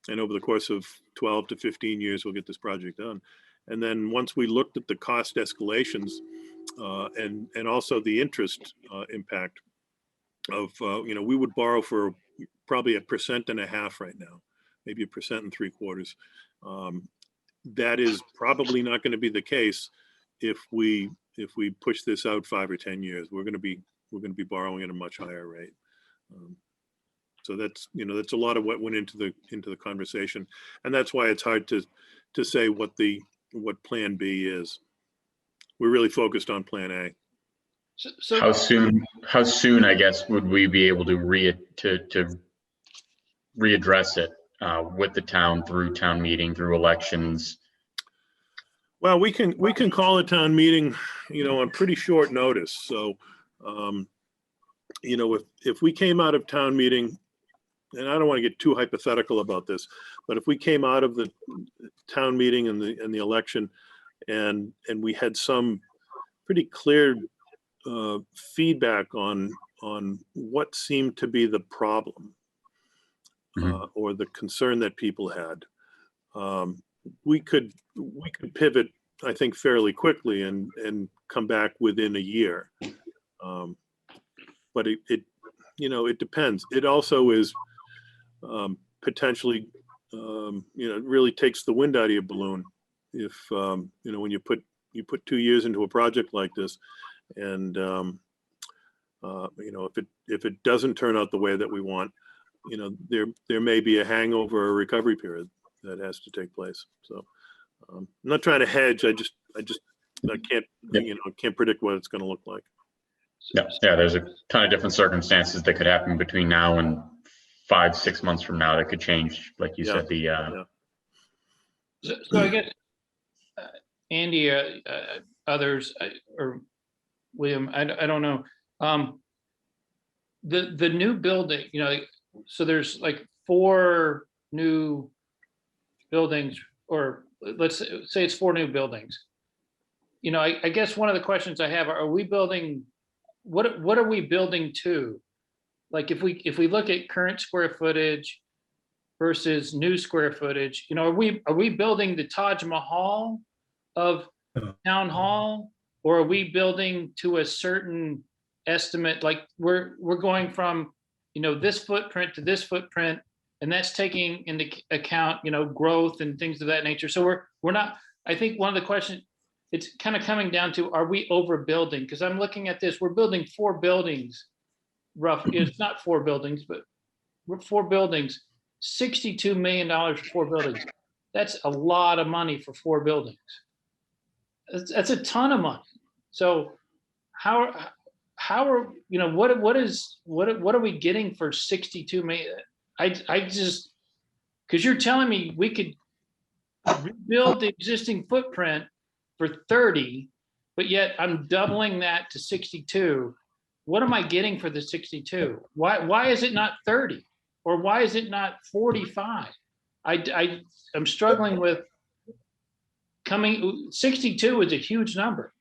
And over the course of 12 to 15 years, we'll get this project done. And then once we looked at the cost escalations and also the interest impact of, you know, we would borrow for probably 1.5% right now, maybe 1.75%. That is probably not going to be the case if we push this out 5 or 10 years. We're going to be borrowing at a much higher rate. So that's, you know, that's a lot of what went into the conversation, and that's why it's hard to say what Plan B is. We're really focused on Plan A. So How soon, I guess, would we be able to readdress it with the town, through town meeting, through elections? Well, we can call a town meeting, you know, on pretty short notice. So, you know, if we came out of town meeting, and I don't want to get too hypothetical about this, but if we came out of the town meeting and the election, and we had some pretty clear feedback on what seemed to be the problem, or the concern that people had, we could pivot, I think, fairly quickly and come back within a year. But it you know, it depends. It also is potentially, you know, it really takes the wind out of your balloon if, you know, when you put 2 years into a project like this, and you know, if it doesn't turn out the way that we want, you know, there may be a hangover or recovery period that has to take place. So I'm not trying to hedge. I can't, you know, can't predict what it's going to look like. Yeah, there's a ton of different circumstances that could happen between now and 5-6 months from now that could change, like you said. So I guess Andy, others, or William, I don't know. The new building, you know, so there's like 4 new buildings, or let's say it's 4 new buildings. You know, I guess one of the questions I have are we building? What are we building to? Like if we look at current square footage versus new square footage, you know, are we building the Taj Mahal of town hall, or are we building to a certain estimate? Like we're going from, you know, this footprint to this footprint, And that's taking into account, growth and things of that nature. So we're not, I think one of the questions, it's kind of coming down to, are we overbuilding? Because I'm looking at this, we're building 4 buildings, it's not 4 buildings, but we're 4 buildings, $62 million for 4 buildings. That's a lot of money for 4 buildings. That's a ton of money. So how are, what are we getting for 62 million? I just, because you're telling me we could rebuild the existing footprint for 30, but yet I'm doubling that to 62. What am I getting for the 62? Why is it not 30? Or why is it not 45? I'm struggling with 62 is a huge number.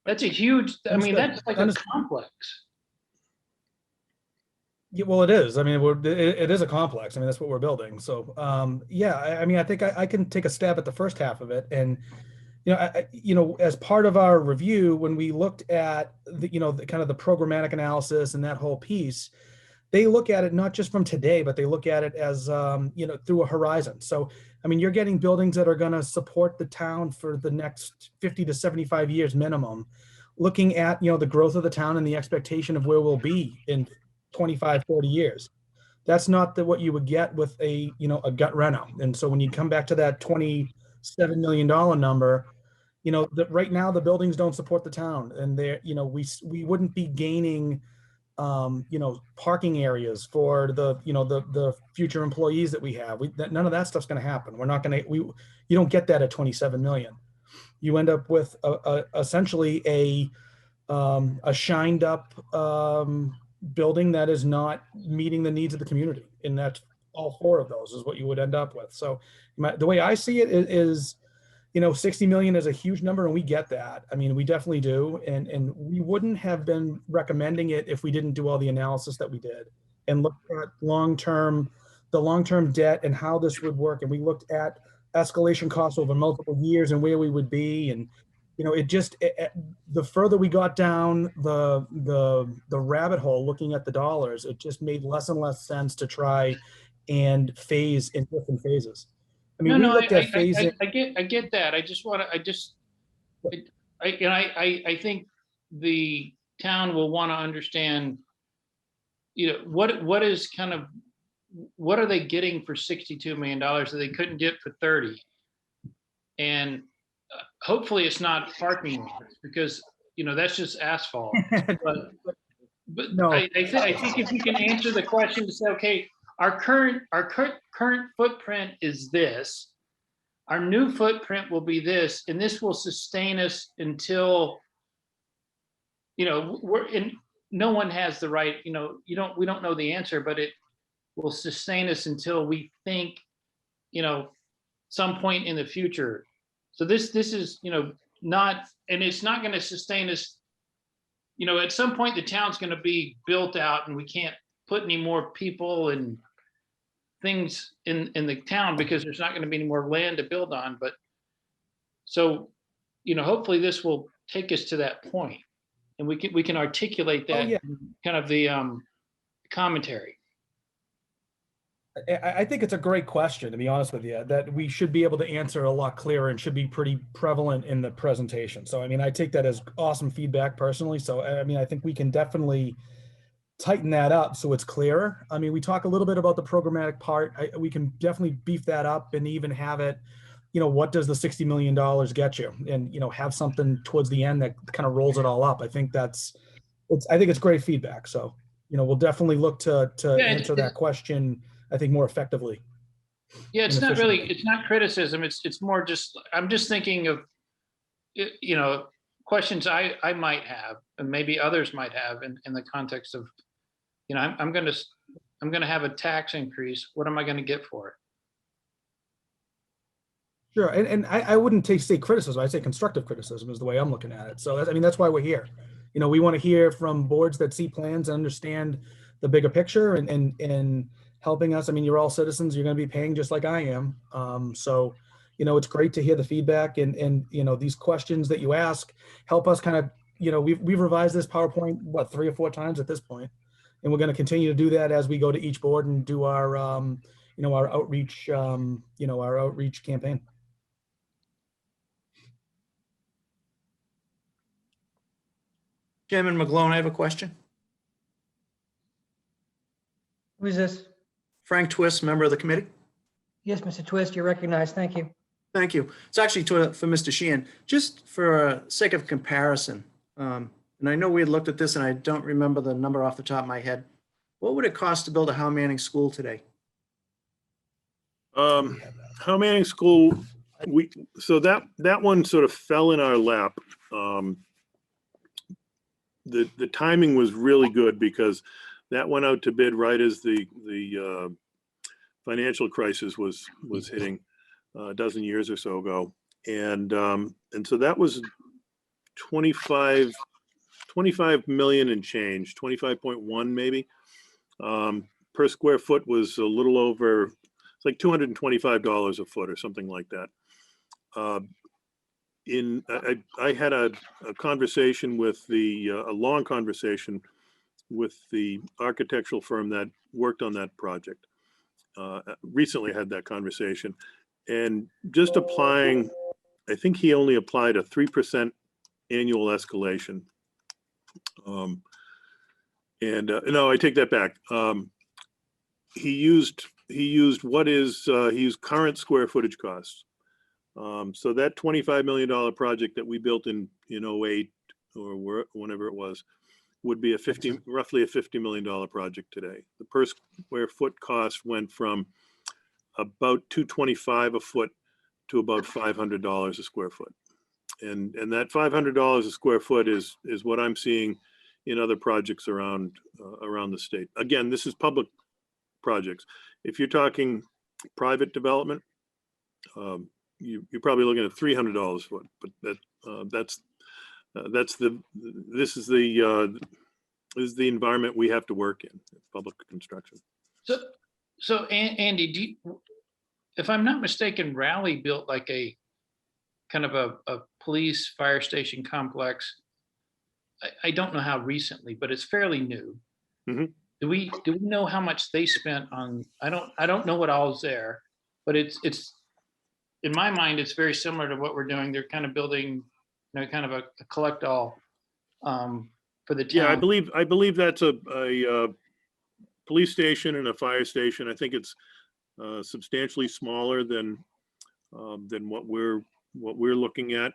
That's a huge, I mean, that's like a complex. Yeah, well, it is. I mean, it is a complex. I mean, that's what we're building. So, yeah, I mean, I think I can take a stab at the first half of it. And, as part of our review, when we looked at the kind of the programmatic analysis and that whole piece, they look at it not just from today, but they look at it as, through a horizon. So, I mean, you're getting buildings that are going to support the town for the next 50 to 75 years minimum, looking at, the growth of the town and the expectation of where we'll be in 25, 40 years. That's not what you would get with a gut reno. And so when you come back to that $27 million number, that right now the buildings don't support the town, and we wouldn't be gaining parking areas for the future employees that we have. None of that stuff's going to happen. We're not going to, you don't get that at 27 million. You end up with essentially a shined up building that is not meeting the needs of the community. And that's all 4 of those is what you would end up with. So the way I see it is 60 million is a huge number, and we get that. I mean, we definitely do. And we wouldn't have been recommending it if we didn't do all the analysis that we did and look at the long-term debt and how this would work. And we looked at escalation costs over multiple years and where we would be. And, the further we got down the rabbit hole looking at the dollars, it just made less and less sense to try and phase in different phases. I mean, I get that. I just want to, I think the town will want to understand, what is kind of, what are they getting for $62 million that they couldn't get for 30? And hopefully it's not parking lots, because, that's just asphalt. But No. I think if you can answer the question to say, okay, our current footprint is this, our new footprint will be this, and this will sustain us until, no one has the right, we don't know the answer, but it will sustain us until we think, some point in the future. So this is, not, and it's not going to sustain us. At some point the town's going to be built out and we can't put any more people and things in the town because there's not going to be any more land to build on. But so, hopefully this will take us to that point, and we can articulate that kind of the commentary. I think it's a great question, to be honest with you, that we should be able to answer a lot clearer and should be pretty prevalent in the presentation. So, I mean, I take that as awesome feedback personally. So, I mean, I think we can definitely tighten that up so it's clearer. I mean, we talk a little bit about the programmatic part. We can definitely beef that up and even have it, what does the $60 million get you? And, have something towards the end that kind of rolls it all up. I think I think it's great feedback. So, we'll definitely look to answer that question, I think, more effectively. Yeah, it's not really, it's not criticism. It's more just, I'm just thinking of, questions I might have, and maybe others might have in the context of, I'm going to have a tax increase. What am I going to get for it? Sure, and I wouldn't say criticism. I'd say constructive criticism is the way I'm looking at it. So that's why we're here. We want to hear from boards that see plans and understand the bigger picture and helping us. I mean, you're all citizens. You're going to be paying just like I am. So, it's great to hear the feedback and these questions that you ask help us kind of, we've revised this PowerPoint, 3 or 4 times at this point. And we're going to continue to do that as we go to each board and do our, our outreach, our outreach campaign. Chairman McGlone, I have a question. Who's this? Frank Twist, member of the committee. Yes, Mr. Twist, you're recognized. Thank you. Thank you. It's actually for Mr. Sheehan, just for sake of comparison. And I know we had looked at this and I don't remember the number off the top of my head. What would it cost to build a Howe Manning school today? Howe Manning School, so that one sort of fell in our lap. The timing was really good because that went out to bid right as the financial crisis was hitting a dozen years or so ago, and so that was 25 million and change, 25.1 maybe. Per square foot was a little over, it's like $225 a foot or something like that. I had a conversation with a long conversation with the architectural firm that worked on that project. Recently had that conversation, and just applying, I think he only applied a 3% annual escalation. No, I take that back. He used current square footage costs. So that $25 million project that we built in 08 or whenever it was, would be roughly a $50 million project today. The per square foot cost went from about $225 a foot to about $500 a square foot. And that $500 a square foot is what I'm seeing in other projects around the state. Again, this is public projects. If you're talking private development, you're probably looking at $300 a foot, but this is the environment we have to work in, public construction. So Andy, if I'm not mistaken, Raleigh built like a kind of a police fire station complex. I don't know how recently, but it's fairly new. Mm-hmm. Do we know how much they spent on? I don't know what all is there, but it's in my mind it's very similar to what we're doing. They're kind of building, kind of a collect all for the town. Yeah, I believe that's a police station and a fire station. I think it's substantially smaller than what we're looking at.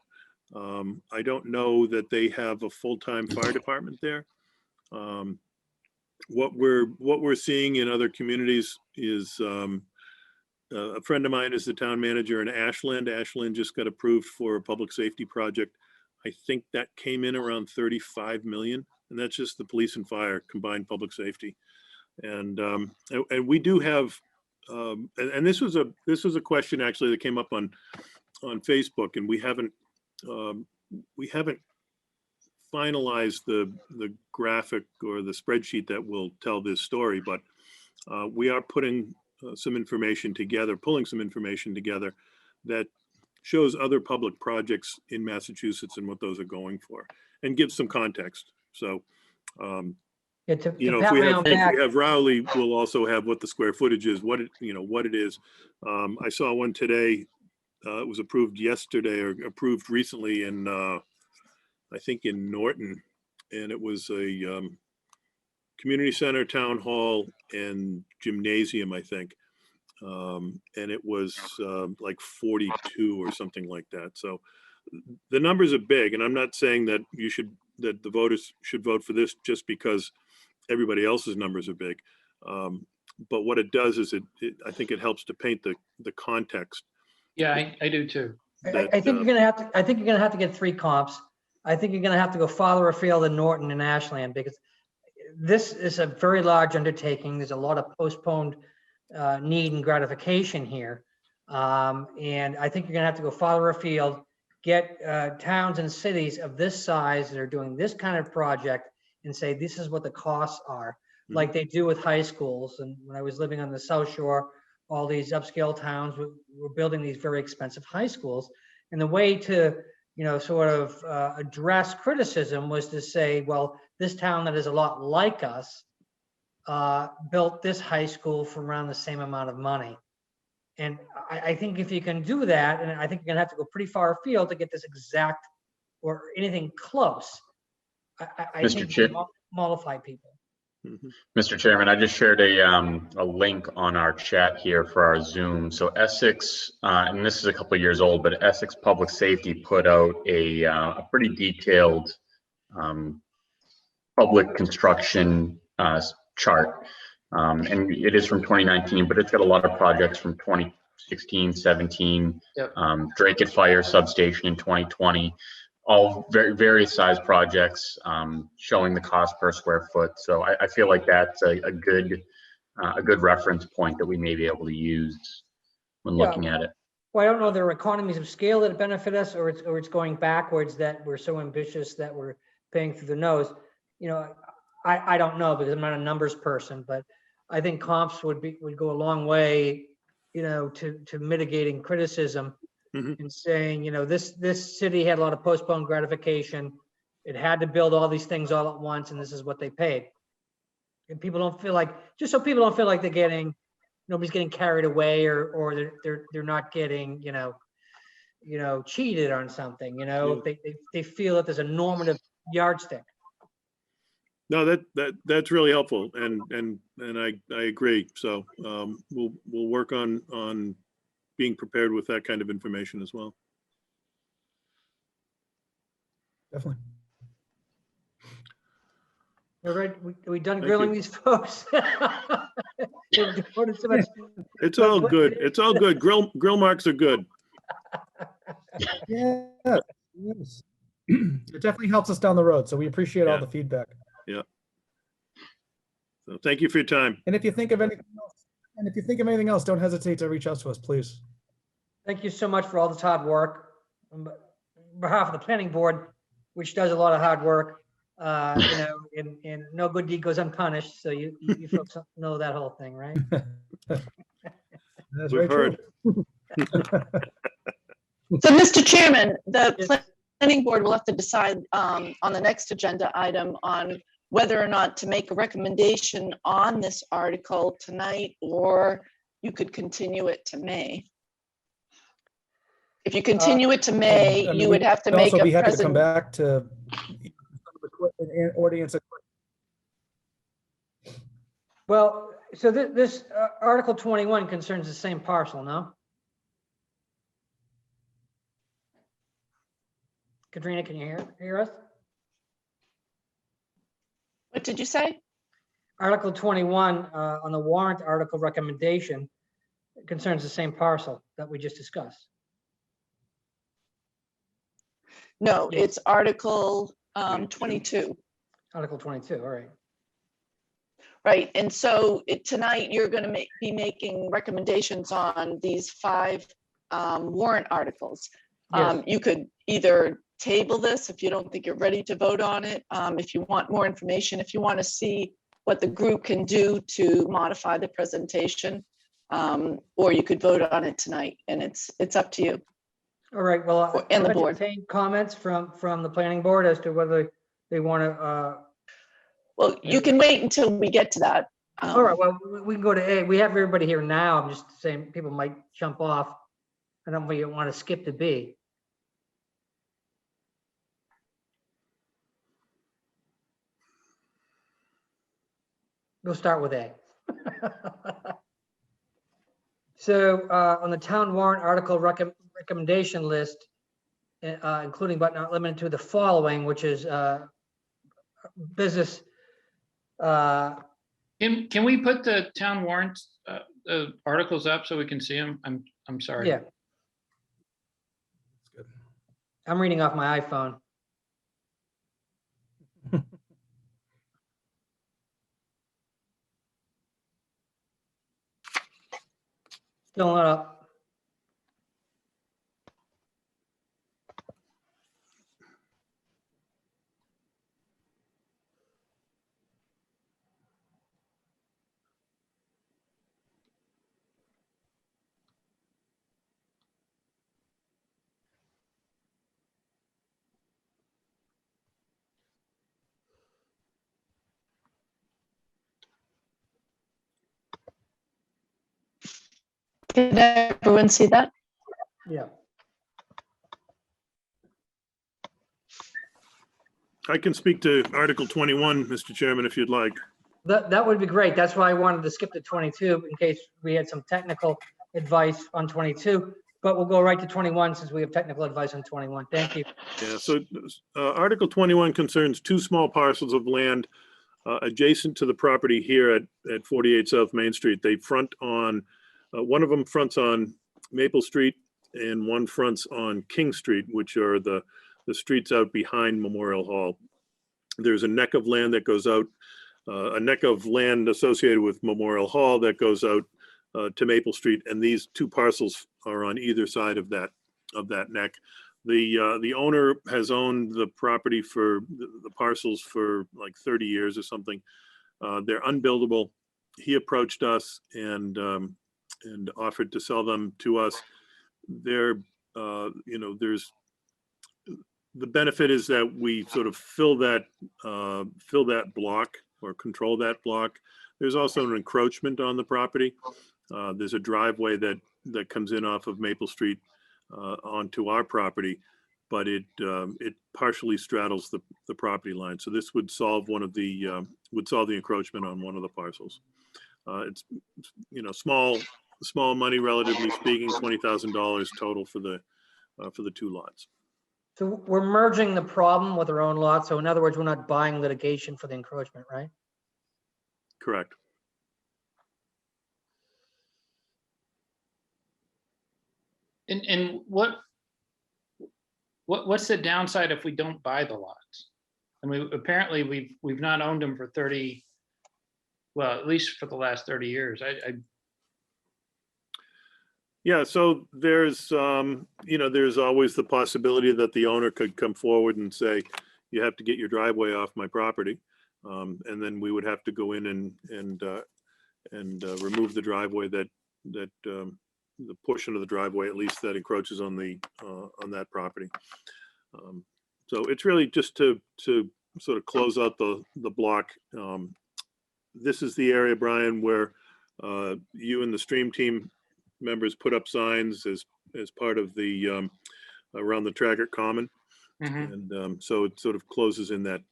I don't know that they have a full-time fire department there. What we're seeing in other communities is a friend of mine is the town manager in Ashland. Ashland just got approved for a public safety project. I think that came in around 35 million, and that's just the police and fire combined public safety. And we do have, and this was a question actually that came up on Facebook, and we haven't finalized the graphic or the spreadsheet that will tell this story, but we are putting some information together, pulling some information together that shows other public projects in Massachusetts and what those are going for, and gives some context. So, if we have Rowley, we'll also have what the square footage is, what it is. I saw one today. It was approved yesterday or approved recently in, I think in Norton, and it was a community center, town hall, and gymnasium, I think. And it was like 42 or something like that. So the numbers are big, and I'm not saying that that the voters should vote for this just because everybody else's numbers are big. But what it does is I think it helps to paint the context. Yeah, I do too. I think you're gonna have to get 3 comps. I think you're gonna have to go farther afield than Norton and Ashland, because this is a very large undertaking. There's a lot of postponed need and gratification here. And I think you're gonna have to go farther afield, get towns and cities of this size that are doing this kind of project and say, this is what the costs are, like they do with high schools. And when I was living on the South Shore, all these upscale towns were building these very expensive high schools. And the way to, sort of address criticism was to say, well, this town that is a lot like us built this high school for around the same amount of money. And I think if you can do that, and I think you're gonna have to go pretty far afield to get this exact or anything close. I Mr. think Chair. you mollify people. Mr. Chairman, I just shared a link on our chat here for our Zoom. So Essex, and this is a couple of years old, but Essex Public Safety put out a pretty detailed public construction chart. And it is from 2019, but it's got a lot of projects from 2016, 17, Yep. Drake Fire Substation in 2020, all various size projects showing the cost per square foot. So I feel like that's a good reference point that we may be able to use when looking at it. Well, I don't know, if there are economies of scale that benefit us, or it's going backwards, that we're so ambitious that we're paying through the nose. You know, I don't know, because I'm not a numbers person, but I think comps would go a long way, you know, to mitigating criticism and saying, you know, this city had a lot of postponed gratification. It had to build all these things all at once, and this is what they paid. And people don't feel like, just so people don't feel like nobody's getting carried away, or they're not getting, you know, cheated on something, you know, they feel that there's a normative yardstick. No, that's really helpful, and I agree. So we'll work on being prepared with that kind of information as well. Definitely. All right, we done Thank grilling you. these folks? It's all good. It's all good. Grill marks are good. Yeah. Yes. It definitely helps us down the road. So we appreciate all Yeah. the feedback. Yeah. So thank you for your time. And if you think of anything else, don't hesitate to reach out to us, please. Thank you so much for all this hard work. On behalf of the planning board, which does a lot of hard work, you know, and no good deed goes unpunished. So you folks know that whole thing, right? That's We've very true. heard. So, Mr. Chairman, the planning board will have to decide on the next agenda item on whether or not to make a recommendation on this article tonight, or you could continue it to May. If you continue it to May, I mean, you would have to we'd make also a be happy to come present. back to audience. Well, so this Article 21 concerns the same parcel, no? Katrina, can you hear us? What did you say? Article 21 on the warrant article recommendation concerns the same parcel that we just discussed. No, Yes. it's Article 22. Article 22, all right. Right, and so tonight you're going to be making recommendations on these 5 warrant articles. Yes. You could either table this if you don't think you're ready to vote on it. If you want more information, if you want to see what the group can do to modify the presentation, or you could vote on it tonight, and it's up to you. All right, well, And the I'll board. entertain comments from the planning board as to whether they want to. Well, you can wait until we get to that. All right, well, we can go to A. We have everybody here now. I'm just saying people might jump off. I don't really want to skip to B. We'll start with A. So on the town warrant article recommendation list, including but not limited to the following, which is business. Can we put the town warrants, articles up so we can see them? I'm sorry. Yeah. I'm reading off my iPhone. Still not up. Can everyone see that? Yeah. I can speak to Article 21, Mr. Chairman, if you'd like. That would be great. That's why I wanted to skip to 22 in case we had some technical advice on 22, but we'll go right to 21 since we have technical advice on 21. Thank you. Yeah, so Article 21 concerns two small parcels of land adjacent to the property here at 48 South Main Street. They front on, one of them fronts on Maple Street and one fronts on King Street, which are the streets out behind Memorial Hall. There's a neck of land that goes out, a neck of land associated with Memorial Hall that goes out to Maple Street, and these two parcels are on either side of that neck. The owner has owned the property for the parcels for like 30 years or something. They're unbuildable. He approached us and offered to sell them to us. They're, there's, the benefit is that we sort of fill that block or control that block. There's also an encroachment on the property. There's a driveway that comes in off of Maple Street onto our property, but it partially straddles the property line. So this would solve the encroachment on one of the parcels. It's small money relatively speaking, $20,000 total for the two lots. So we're merging the problem with our own lot. So in other words, we're not buying litigation for the encroachment, right? Correct. And what's the downside if we don't buy the lots? I mean, apparently we've not owned them for 30, well, at least for the last 30 years. Yeah, so there's there's always the possibility that the owner could come forward and say, you have to get your driveway off my property. And then we would have to go in and remove the driveway that the portion of the driveway, at least, that encroaches on that property. So it's really just to sort of close out the block. This is the area, Brian, where you and the stream team members put up signs as part of the around the Traggart Common. Mm-hmm. And so it sort of closes in that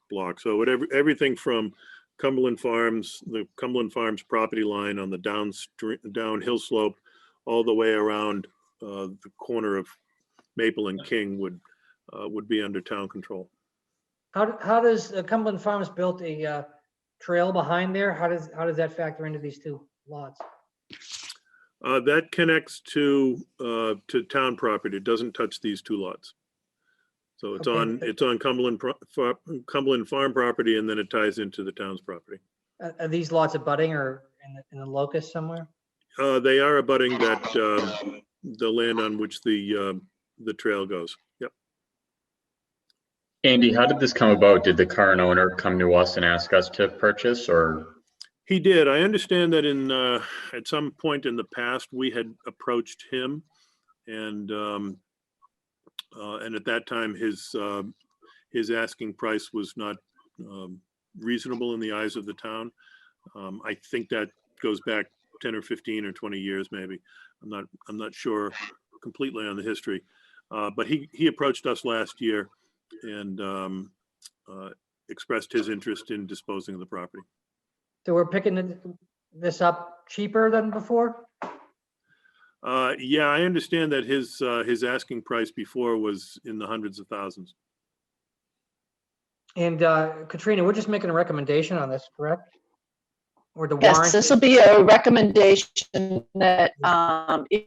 block. So everything from Cumberland Farms, the Cumberland Farms property line on the downhill slope, all the way around the corner of Maple and King would be under town control. How does Cumberland Farms built a trail behind there? How does that factor into these two lots? That connects to town property. It doesn't touch these two lots. So it's on Cumberland Farm property, and then it ties into the town's property. Are these lots abutting or in the locus somewhere? They are abutting the land on which the trail goes. Yep. Andy, how did this come about? Did the current owner come to us and ask us to purchase, or? He did. I understand that at some point in the past, we had approached him, and at that time, his asking price was not reasonable in the eyes of the town. I think that goes back 10 or 15 or 20 years, maybe. I'm not sure completely on the history, but he approached us last year and expressed his interest in disposing of the property. So we're picking this up cheaper than before? Yeah, I understand that his asking price before was in the hundreds of thousands. And Katrina, we're just making a recommendation on this, correct? Or the Yes, warrant? this will be a recommendation that if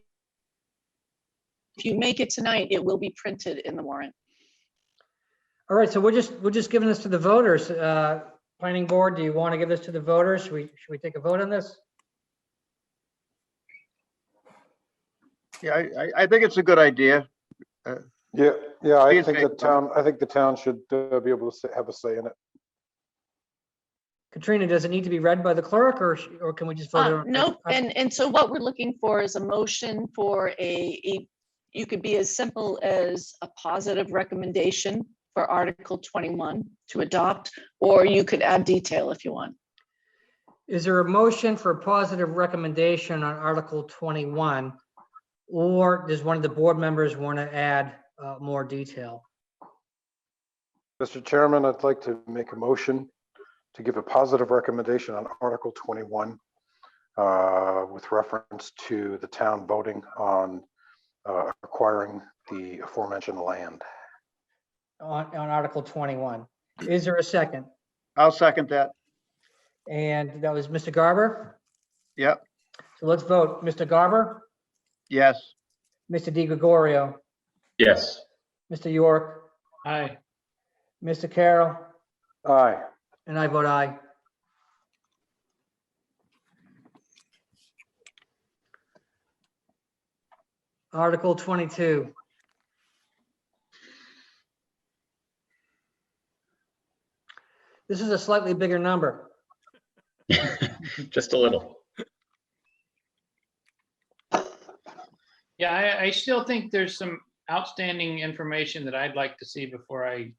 you make it tonight, it will be printed in the warrant. All right, so we're just giving this to the voters. Planning board, do you want to give this to the voters? Should we take a vote on this? Yeah, I think it's a good idea. Yeah, I Please think make the town should be able to have a say in it. Katrina, does it need to be read by the clerk or can we just vote it on? Nope, and so what we're looking for is a motion for you could be as simple as a positive recommendation for Article 21 to adopt, or you could add detail if you want. Is there a motion for a positive recommendation on Article 21? Or does one of the board members want to add more detail? Mr. Chairman, I'd like to make a motion to give a positive recommendation on Article 21 with reference to the town voting on acquiring the aforementioned land. On Article 21. Is there a second? I'll second that. And that was Mr. Garber. Yep, So let's vote. Mr. Garber, yes. Mr. Di Gregorio, Yes. Mr. York, Aye. Mr. Carroll, Aye. and I vote aye. Article 22. This is a slightly bigger number. Just a little. Yeah, I still think there's some outstanding information that I'd like to see before I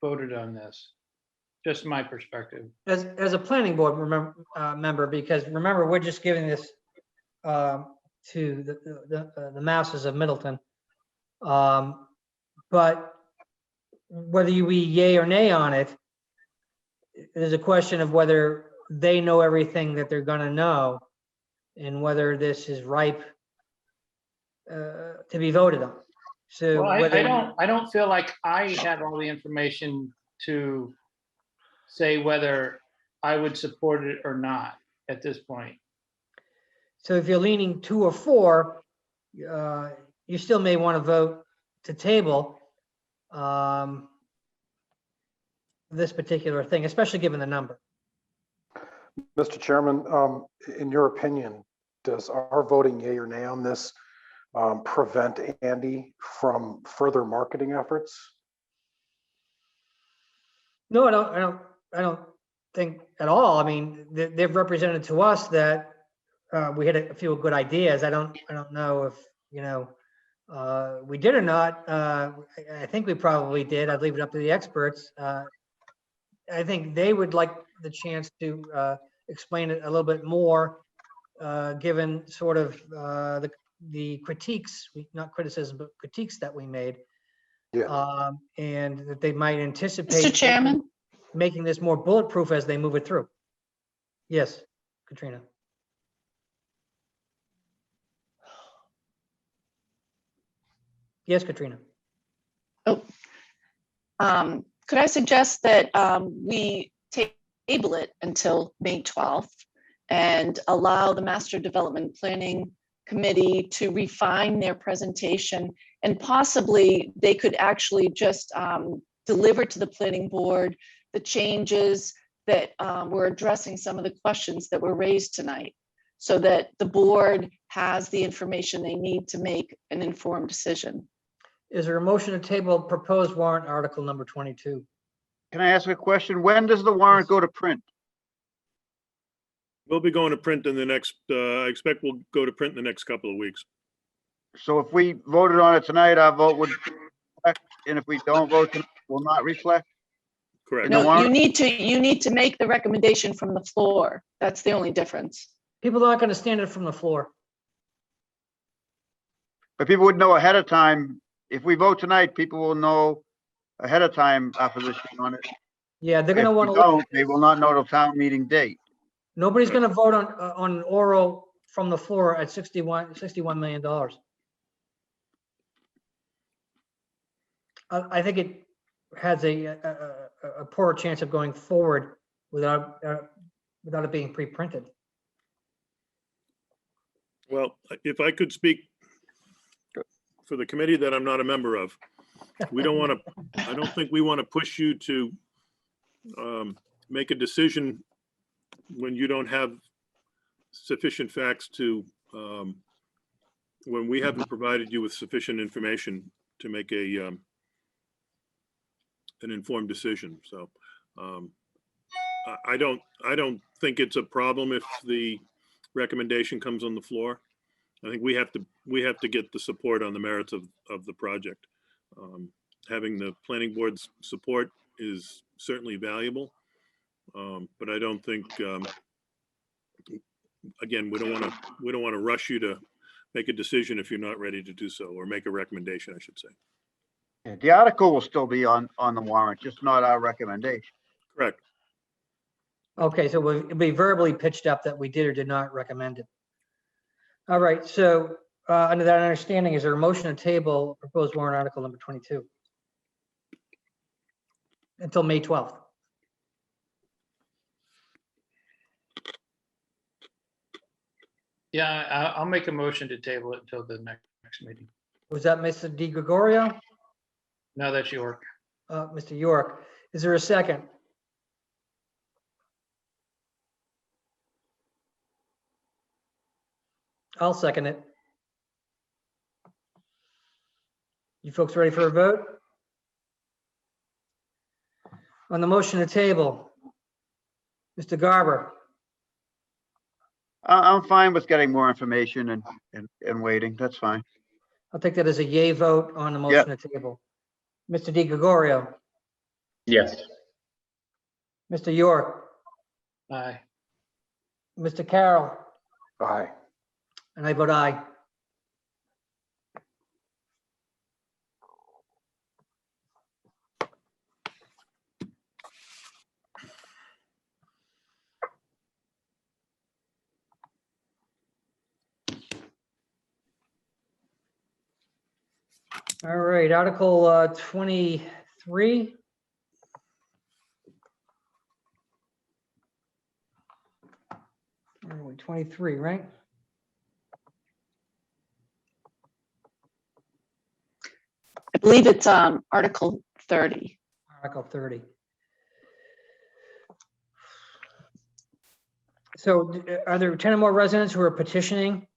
voted on this. Just my perspective. As a planning board member, because remember, we're just giving this to the masses of Middleton. But whether you be yay or nay on it, there's a question of whether they know everything that they're gonna know and whether this is ripe to be voted on. So Well, whether I don't feel like I have all the information to say whether I would support it or not at this point. So if you're leaning 2 or 4, you still may want to vote to table this particular thing, especially given the number. Mr. Chairman, in your opinion, does our voting yea or nay on this prevent Andy from further marketing efforts? No, I don't think at all. I mean, they've represented to us that we had a few good ideas. I don't know if, we did or not. I think we probably did. I'd leave it up to the experts. I think they would like the chance to explain it a little bit more, given sort of the critiques, not criticism, but critiques that we made. Yeah. And that they might anticipate Mr. Chairman, making this more bulletproof as they move it through. Yes, Katrina. Yes, Katrina. could I suggest that we table it until May 12th and allow the Master Development Planning Committee to refine their presentation, and possibly they could actually just deliver to the planning board the changes that were addressing some of the questions that were raised tonight, so that the board has the information they need to make an informed decision. Is there a motion to table proposed warrant article number 22? Can I ask a question? When does the warrant go to print? We'll be going to print in the next, I expect we'll go to print in the next couple of weeks. So if we voted on it tonight, our vote would reflect, and if we don't vote, it will not reflect? Correct. And the No, warrant- you need to make the recommendation from the floor. That's the only difference. People are not going to stand it from the floor. But people would know ahead of time. If we vote tonight, people will know ahead of time our position on it. Yeah, they're If going to we want to. don't, they will not know the town meeting date. Nobody's going to vote on an oral from the floor at $61 million. I think it has a poor chance of going forward without it being pre-printed. Well, if I could speak for the committee that I'm not a member of, we don't want to, I don't think we want to push you to make a decision when you don't have sufficient facts to, when we haven't provided you with sufficient information to make an informed decision. So I don't think it's a problem if the recommendation comes on the floor. I think we have to get the support on the merits of the project. Having the planning board's support is certainly valuable. But I don't think, again, we don't want to rush you to make a decision if you're not ready to do so, or make a recommendation, I should say. Yeah, the article will still be on the warrant, just not our recommendation. Correct. Okay, so it'll be verbally pitched up that we did or did not recommend it. All right, so under that understanding, is there a motion to table proposed warrant article number 22 until May 12th? Yeah, I'll make a motion to table it until the next meeting. Was that Mr. Di Gregorio? No, that's York. Mr. York, is there a second? I'll second it. You folks ready for a vote? On the motion to table, Mr. Garber, I'm fine with getting more information and waiting. That's fine. I'll take that as a yay vote on the motion to table. Mr. Di Gregorio, Yes. Mr. York, Aye. Mr. Carroll, Aye. and I vote aye. All right, Article 23. Where are we? 23, right? I believe it's Article 30. Article 30. So are there 10 or more residents who are petitioning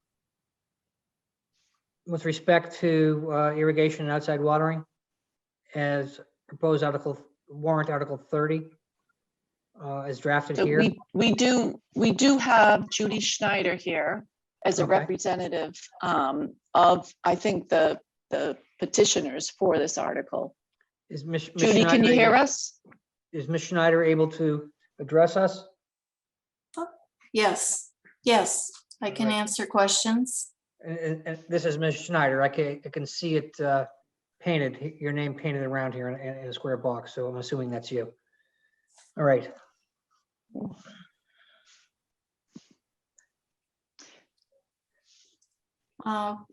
with respect to irrigation and outside watering as proposed warrant article 30 as drafted So here? we do have Judy Schneider here as a Okay. representative of, I think, the petitioners for this article. Is Ms. Judy, can you hear us? Is Ms. Schneider able to address us? Yes, I can answer questions. And this is Ms. Schneider. I can see it painted, your name painted around here in a square box. So I'm assuming that's you. All right.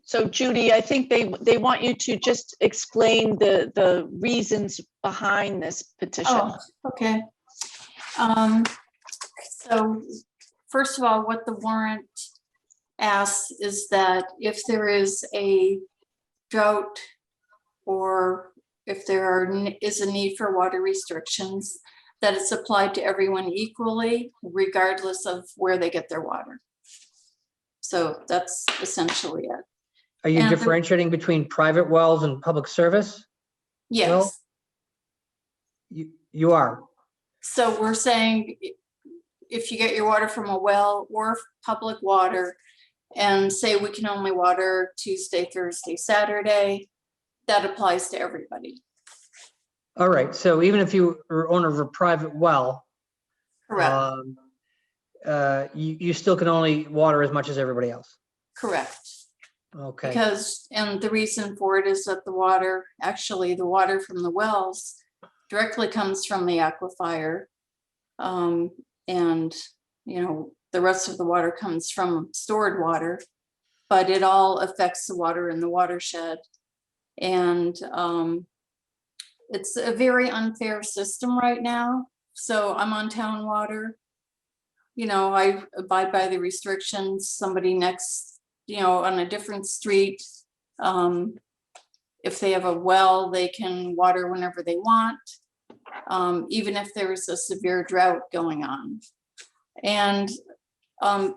So Judy, I think they want you to just explain the reasons behind this petition. Oh, okay. So first of all, what the warrant asks is that if there is a drought or if there is a need for water restrictions, that it's applied to everyone equally, regardless of where they get their water. So that's essentially it. Are you And differentiating between private wells and public service? Yes. Well, you are. So we're saying if you get your water from a well or public water, and say we can only water Tuesday, Thursday, Saturday, that applies to everybody. All right. So even if you are owner of a private well, Correct. You still can only water as much as everybody else. Correct. Okay. Because, and the reason for it is that the water from the wells directly comes from the aquifer. And, you know, the rest of the water comes from stored water, but it all affects the water in the watershed. And it's a very unfair system right now. So I'm on town water. You know, I abide by the restrictions. Somebody next, you know, on a different street, if they have a well, they can water whenever they want, even if there's a severe drought going on. And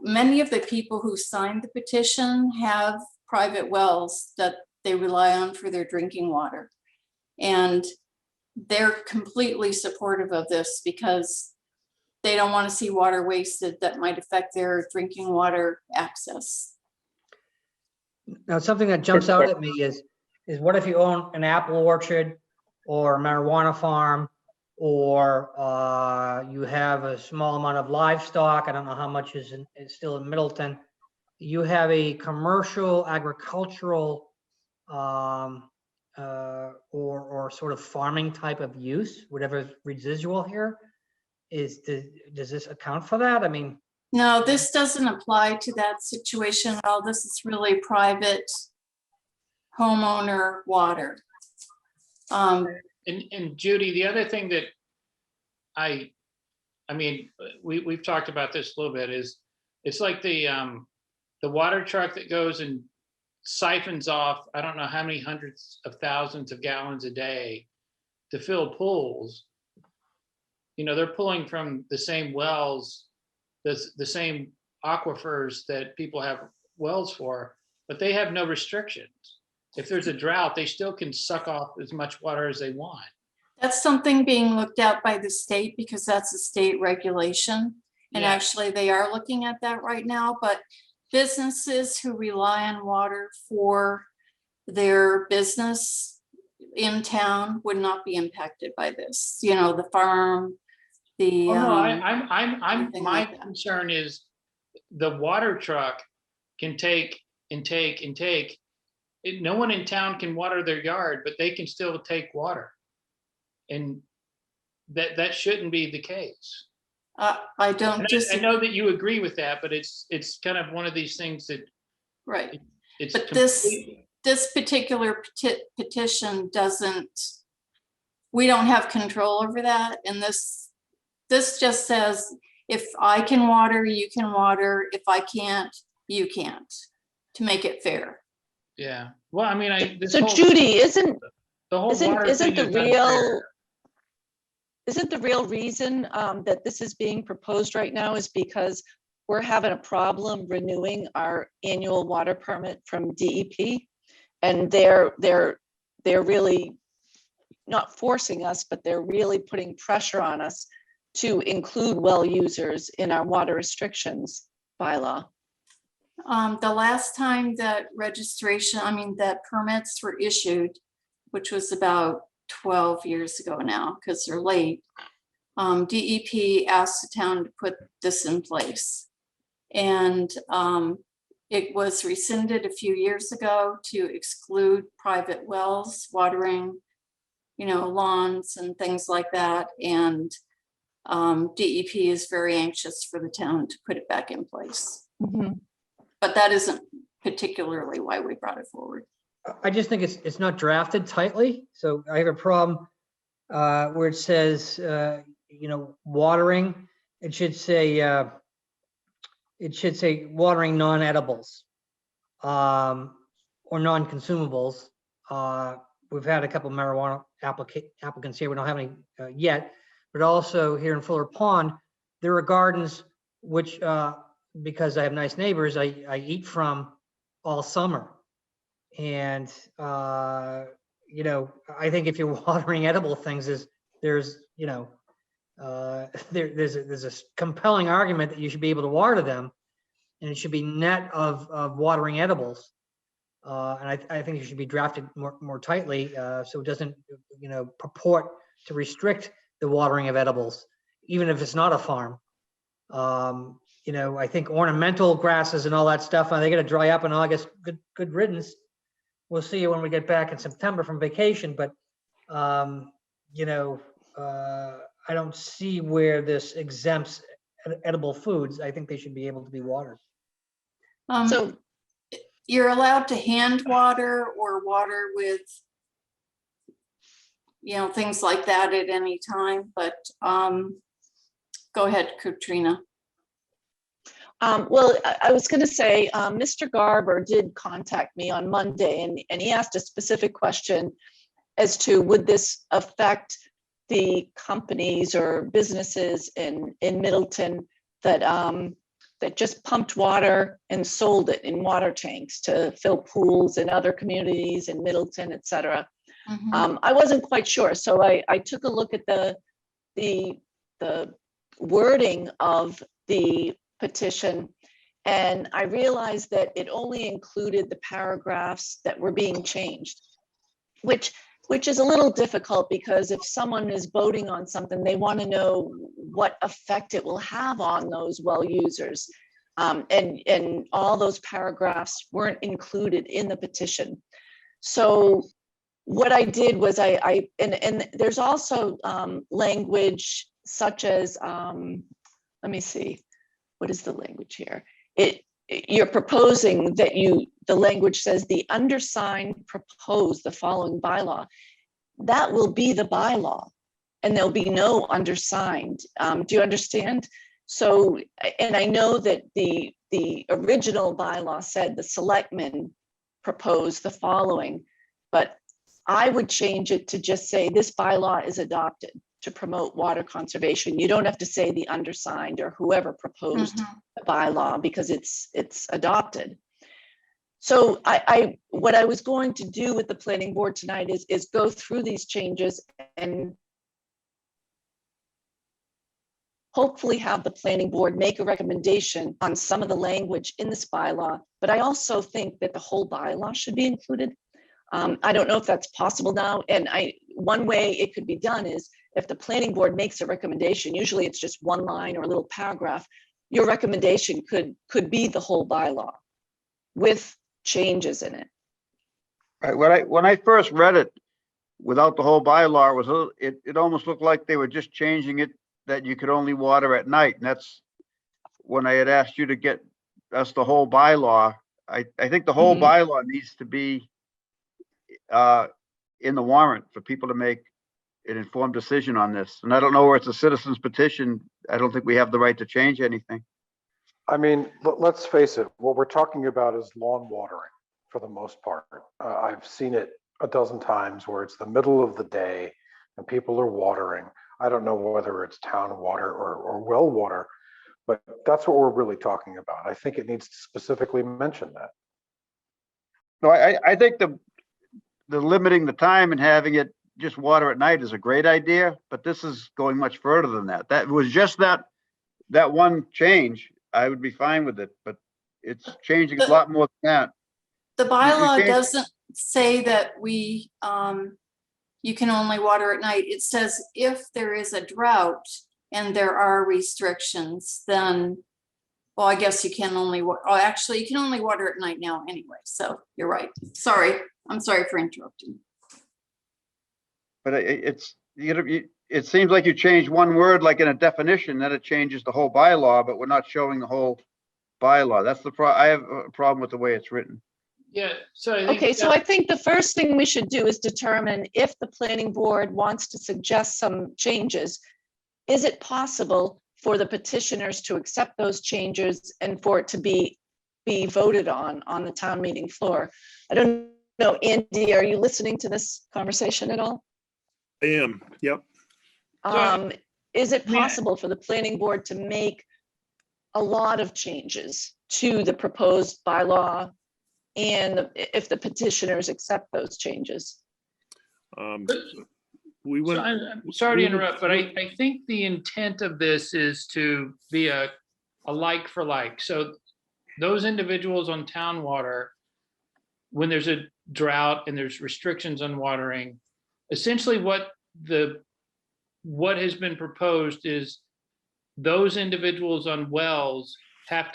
many of the people who signed the petition have private wells that they rely on for their drinking water. And they're completely supportive of this because they don't want to see water wasted that might affect their drinking water access. Now, something that jumps out at me is what if you own an apple orchard or a marijuana farm or you have a small amount of livestock, I don't know how much is still in Middleton. You have a commercial, agricultural, or sort of farming type of use, whatever is residual here. Does this account for that? I mean, No, this doesn't apply to that situation at all. This is really private homeowner water. And Judy, the other thing that I mean, we've talked about this a little bit, is it's like the water truck that goes and siphons off, I don't know how many hundreds of thousands of gallons a day to fill pools. You know, they're pulling from the same wells, the same aquifers that people have wells for, but they have no restrictions. If there's a drought, they still can suck off as much water as they want. That's something being looked at by the state because that's a state regulation. And Yeah. actually they are looking at that right now, but businesses who rely on water for their business in town would not be impacted by this. You know, the farm, the. Oh, no, anything my like that. concern is the water truck can take and take and take. No one in town can water their yard, but they can still take water. And that shouldn't be the case. I don't And just. I know that you agree with that, but it's kind of one of these things that. Right. It's But complete- this particular petition doesn't, we don't have control over that. And this just says, if I can water, you can water. If I can't, you can't, to make it fair. Yeah, well, I mean, this So whole- Judy, isn't the whole water isn't thing the is real unfair. isn't the real reason that this is being proposed right now is because we're having a problem renewing our annual water permit from DEP, and they're really not forcing us, but they're really putting pressure on us to include well users in our water restrictions bylaw. The last time that that permits were issued, which was about 12 years ago now, because they're late, DEP asked the town to put this in place. And it was rescinded a few years ago to exclude private wells, watering, lawns and things like that. And DEP is very anxious for the town to put it back in place. Mm-hmm. But that isn't particularly why we brought it forward. I just think it's not drafted tightly. So I have a problem where it says, watering. It should say watering non-edibles or non-consumables. We've had a couple of marijuana applicants here. We don't have any yet, but also here in Fuller Pond, there are gardens which, because I have nice neighbors, I eat from all summer. And, I think if you're watering edible things, there's a compelling argument that you should be able to water them, and it should be net of watering edibles. And I think it should be drafted more tightly, so it doesn't, purport to restrict the watering of edibles, even if it's not a farm. I think ornamental grasses and all that stuff, they got to dry up in August. Good riddance. We'll see you when we get back in September from vacation. But I don't see where this exempts edible foods. I think they should be able to be watered. So you're allowed to hand water or water with, things like that at any time. But go ahead, Katrina. Well, I was going to say, Mr. Garber did contact me on Monday, and he asked a specific question as to would this affect the companies or businesses in Middleton that just pumped water and sold it in water tanks to fill pools in other communities in Middleton, et cetera. Mm-hmm. I wasn't quite sure, so I took a look at the wording of the petition, and I realized that it only included the paragraphs that were being changed, which which is a little difficult because if someone is voting on something, they want to know what effect it will have on those well users. And all those paragraphs weren't included in the petition. So what I did was and there's also language such as, let me see, what is the language here? You're proposing that the language says the undersigned propose the following bylaw. That will be the bylaw and there'll be no undersigned. Do you understand? So, and I know that the original bylaw said the selectmen propose the following, but I would change it to just say this bylaw is adopted to promote water conservation. You don't have to say the undersigned or whoever proposed the bylaw because it's adopted. So what I was going to do with the planning board tonight is go through these changes and hopefully have the planning board make a recommendation on some of the language in this bylaw. But I also think that the whole bylaw should be included. I don't know if that's possible now. And one way it could be done is if the planning board makes a recommendation, usually it's just one line or a little paragraph, your recommendation could be the whole bylaw with changes in it. Right. When I first read it without the whole bylaw, it almost looked like they were just changing it that you could only water at night. And that's when I had asked you to get us the whole bylaw. I think the whole bylaw needs to be in the warrant for people to make an informed decision on this. And I don't know where it's a citizen's petition. I don't think we have the right to change anything. I mean, let's face it, what we're talking about is lawn watering for the most part. I've seen it a dozen times where it's the middle of the day and people are watering. I don't know whether it's town water or well water, but that's what we're really talking about. I think it needs to specifically mention that. No, I think the limiting the time and having it just water at night is a great idea, but this is going much further than that. That was just that one change. I would be fine with it, but it's changing a lot more than that. The bylaw doesn't say that you can only water at night. It says if there is a drought and there are restrictions, then, well, I guess you can only, actually you can only water at night now anyway. So you're right. Sorry. I'm sorry for interrupting. But it seems like you change one word, like in a definition, then it changes the whole bylaw, but we're not showing the whole bylaw. That's the I have a problem with the way it's written. Yeah, so I think. Okay, so I think the first thing we should do is determine if the planning board wants to suggest some changes. Is it possible for the petitioners to accept those changes and for it to be voted on the town meeting floor? I don't know, Andy, are you listening to this conversation at all? I am, yep. Is it possible for the planning board to make a lot of changes to the proposed bylaw? And if the petitioners accept those changes? I'm sorry to interrupt, but I think the intent of this is to be a like for like. So those individuals on town water, when there's a drought and there's restrictions on watering, essentially what has been proposed is those individuals on wells have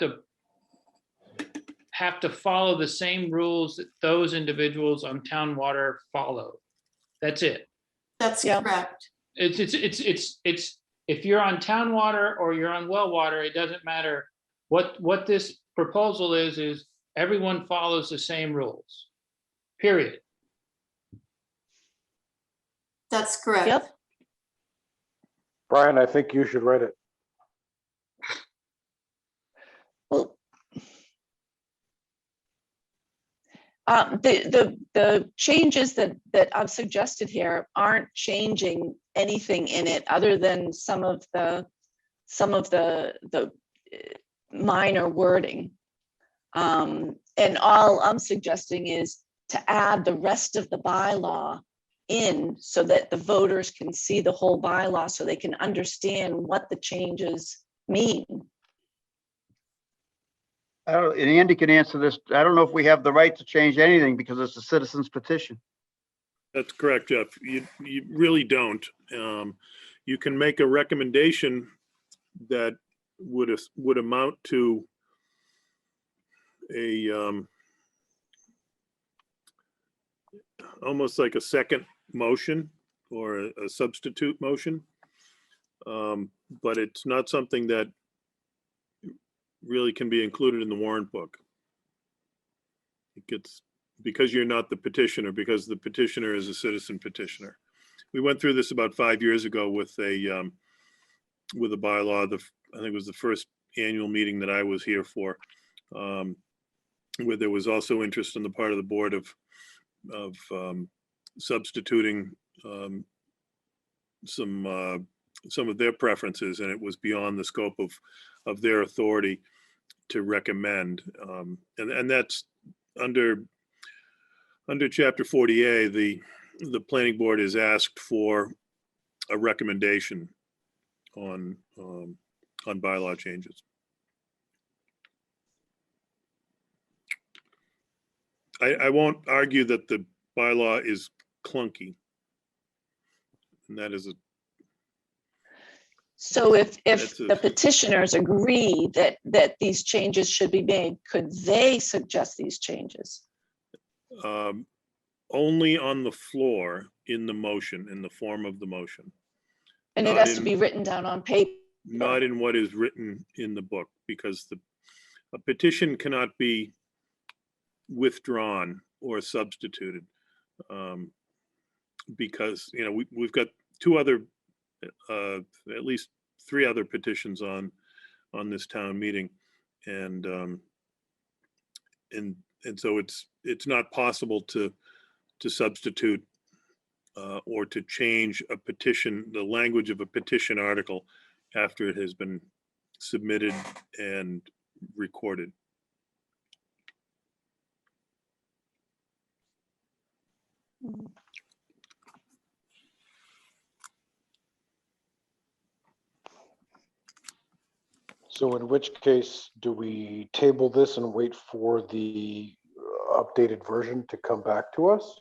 to follow the same rules that those individuals on town water follow. That's it. That's correct. It's if you're on town water or you're on well water, it doesn't matter. What this proposal is everyone follows the same rules, period. That's correct. Yep. Brian, I think you should write it. Well, the changes that I've suggested here aren't changing anything in it other than some of the minor wording. And all I'm suggesting is to add the rest of the bylaw in so that the voters can see the whole bylaw so they can understand what the changes mean. And Andy can answer this. I don't know if we have the right to change anything because it's a citizen's petition. That's correct, Jeff. You really don't. You can make a recommendation that would amount to a almost like a second motion or a substitute motion. But it's not something that really can be included in the warrant book. It gets, because you're not the petitioner, because the petitioner is a citizen petitioner. We went through this about 5 years ago with a bylaw. I think it was the first annual meeting that I was here for, where there was also interest on the part of the board of substituting some of their preferences, and it was beyond the scope of their authority to recommend. And that's under Chapter 40A, the planning board is asked for a recommendation on bylaw changes. I won't argue that the bylaw is clunky. And that is So if That's the petitioners agree that these changes should be made, could they suggest these changes? only on the floor in the motion, in the form of the motion. And it Not has to in- be written down on paper. Not in what is written in the book, because a petition cannot be withdrawn or substituted. Because, we've got at least 3 other petitions on this town meeting. And so it's not possible to substitute or to change a petition, the language of a petition article after it has been submitted and recorded. So in which case, do we table this and wait for the updated version to come back to us?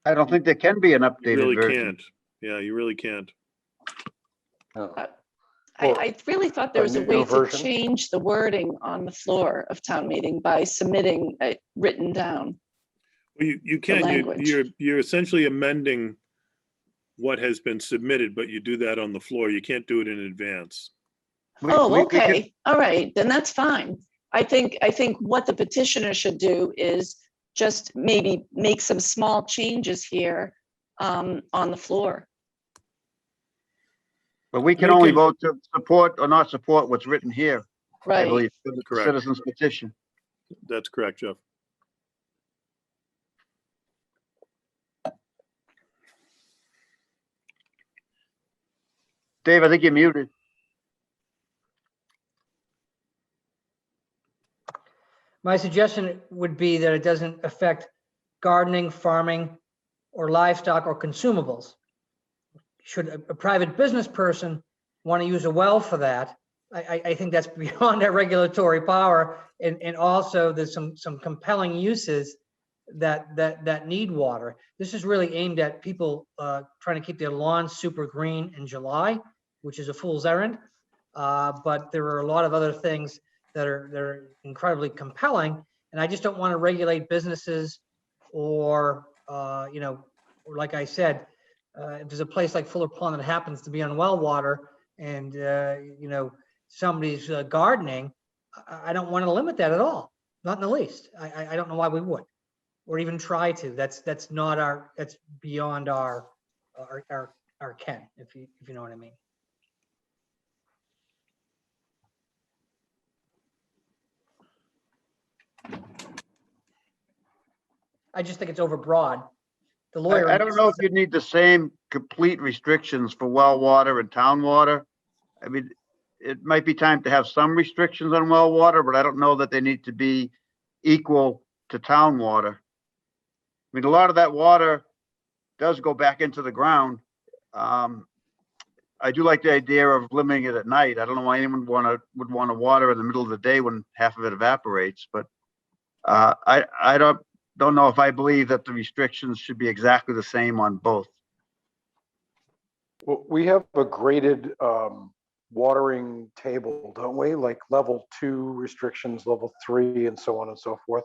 I don't think there can be an You updated really version. can't. Yeah, you really can't. I really thought there was a new way to version? change the wording on the floor of town meeting by submitting it written down. Well, you can, language. you're essentially amending what has been submitted, but you do that on the floor. You can't do it in advance. Oh, okay. All right, then that's fine. I think what the petitioner should do is just maybe make some small changes here on the floor. But we can only vote to support or not support what's written here, I Right. believe, for the Correct. citizens petition. That's correct, Jeff. Dave, I think you're muted. My suggestion would be that it doesn't affect gardening, farming, or livestock or consumables. Should a private business person want to use a well for that, I think that's beyond our regulatory power. And also there's some compelling uses that need water. This is really aimed at people trying to keep their lawns super green in July, which is a fool's errand. But there are a lot of other things that are incredibly compelling. And I just don't want to regulate businesses or, or like I said, if there's a place like Fuller Pond that happens to be on well water and, somebody's gardening, I don't want to limit that at all. Not in the least. I don't know why we would, or even try to. That's beyond our ken, if you know what I mean. I just think it's overbroad. The lawyer. I don't know if you'd need the same complete restrictions for well water and town water. I mean, it might be time to have some restrictions on well water, but I don't know that they need to be equal to town water. I mean, a lot of that water does go back into the ground. I do like the idea of limiting it at night. I don't know why anyone would want to water in the middle of the day when half of it evaporates, but I don't know if I believe that the restrictions should be exactly the same on both. Well, we have a graded watering table, don't we? Like level 2 restrictions, level 3, and so on and so forth.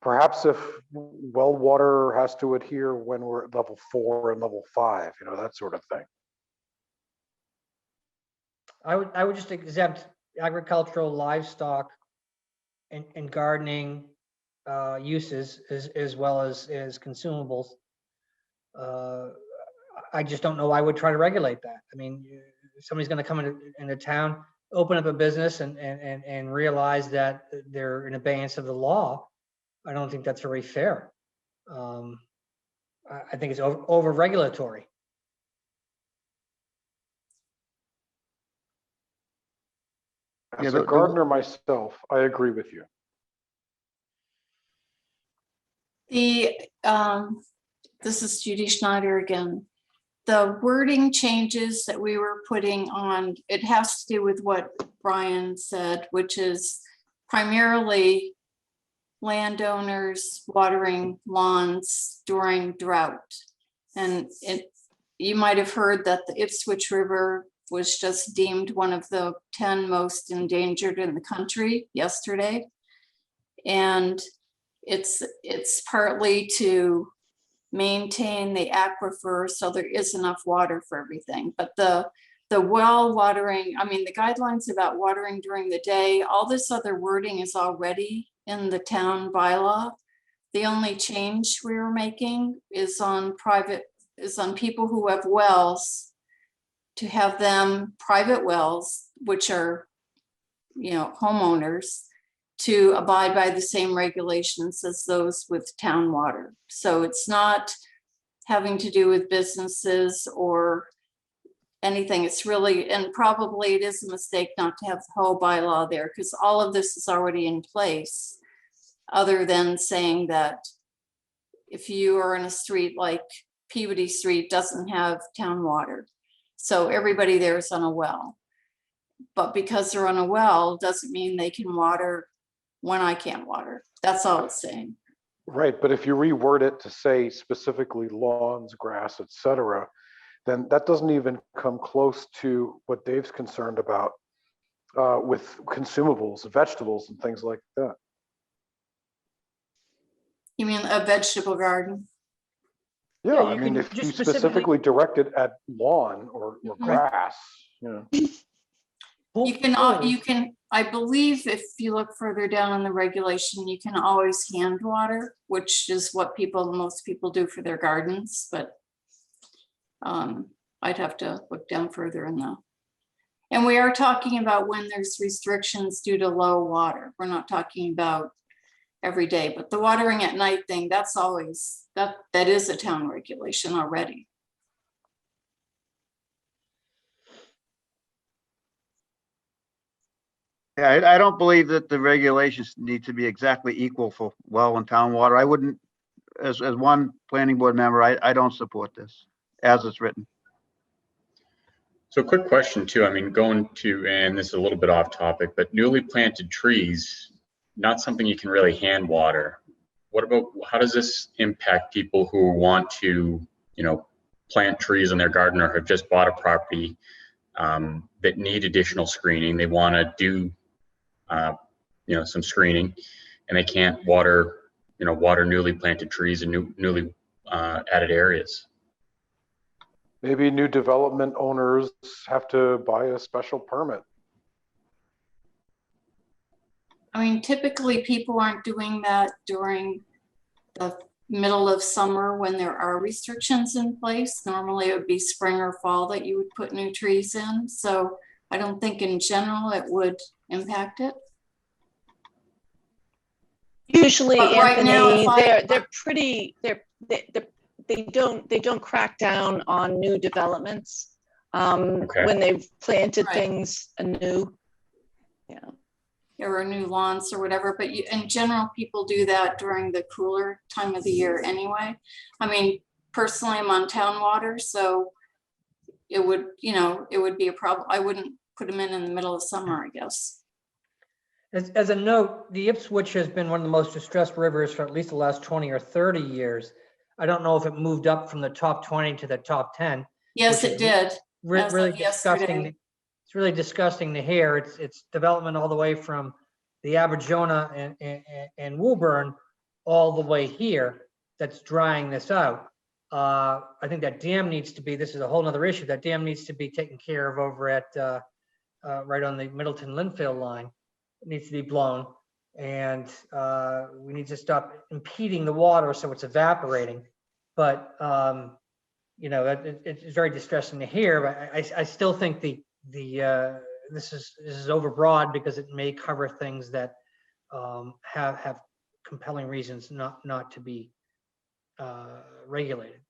Perhaps if well water has to adhere when we're at level 4 and level 5, you know, that sort of thing. I would just exempt agricultural, livestock, and gardening uses as well as consumables. I just don't know. I would try to regulate that. I mean, if somebody's going to come into town, open up a business, and realize that they're in abeyance of the law, I don't think that's very fair. I think it's over regulatory. As a gardener myself, I agree with you. This is Judy Schneider again. The wording changes that we were putting on, it has to do with what Brian said, which is primarily landowners watering lawns during drought. And you might have heard that the Ipswich River was just deemed one of the 10 most endangered in the country yesterday. And it's partly to maintain the aquifer so there is enough water for everything. But the well watering, I mean, the guidelines about watering during the day, all this other wording is already in the town bylaw. The only change we were making is on people who have wells, to have them private wells, which are, you know, homeowners, to abide by the same regulations as those with town water. So it's not having to do with businesses or anything. It's really, and probably it is a mistake not to have the whole bylaw there, because all of this is already in place, other than saying that if you are in a street like Peabody Street doesn't have town water, so everybody there is on a well. But because they're on a well doesn't mean they can water when I can't water. That's all it's saying. Right, but if you reword it to say specifically lawns, grass, etc., then that doesn't even come close to what Dave's concerned about with consumables, vegetables, and things like that. You mean a vegetable garden? Yeah, I mean, if you specifically direct it at lawn or grass, you know. You can, I believe if you look further down in the regulation, you can always hand water, which is what most people do for their gardens, but I'd have to look down further in the. And we are talking about when there's restrictions due to low water. We're not talking about every day, but the watering at night thing, that's always, that is a town regulation already. Yeah, I don't believe that the regulations need to be exactly equal for well and town water. I wouldn't, as one planning board member, I don't support this as it's written. So quick question too, I mean, going to, and this is a little bit off topic, but newly planted trees, not something you can really hand water. What about, how does this impact people who want to, you know, plant trees in their garden or have just bought a property that need additional screening? They want to do, you know, some screening, and they can't water, you know, water newly planted trees in newly added areas. Maybe new development owners have to buy a special permit. I mean, typically people aren't doing that during the middle of summer when there are restrictions in place. Normally it would be spring or fall that you would put new trees in. So I don't think in general it would impact it. Usually, But right Anthony, now, they're pretty, they don't crack down on new developments when they've planted things anew. Yeah. There are new lawns or whatever, but in general, people do that during the cooler time of the year anyway. I mean, personally, I'm on town water, so it would, you know, it would be a problem. I wouldn't put them in the middle of summer, I guess. As a note, the Ipswich has been one of the most distressed rivers for at least the last 20 or 30 years. I don't know if it moved up from the top 20 to the top 10. Yes, which it is did. As Really of disgusting. yesterday. It's really disgusting to hear. It's development all the way from the Aberjona and Woburn all the way here that's drying this out. I think that dam needs to be, this is a whole nother issue, that dam needs to be taken care of over at right on the Middleton Linfield line. It needs to be blown, and we need to stop impeding the water so it's evaporating. But you know, it's very distressing to hear. But I still think this is overbroad because it may cover things that have compelling reasons not to be regulated.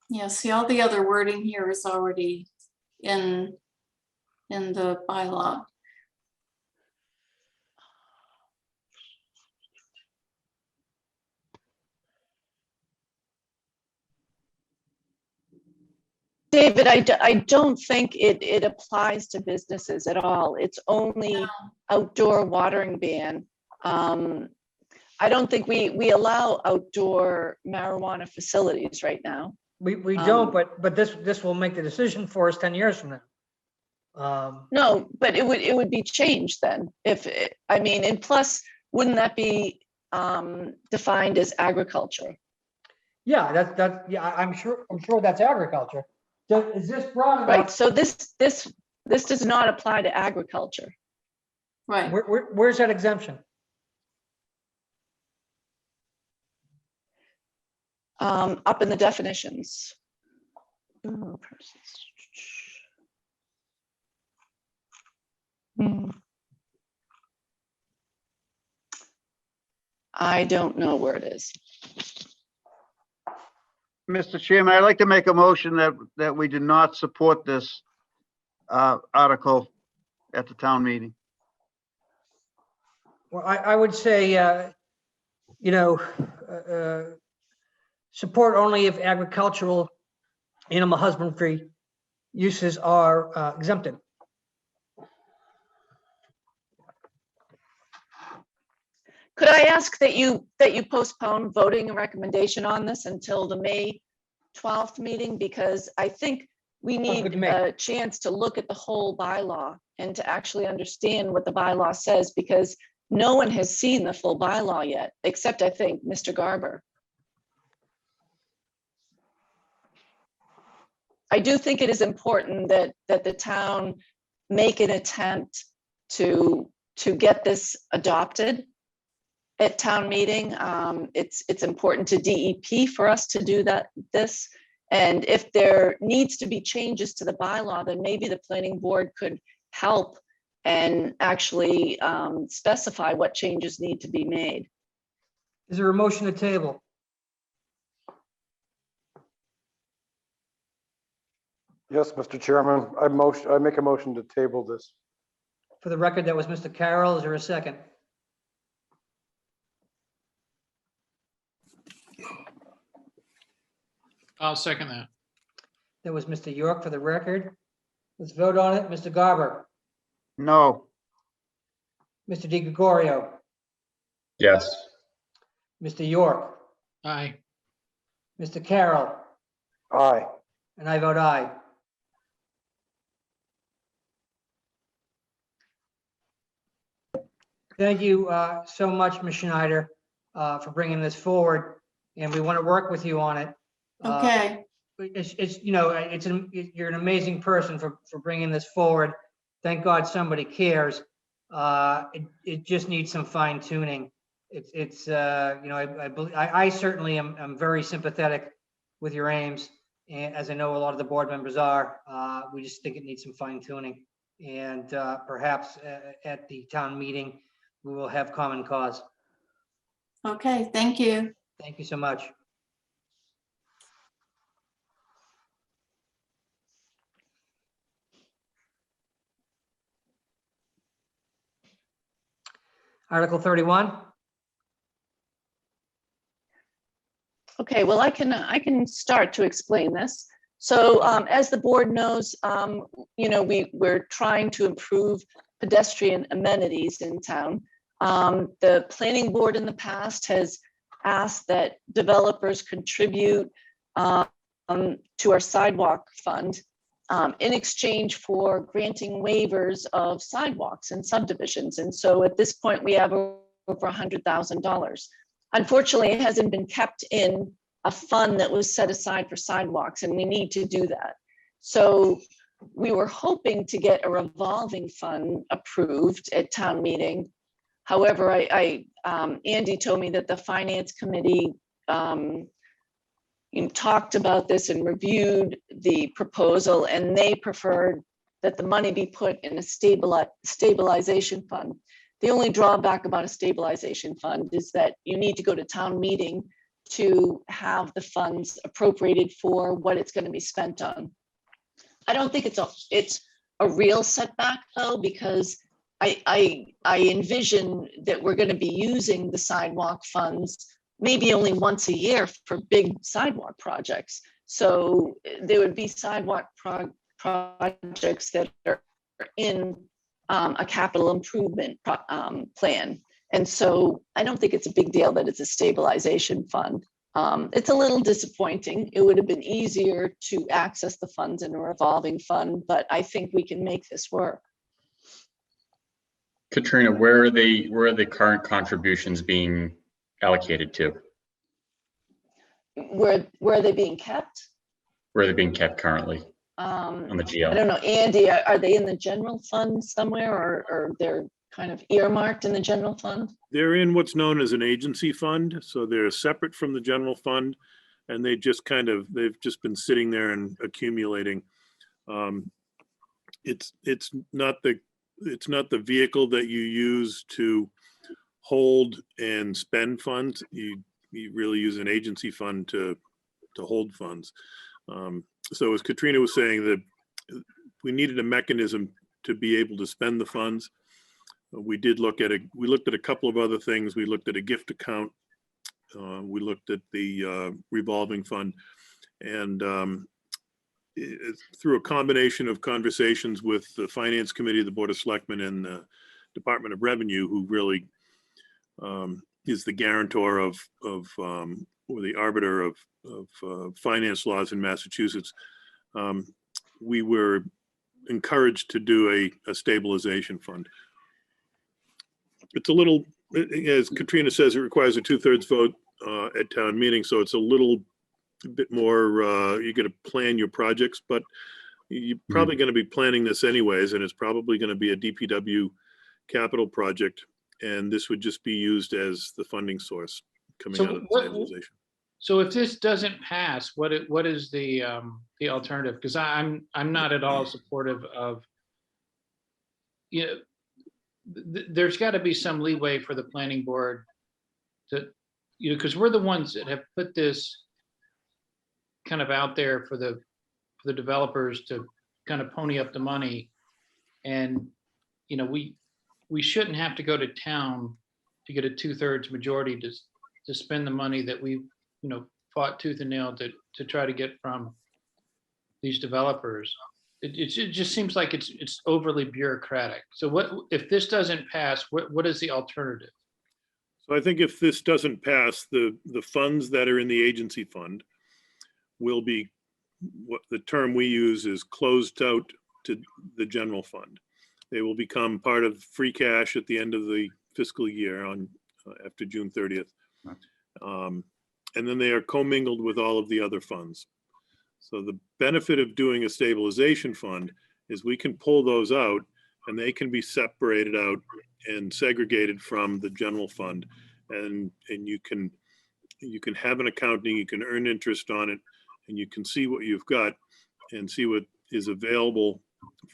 Yeah, see, all the other wording here is already in the bylaw. David, I don't think it applies to businesses at all. It's only outdoor watering ban. I don't think we allow outdoor marijuana facilities right now. We don't, but this will make the decision for us 10 years from now. No, but it would be changed then I mean, and plus, wouldn't that be defined as agriculture? Yeah, yeah, I'm sure that's agriculture. Is this broad enough? Right, so this does not apply to agriculture. Right. Where's that exemption? Up in the definitions. Ooh, I don't know where it is. Mr. Chairman, I'd like to make a motion that we do not support this article at the town meeting. Well, I would say, you know, support only if agricultural animal husbandry uses are exempted. Could I ask that you postpone voting a recommendation on this until the May 12th meeting? Because I think we need a chance to look at the whole bylaw and to actually understand what the bylaw says, because no one has seen the full bylaw yet, except I think Mr. Garber. I do think it is important that the town make an attempt to get this adopted at town meeting. It's important to DEP for us to do this. And if there needs to be changes to the bylaw, then maybe the planning board could help and actually specify what changes need to be made. Is there a motion to table? Yes, Mr. Chairman, I make a motion to table this. For the record, that was Mr. Carroll. Is there a second? I'll second that. That was Mr. York for the record. Let's vote on it. Mr. Garber, No. Mr. Di Gregorio, Yes. Mr. York, Aye. Mr. Carroll, Aye. and I vote aye. Thank you so much, Ms. Schneider, for bringing this forward, and we want to work with you on it. Okay. It's you know, you're an amazing person for bringing this forward. Thank God somebody cares. It just needs some fine tuning. It's you know, I certainly am very sympathetic with your aims, and as I know a lot of the board members are. We just think it needs some fine tuning, and perhaps at the town meeting we will have common cause. Okay, thank you. Thank you so much. Article 31. Okay, well, I can start to explain this. So as the board knows, we're trying to improve pedestrian amenities in town. The planning board in the past has asked that developers contribute to our sidewalk fund in exchange for granting waivers of sidewalks and subdivisions. And so at this point, we have over $100,000. Unfortunately, it hasn't been kept in a fund that was set aside for sidewalks, and we need to do that. So we were hoping to get a revolving fund approved at town meeting. However, Andy told me that the finance committee talked about this and reviewed the proposal, and they preferred that the money be put in a stabilization fund. The only drawback about a stabilization fund is that you need to go to town meeting to have the funds appropriated for what it's going to be spent on. I don't think it's a real setback though, because I envision that we're going to be using the sidewalk funds maybe only once a year for big sidewalk projects. So there would be sidewalk projects that are in a capital improvement plan. And so I don't think it's a big deal that it's a stabilization fund. It's a little disappointing. It would have been easier to access the funds in a revolving fund, but I think we can make this work. Katrina, where are the current contributions being allocated to? Where are they being kept? Where are they being kept currently on the GL? I don't know, Andy, are they in the general fund somewhere, or they're kind of earmarked in the general fund? They're in what's known as an agency fund. So they're separate from the general fund, and they've just been sitting there and accumulating. It's not the vehicle that you use to hold and spend funds. You really use an agency fund to hold funds. So as Katrina was saying, that we needed a mechanism to be able to spend the funds. We looked at a couple of other things. We looked at a gift account. We looked at the revolving fund, and through a combination of conversations with the Finance Committee, the Board of Selectmen, and the Department of Revenue, who really is the guarantor of or the arbiter of finance laws in Massachusetts, we were encouraged to do a stabilization fund. It's a little, as Katrina says, it requires a 2/3 vote at town meeting, so it's a bit more, you got to plan your projects, but you're probably going to be planning this anyways, and it's probably going to be a DPW capital project, and this would just be used as the funding source coming out of the stabilization. So if this doesn't pass, what is the alternative? Because I'm not at all supportive of, there's got to be some leeway for the planning board to, because we're the ones that have put this kind of out there for the developers to kind of pony up the money, and we shouldn't have to go to town to get a 2/3 majority to spend the money that we fought tooth and nail to try to get from these developers. It just seems like it's overly bureaucratic. So what if this doesn't pass? What is the alternative? So I think if this doesn't pass, the funds that are in the agency fund will be, what the term we use is, closed out to the general fund. They will become part of free cash at the end of the fiscal year after June 30th. And then they are commingled with all of the other funds. So the benefit of doing a stabilization fund is we can pull those out, and they can be separated out and segregated from the general fund. And you can have an accounting, you can earn interest on it, and you can see what you've got and see what is available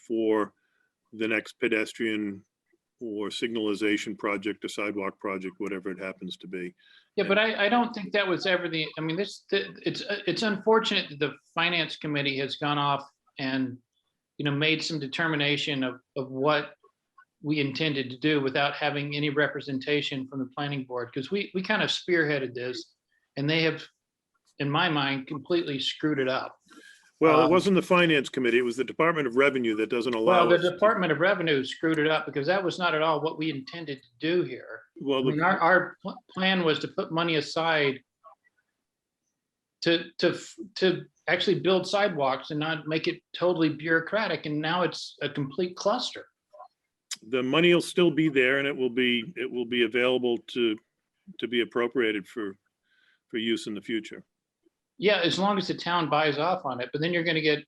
for the next pedestrian or signalization project, a sidewalk project, whatever it happens to be. Yeah, but I don't think that was ever the, I mean, it's unfortunate that the Finance Committee has gone off and, made some determination of what we intended to do without having any representation from the planning board, because we kind of spearheaded this, and they have in my mind, completely screwed it up. Well, it wasn't the finance committee, it was the Department of Revenue that doesn't allow Well, the us. Department of Revenue screwed it up because that was not at all what we intended to do here. I Well, mean, our plan was to put money aside to actually build sidewalks and not make it totally bureaucratic. And now it's a complete cluster. the money will still be there and it will be available to be appropriated for use in the future. Yeah, as long as the town buys off on it, but then you're gonna get,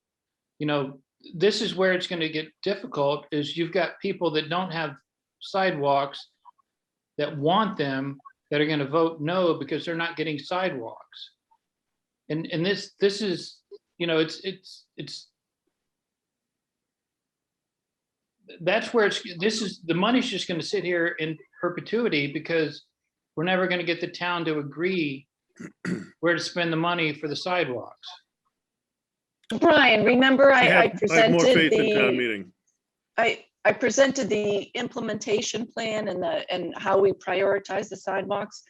you know, this is where it's gonna get difficult, is you've got people that don't have sidewalks that want them, that are gonna vote no because they're not getting sidewalks. And this is, you know, that's where the money's just gonna sit here in perpetuity because we're never gonna get the town to agree where to spend the money for the sidewalks. Brian, remember I have more presented faith in town the, meeting. I presented the implementation plan and how we prioritize the sidewalks.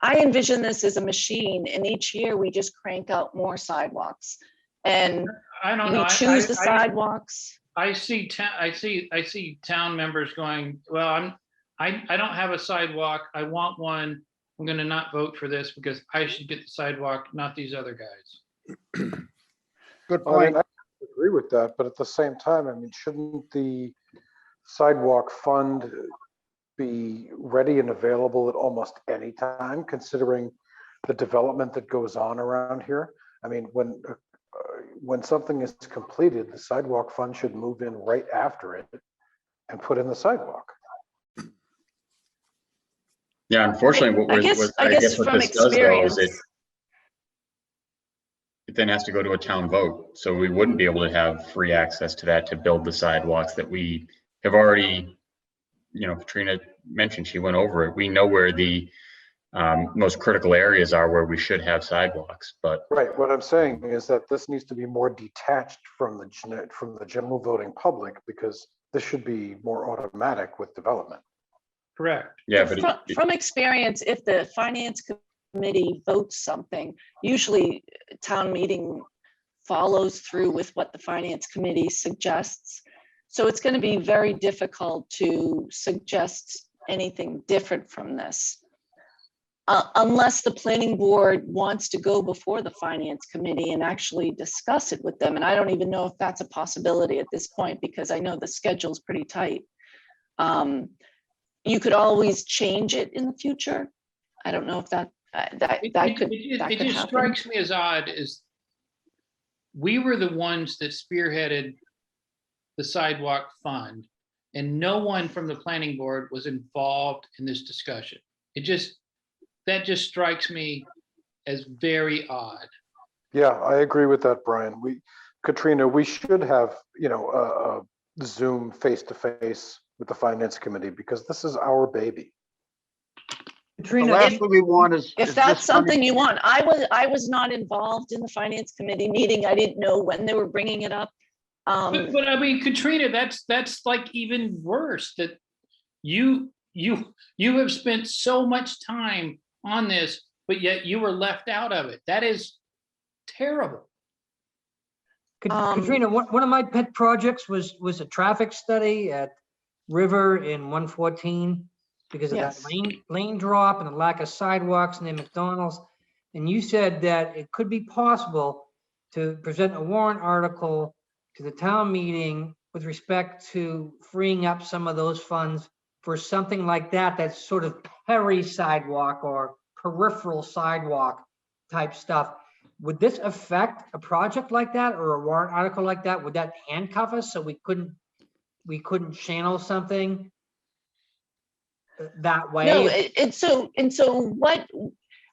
I envision this as a machine, and each year we just crank out more sidewalks. And I don't we know. choose the sidewalks. I see town members going, well, I don't have a sidewalk. I want one. I'm gonna not vote for this because I should get the sidewalk, not these other guys. Good Well, I mean, point. I agree with that, but at the same time, I mean, shouldn't the sidewalk fund be ready and available at almost any time, considering the development that goes on around here? I mean, when something is completed, the sidewalk fund should move in right after it and put in the sidewalk. Yeah, unfortunately, I guess what from this does though is experience, it then has to go to a town vote. So we wouldn't be able to have free access to that to build the sidewalks that we have already, you know, Katrina mentioned, she went over it. We know where the most critical areas are where we should have sidewalks, but. Right, what I'm saying is that this needs to be more detached from the general voting public, because this should be more automatic with development. Correct. Yeah, but from experience, if the finance committee votes something, usually town meeting follows through with what the finance committee suggests. So it's going to be very difficult to suggest anything different from this. Unless the planning board wants to go before the finance committee and actually discuss it with them. And I don't even know if that's a possibility at this point, because I know the schedule's pretty tight. You could always change it in the future. I don't know if that could It just happen. strikes me as odd is we were the ones that spearheaded the sidewalk fund, and no one from the planning board was involved in this discussion. That just strikes me as very odd. Yeah, I agree with that, Brian. Katrina, we should have, you know, a Zoom face-to-face with the finance committee, because this is our baby. The Katrina, last thing we want is. If that's something you want, I was not involved in the finance committee meeting. I didn't know when they were bringing it up. But I mean, Katrina, that's like even worse, that you have spent so much time on this, but yet you were left out of it. That is terrible. Katrina, one of my pet projects was a traffic study at River in 114 because of Yes. that lane drop and the lack of sidewalks near McDonald's. And you said that it could be possible to present a warrant article to the town meeting with respect to freeing up some of those funds for something like that, that's sort of peri sidewalk or peripheral sidewalk type stuff. Would this affect a project like that or a warrant article like that? Would that handcuff us so we couldn't channel something that way? No, and so what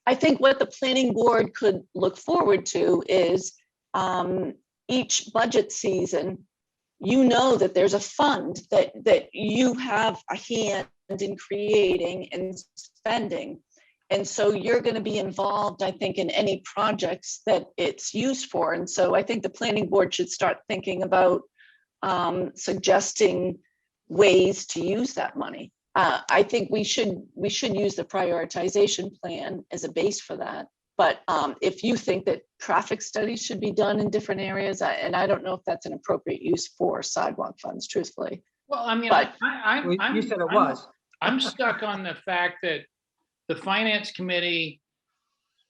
I think what the planning board could look forward to is each budget season, you know that there's a fund that you have a hand in creating and spending. And so you're going to be involved, I think, in any projects that it's used for. And so I think the planning board should start thinking about suggesting ways to use that money. I think we should use the prioritization plan as a base for that. But if you think that traffic studies should be done in different areas, and I don't know if that's an appropriate use for sidewalk funds, truthfully. Well, I mean, But- You said it was. I'm stuck on the fact that the finance committee,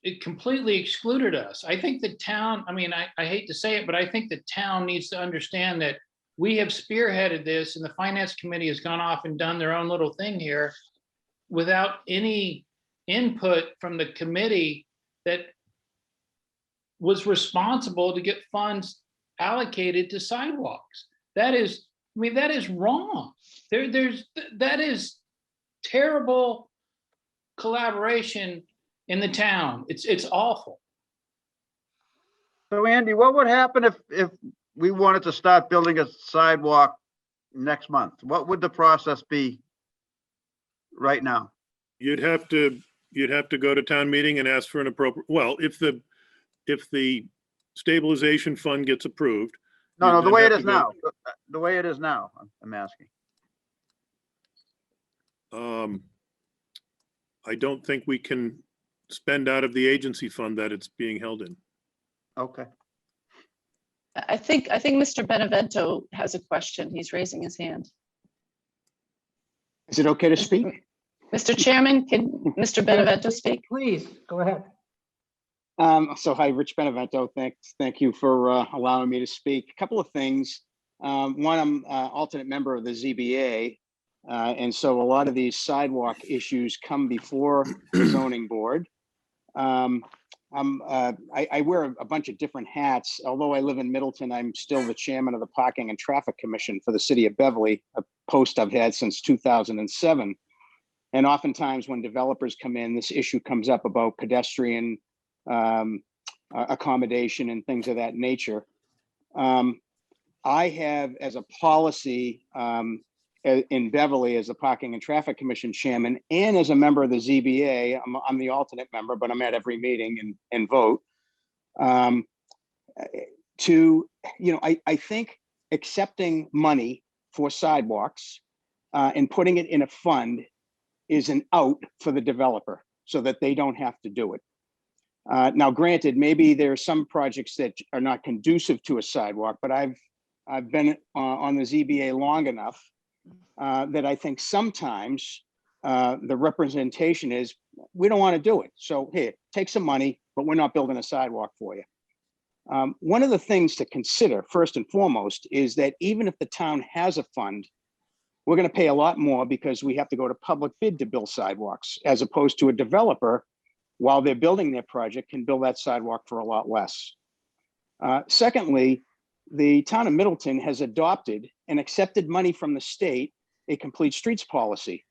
it completely excluded us. I think the town, I mean, I hate to say it, but I think the town needs to understand that we have spearheaded this and the finance committee has gone off and done their own little thing here without any input from the committee that was responsible to get funds allocated to sidewalks. That is, I mean, that is wrong. That is terrible collaboration in the town. It's awful. So Andy, what would happen if we wanted to start building a sidewalk next month? What would the process be right now? You'd have to go to town meeting and ask for an appropriate, well, if the stabilization fund gets approved. No, you'd the then way it have is to go- now, the way it is now, I'm asking. I don't think we can spend out of the agency fund that it's being held in. Okay. I think Mr. Benevento has a question. He's raising his hand. Is it okay to speak? Mr. Chairman, can Mr. Benevento speak? Please, go ahead. So hi, Rich Benevento. Thank you for allowing me to speak. A couple of things. One, I'm alternate member of the ZBA. And so a lot of these sidewalk issues come before the zoning board. I wear a bunch of different hats. Although I live in Middleton, I'm still the chairman of the Parking and Traffic Commission for the city of Beverly, a post I've had since 2007. And oftentimes when developers come in, this issue comes up about pedestrian accommodation and things of that nature. I have, as a policy in Beverly, as the Parking and Traffic Commission chairman, and as a member of the ZBA, I'm the alternate member, but I'm at every meeting and vote. I think accepting money for sidewalks and putting it in a fund is an out for the developer so that they don't have to do it. Now, granted, maybe there are some projects that are not conducive to a sidewalk, but I've been on the ZBA long enough that I think sometimes the representation is, we don't want to do it. So here, take some money, but we're not building a sidewalk for you. One of the things to consider first and foremost is that even if the town has a fund, we're going to pay a lot more because we have to go to public bid to build sidewalks, as opposed to a developer, while they're building their project, can build that sidewalk for a lot less. Secondly, the town of Middleton has adopted and accepted money from the state, a complete streets policy.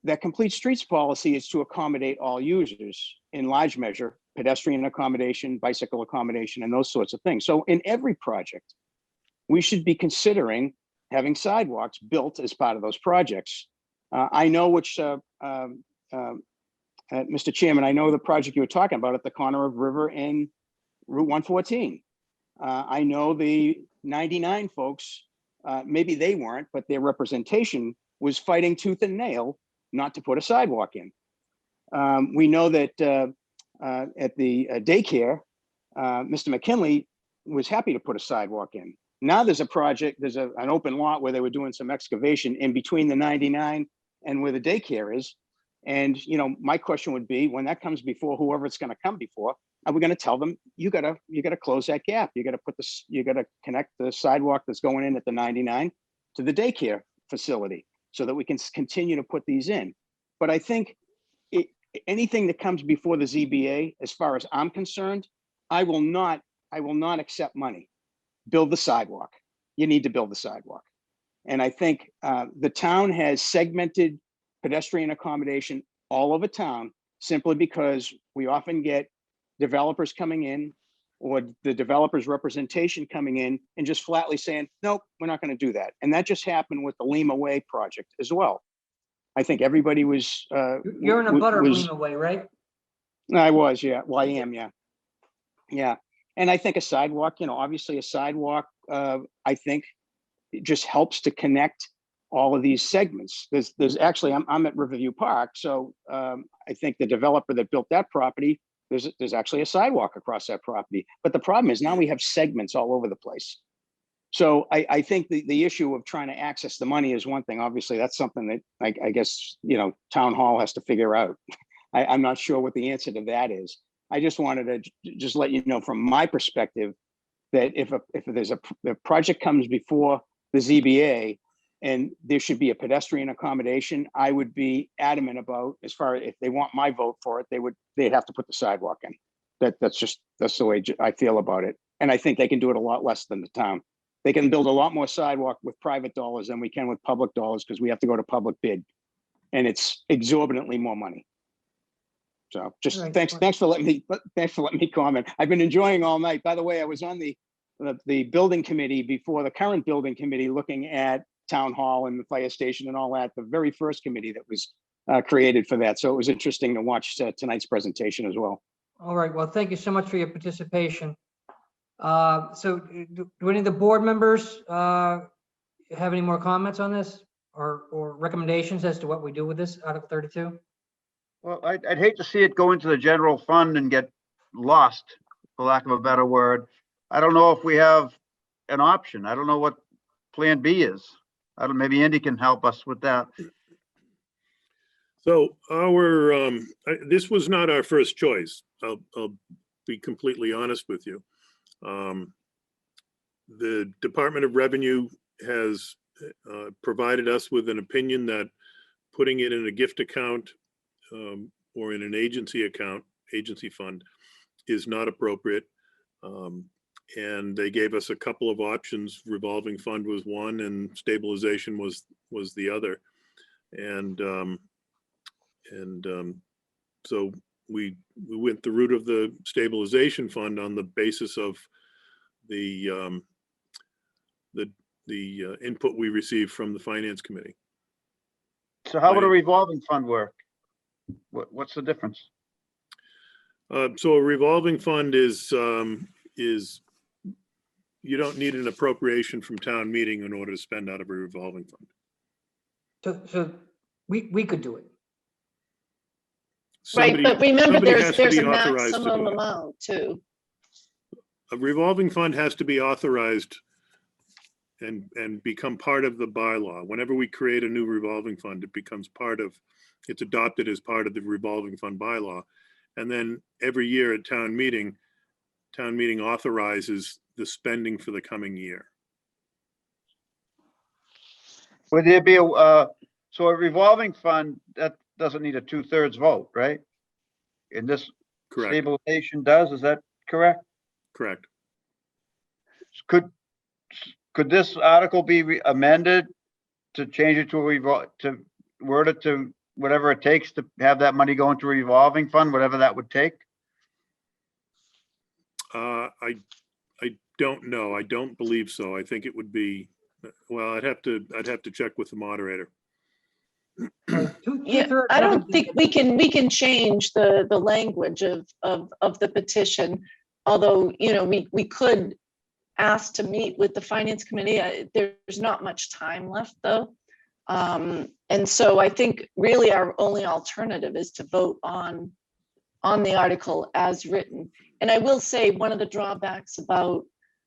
That complete streets policy is to accommodate all users in large measure, pedestrian accommodation, bicycle accommodation, and those sorts of things. So in every project, we should be considering having sidewalks built as part of those projects. I know which, Mr. Chairman, I know the project you were talking about at the corner of River and Route 114. I know the 99 folks, maybe they weren't, but their representation was fighting tooth and nail not to put a sidewalk in. We know that at the daycare, Mr. McKinley was happy to put a sidewalk in. Now there's a project, there's an open lot where they were doing some excavation in between the 99 and where the daycare is. And, my question would be, when that comes before whoever it's going to come before, are we going to tell them, you gotta close that gap. You gotta connect the sidewalk that's going in at the 99 to the daycare facility so that we can continue to put these in. But I think anything that comes before the ZBA, as far as I'm concerned, I will not accept money. Build the sidewalk. You need to build the sidewalk. And I think the town has segmented pedestrian accommodation all over town simply because we often get developers coming in or the developer's representation coming in and just flatly saying, nope, we're not going to do that. And that just happened with the Lima Way project as well. I think everybody was. You're in a butter Lima Way, right? I was, yeah. Well, I am, yeah. Yeah. And I think a sidewalk, obviously a sidewalk, I think it just helps to connect all of these segments. There's actually, I'm at Riverview Park. So I think the developer that built that property there's actually a sidewalk across that property. But the problem is now we have segments all over the place. So I think the issue of trying to access the money is one thing. Obviously, that's something that I guess, town hall has to figure out. I'm not sure what the answer to that is. I just wanted to just let you know from my perspective that if a project comes before the ZBA and there should be a pedestrian accommodation, I would be adamant about, as far as if they want my vote for it, they'd have to put the sidewalk in. That's the way I feel about it. And I think they can do it a lot less than the town. They can build a lot more sidewalk with private dollars than we can with public dollars because we have to go to public bid. And it's exorbitantly more money. So just Right. thanks for letting me comment. I've been enjoying all night. By the way, I was on the building committee before the current building committee, looking at town hall and the fire station and all that, the very first committee that was created for that. So it was interesting to watch tonight's presentation as well. All right, well, thank you so much for your participation. So do any of the board members have any more comments on this or recommendations as to what we do with this Article 32? Well, I'd hate to see it go into the general fund and get lost, for lack of a better word. I don't know if we have an option. I don't know what Plan B is. Maybe Andy can help us with that. So this was not our first choice. I'll be completely honest with you. The Department of Revenue has provided us with an opinion that putting it in a gift account or in an agency fund is not appropriate. And they gave us a couple of options. Revolving fund was one and stabilization was the other. And so we went the route of the stabilization fund on the basis of the input we received from the finance committee. So how would a revolving fund work? What's the difference? So a revolving fund is you don't need an appropriation from town meeting in order to spend out of a revolving fund. So we could do it. Right, but remember, has to there's be a authorized to maximum do it. amount too. A revolving fund has to be authorized and become part of the bylaw. Whenever we create a new revolving fund, it's adopted as part of the revolving fund bylaw. And then every year at town meeting authorizes the spending for the coming year. Would there be so a revolving fund that doesn't need a 2/3 vote, right? And this Correct. stabilization does, is that correct? Correct. Could this article be amended to change it to word it to whatever it takes to have that money go into a revolving fund, whatever that would take? I don't know. I don't believe so. I think it would be, well, I'd have to check with the moderator. Yeah, I don't think we can change the language of the petition. Although, we could ask to meet with the finance committee. There's not much time left though. And so I think really our only alternative is to vote on the article as written. And I will say one of the drawbacks about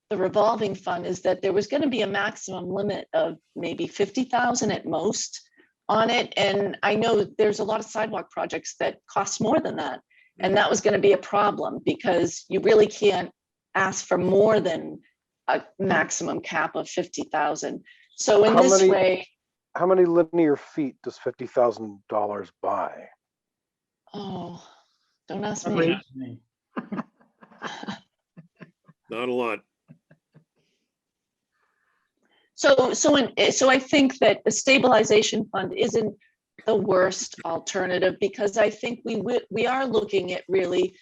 the revolving fund is that there was going to be a maximum limit of maybe 50,000 at most on it. And I know there's a lot of sidewalk projects that cost more than that. And that was going to be a problem because you really can't ask for more than a maximum cap of 50,000. So in this way. How many linear feet does $50,000 buy? Oh, don't ask me. Not a lot. So I think that the stabilization fund isn't the worst alternative because I think we are looking at really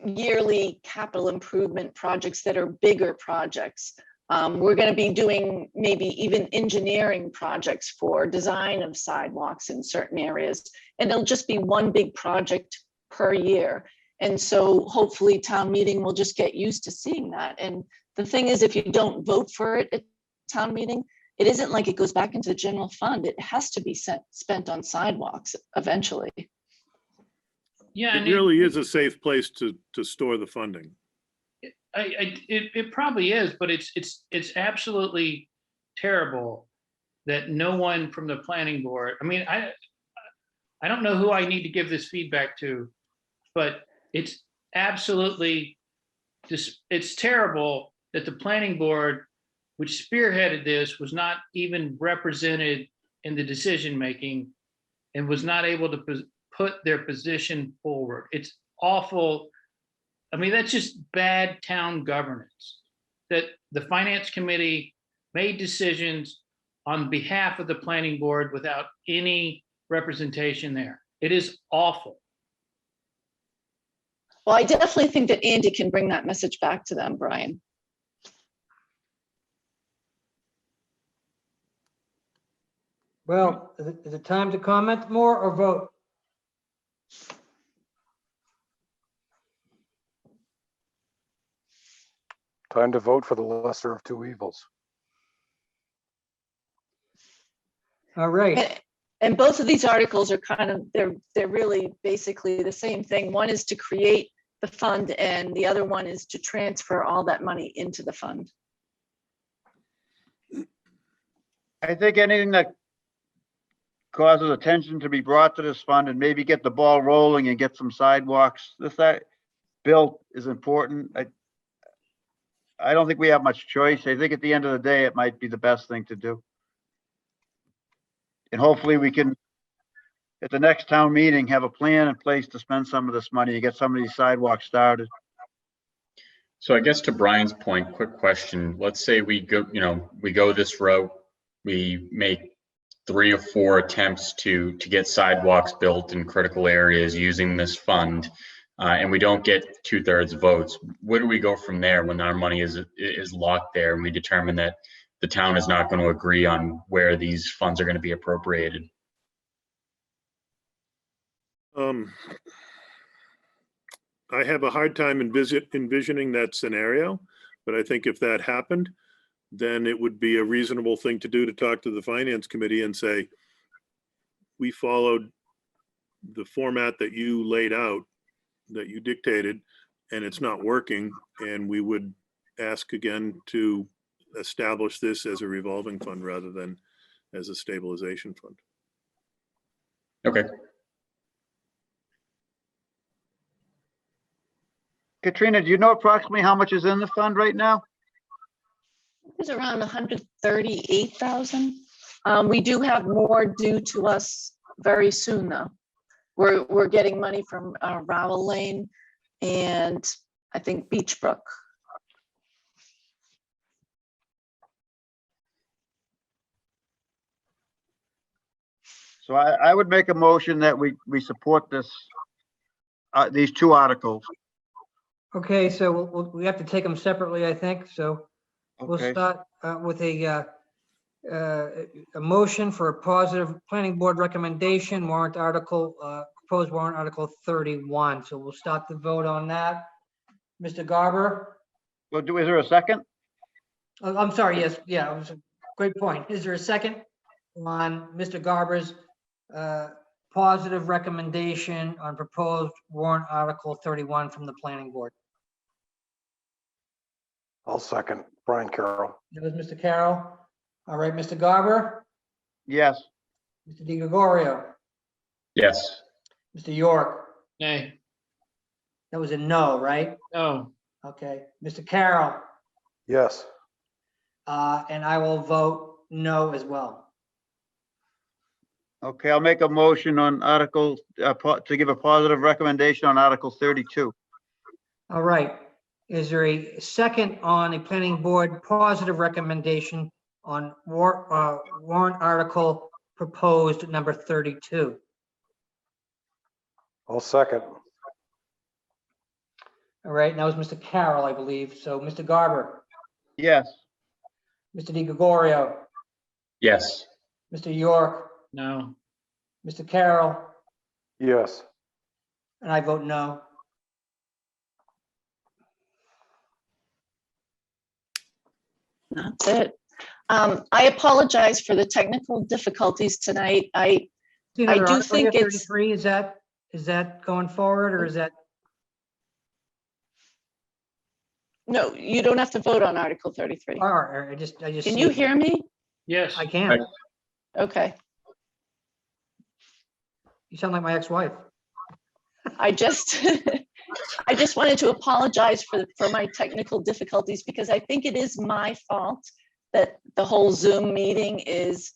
yearly capital improvement projects that are bigger projects. We're going to be doing maybe even engineering projects for design of sidewalks in certain areas, and it'll just be one big project per year. And so hopefully town meeting will just get used to seeing that. And the thing is, if you don't vote for it at town meeting, it isn't like it goes back into the general fund. It has to be spent on sidewalks eventually. Yeah, It and really is a safe place to store the funding. it probably is, but it's absolutely terrible that no one from the planning board, I mean, I don't know who I need to give this feedback to, but it's absolutely just, it's terrible that the planning board, which spearheaded this, was not even represented in the decision-making and was not able to put their position forward. It's awful. I mean, that's just bad town governance, that the finance committee made decisions on behalf of the planning board without any representation there. It is awful. Well, I definitely think that Andy can bring that message back to them, Brian. Well, is it time to comment more or vote? Time to vote for the lesser of two evils. All right. And both of these articles are kind of, they're really basically the same thing. One is to create the fund and the other one is to transfer all that money into the fund. I think anything that causes attention to be brought to this fund and maybe get the ball rolling and get some sidewalks, that built is important. I don't think we have much choice. I think at the end of the day, it might be the best thing to do. And hopefully we can, at the next town meeting, have a plan in place to spend some of this money and get some of these sidewalks started. So I guess to Brian's point, quick question. Let's say we go, we go this route, we make 3 or 4 attempts to get sidewalks built in critical areas using this fund, and we don't get 2/3 votes. Where do we go from there when our money is locked there and we determine that the town is not going to agree on where these funds are going to be appropriated? I have a hard time envisioning that scenario, but I think if that happened, then it would be a reasonable thing to do to talk to the finance committee and say, we followed the format that you laid out, that you dictated, and it's not working. And we would ask again to establish this as a revolving fund rather than as a stabilization fund. Okay. Katrina, do you know approximately how much is in the fund right now? It's around 138,000. We do have more due to us very soon, though. We're getting money from Rowell Lane and I think Beachbrook. So I would make a motion that we support this, these 2 articles. Okay, so we have to take them separately, I think. So we'll Okay. start with a motion for a positive planning board recommendation, warrant article, proposed warrant article 31. So we'll start the vote on that. Mr. Garber? Well, is there a second? Oh, I'm sorry, yes, yeah, it was a great point. Is there a second on Mr. Garber's positive recommendation on proposed warrant article 31 from the planning board? I'll second. Brian Carroll. That was Mr. Carroll. All right, Mr. Garber, Yes. Mr. Di Gregorio, Yes. Mr. York. Nay, That was a no, right? no, Okay, Mr. Carroll, Yes. and I will vote no as well. Okay, I'll make a motion on article, to give a positive recommendation on article 32. All right, is there a second on a planning board positive recommendation on warrant article proposed number 32? I'll second. All right, and that was Mr. Carroll, I believe. So Mr. Garber, Yes. Mr. Di Gregorio, Yes. Mr. York, no. Mr. Carroll, Yes. and I vote no. That's it. I apologize for the technical difficulties tonight. I do think it's, 33, is that Is that going forward or is that? No, you don't have to vote on Article 33. All right, I just. Can you hear me? Yes. I can. Okay. You sound like my ex-wife. I just, I just wanted to apologize for my technical difficulties because I think it is my fault that the whole Zoom meeting is,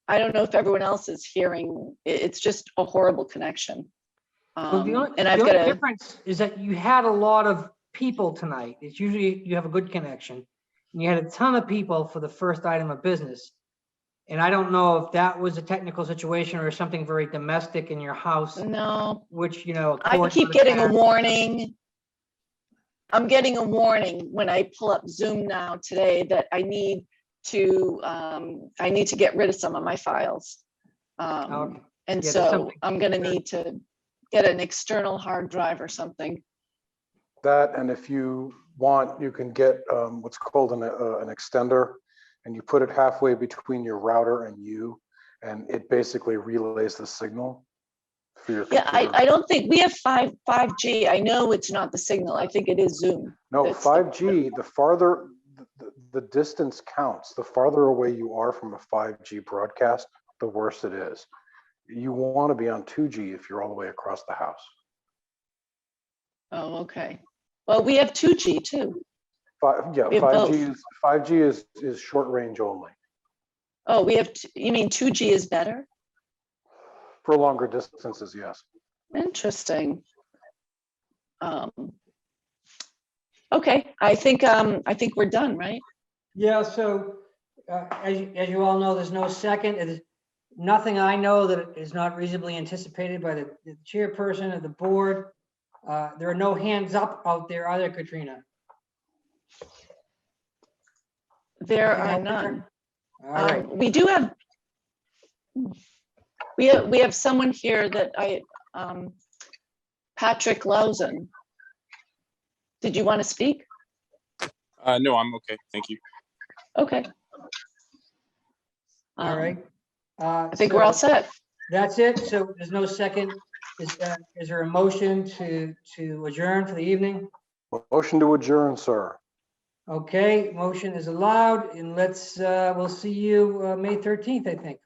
I don't know if everyone else is hearing, it's just a horrible connection. Well, the only, And I've the got only to, difference is that you had a lot of people tonight. It's usually you have a good connection. And you had a ton of people for the first item of business. And I don't know if that was a technical situation or something very domestic in your house, no, which, you know. I keep getting a warning. I'm getting a warning when I pull up Zoom now today that I need to get rid of some of my files. Okay. And Yeah, there's so something- I'm gonna need to get an external hard drive or something. That, and if you want, you can get what's called an extender, and you put it halfway between your router and you, and it basically relays the signal for your Yeah, computer. I don't think we have 5G. I know it's not the signal. I think it is Zoom. No, That's 5G, the farther, the distance counts. The farther away you are from a 5G broadcast, the worse it is. You want to be on 2G if you're all the way across the house. Oh, okay. Well, we have 2G too. Yeah, We have 5G is short range only. Oh, we have, you mean 2G is better? For longer distances, yes. Interesting. Okay, I think we're done, right? Yeah, so as you all know, there's no second. There's nothing I know that is not reasonably anticipated by the chairperson of the board. There are no hands up out there, are there, Katrina? There Anything are out there? none. All right. We do have, we have someone here that Patrick Lausen. Did you want to speak? No, I'm okay. Thank you. Okay. All right. I think we're all set. That's it. So there's no second. Is there a motion to adjourn for the evening? Motion to adjourn, sir. Okay, motion is allowed, and we'll see you May 13th, I think.